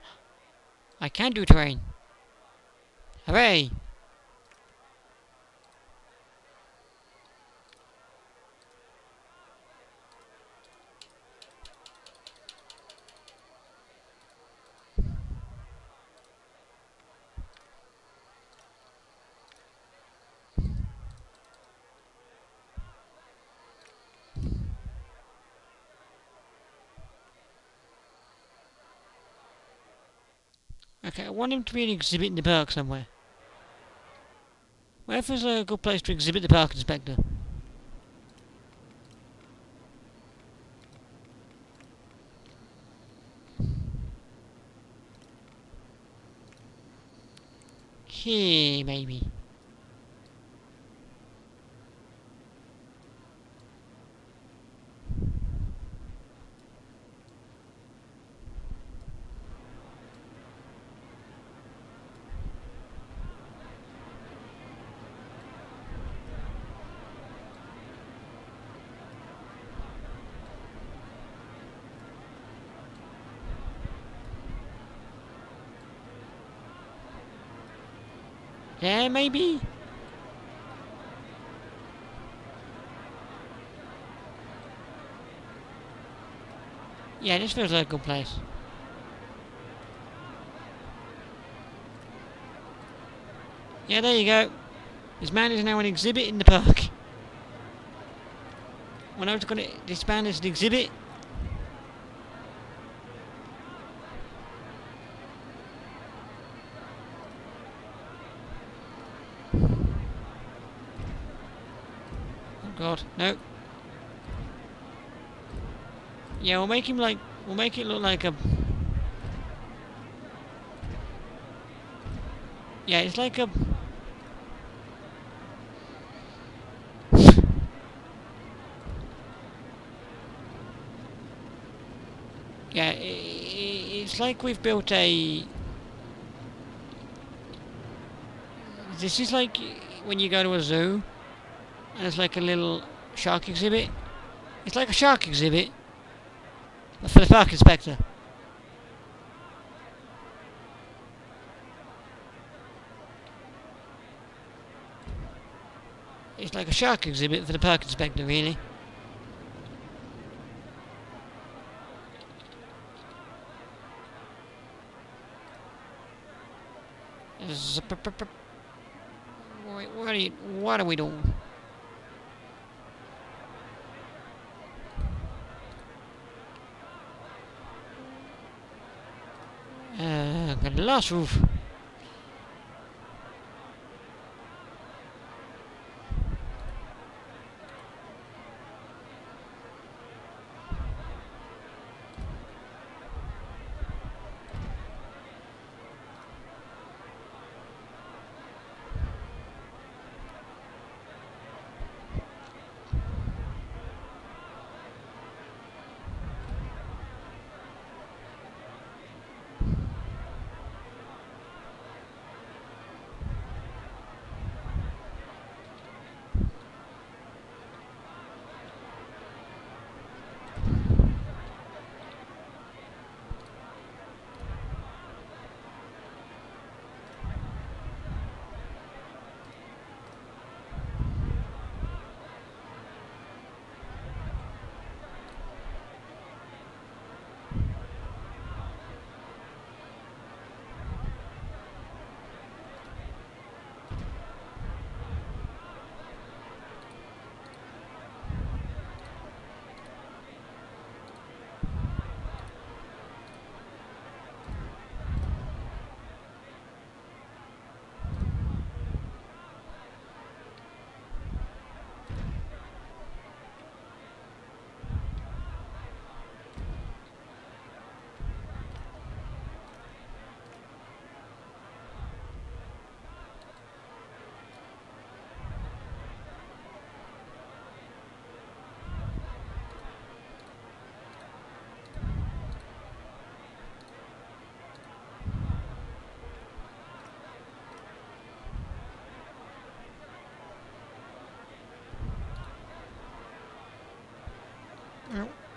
I can do terrain. Hooray! Okay, I want him to be an exhibit in the park somewhere. Where is a good place to exhibit the park inspector? Here, maybe. There, maybe? Yeah, this feels like a good place. Yeah, there you go. This man is now an exhibit in the park. When I was going to... This man is an exhibit. Oh god, no. Yeah, we'll make him like... We'll make it look like a... Yeah, it's like a... Yeah, it's like we've built a... This is like when you go to a zoo and there's like a little shark exhibit. It's like a shark exhibit, but for the park inspector. It's like a shark exhibit for the park inspector, really. Wait, what are we doing? Got the last roof.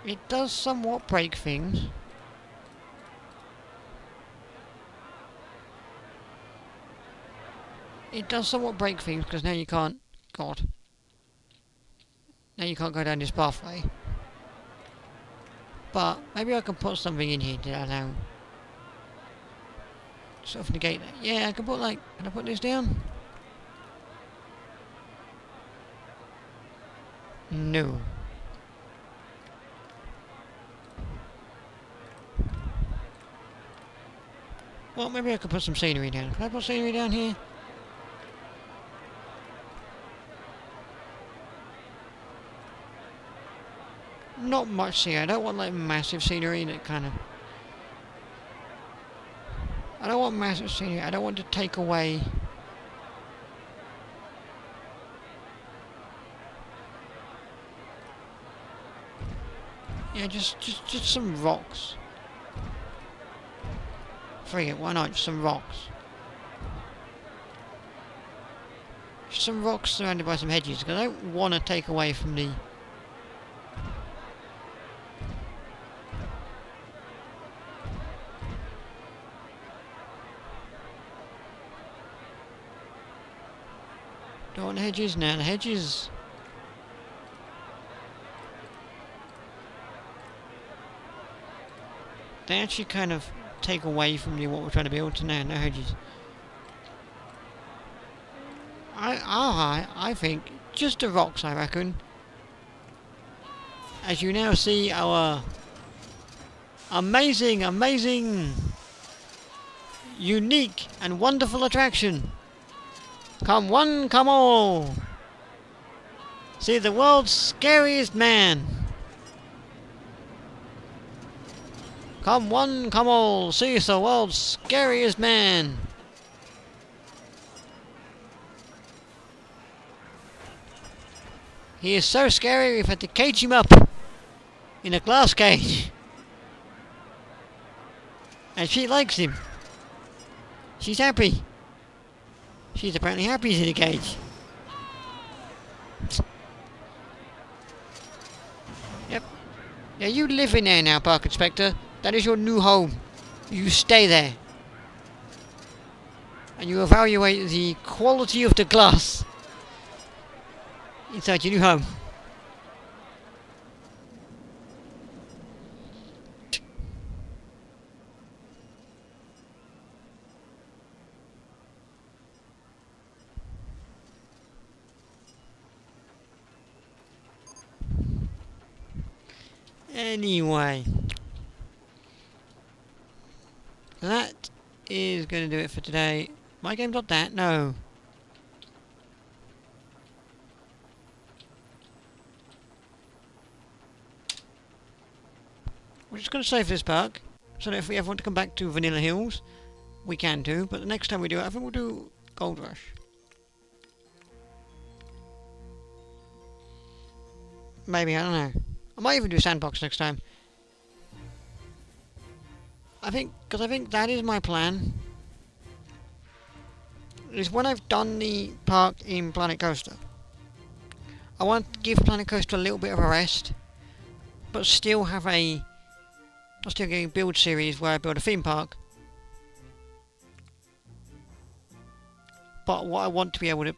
It does somewhat break things. It does somewhat break things because now you can't. God. Now you can't go down this pathway. But maybe I can put something in here to allow. Sort of negate that. Yeah, I can put like. Can I put this down? No. Well, maybe I could put some scenery down. Can I put scenery down here? Not much scenery. I don't want like massive scenery that kind of. I don't want massive scenery. I don't want to take away. Yeah, just some rocks. Forget it, why not? Just some rocks. Just some rocks surrounded by some hedges, because I don't want to take away from the. Don't want the hedges now. The hedges. They actually kind of take away from what we're trying to build. So now, no hedges. I think just the rocks, I reckon. As you now see our amazing, unique and wonderful attraction. Come one, come all. See the world's scariest man. Come one, come all. See the world's scariest man. He is so scary we've had to cage him up in a glass cage. And she likes him. She's happy. She's apparently happy he's in a cage. Yep. Yeah, you live in there now, Park Inspector. That is your new home. You stay there. And you evaluate the quality of the glass inside your new home. Anyway, that is going to do it for today. My game's not that, no. We're just going to save this park, so that if we ever want to come back to Vanilla Hills, we can do. But the next time we do it, I think we'll do Gold Rush. Maybe, I don't know. I might even do Sandbox next time. Because I think that is my plan. Is when I've done the park in Planet Coaster, I want to give Planet Coaster a little bit of a rest, but still have a. I'm still getting a build series where I build a theme park. But what I want to be able to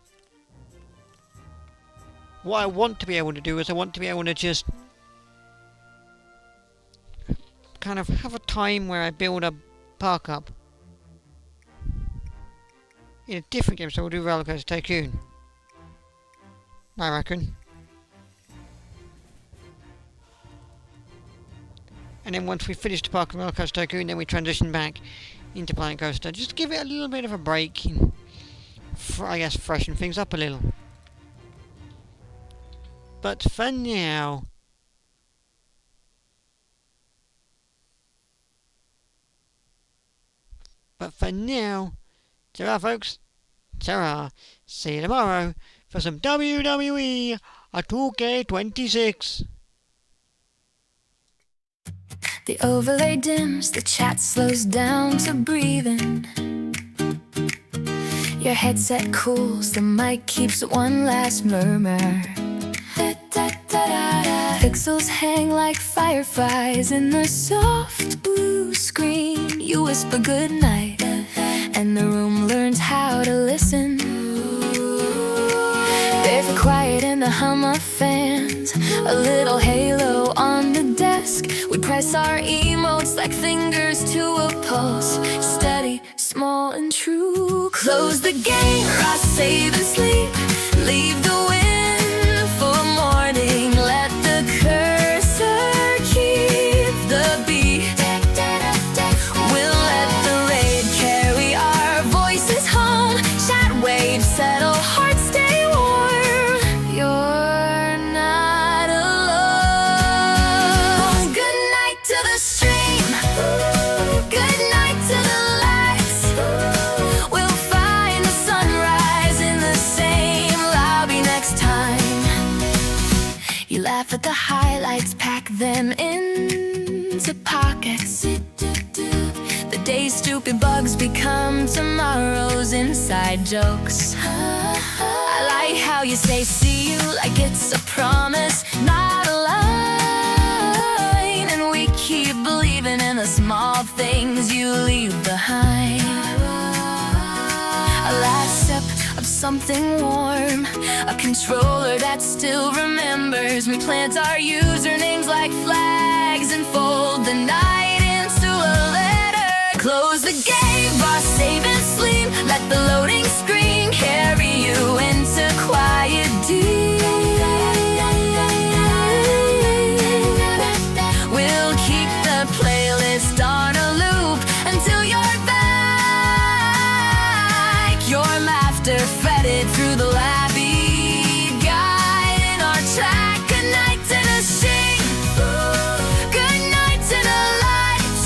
do is I want to be able to just kind of have a time where I build a park up in a different game. So we'll do Roller Coaster Tycoon, I reckon. And then once we finish the park in Roller Coaster Tycoon, then we transition back into Planet Coaster. Just to give it a little bit of a break and, I guess, freshen things up a little. But for now, ta-ra folks, ta-ra. See you tomorrow for some WWE 2K26. The overlay dims, the chat slows down to breathing. Your headset cools, the mic keeps one last murmur. Da, da, da, da, da. Pixels hang like fireflies in the soft blue screen. You whisper goodnight, and the room learns how to listen. There's a quiet in the hum of fans, a little halo on the desk. We press our emotes like fingers to a pulse, steady, small and true. Close the game, rest, save and sleep. Leave the wind for morning. Let the cursor keep the beat. We'll let the raid carry our voices home. Chat waves settle, hearts stay warm. You're not alone. Good night to the stream. Good night to the lights. We'll find the sunrise in the same lobby next time. You laugh at the highlights, pack them into pockets. The day's stupid bugs become tomorrow's inside jokes. I like how you say see you like it's a promise, not a line. And we keep believing in the small things you leave behind. A last sip of something warm, a controller that still remembers. We plant our usernames like flags and fold the night into a letter. Close the game, boss, save and sleep. Let the loading screen carry you into quiet deep. We'll keep the playlist on a loop until you're back. Your laughter fretted through the labby guide in our track. Good night to the sheen. Good night to the lights.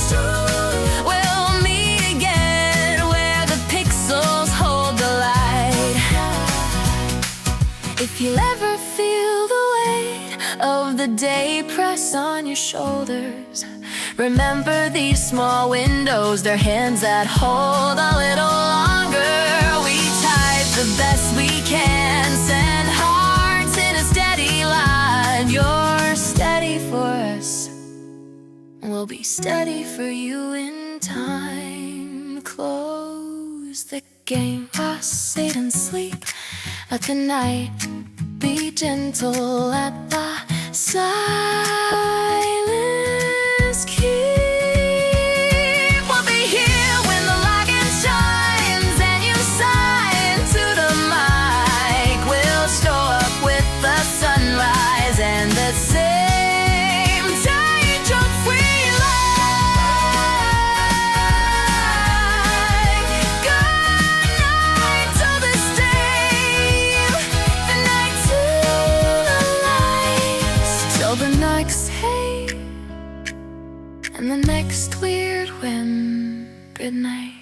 We'll meet again where the pixels hold the light. If you'll ever feel the weight of the day press on your shoulders, remember these small windows, they're hands that hold a little longer. We type the best we can, send hearts in a steady line. You're steady for us, we'll be steady for you in time. Close the game, us, sit and sleep. Let the night be gentle, let the silence keep. We'll be here when the login shines and you sign to the mic. We'll show up with the sunrise and the same tight drop we like. Good night to this day. Good night to the lights. Till the next hey and the next weird whim. Good night.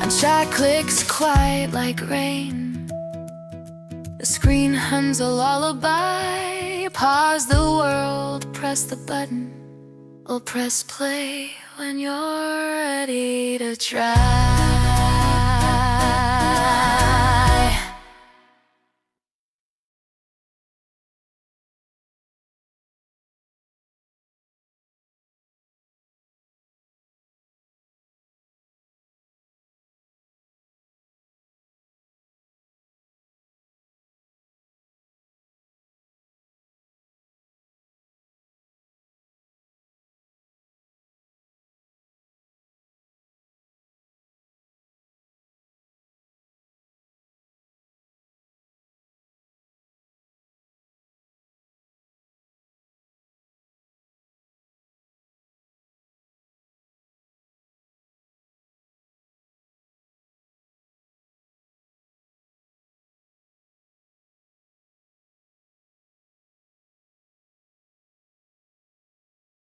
A chat clicks quiet like rain. The screen hums a lullaby. Pause the world, press the button, or press play when you're ready to try.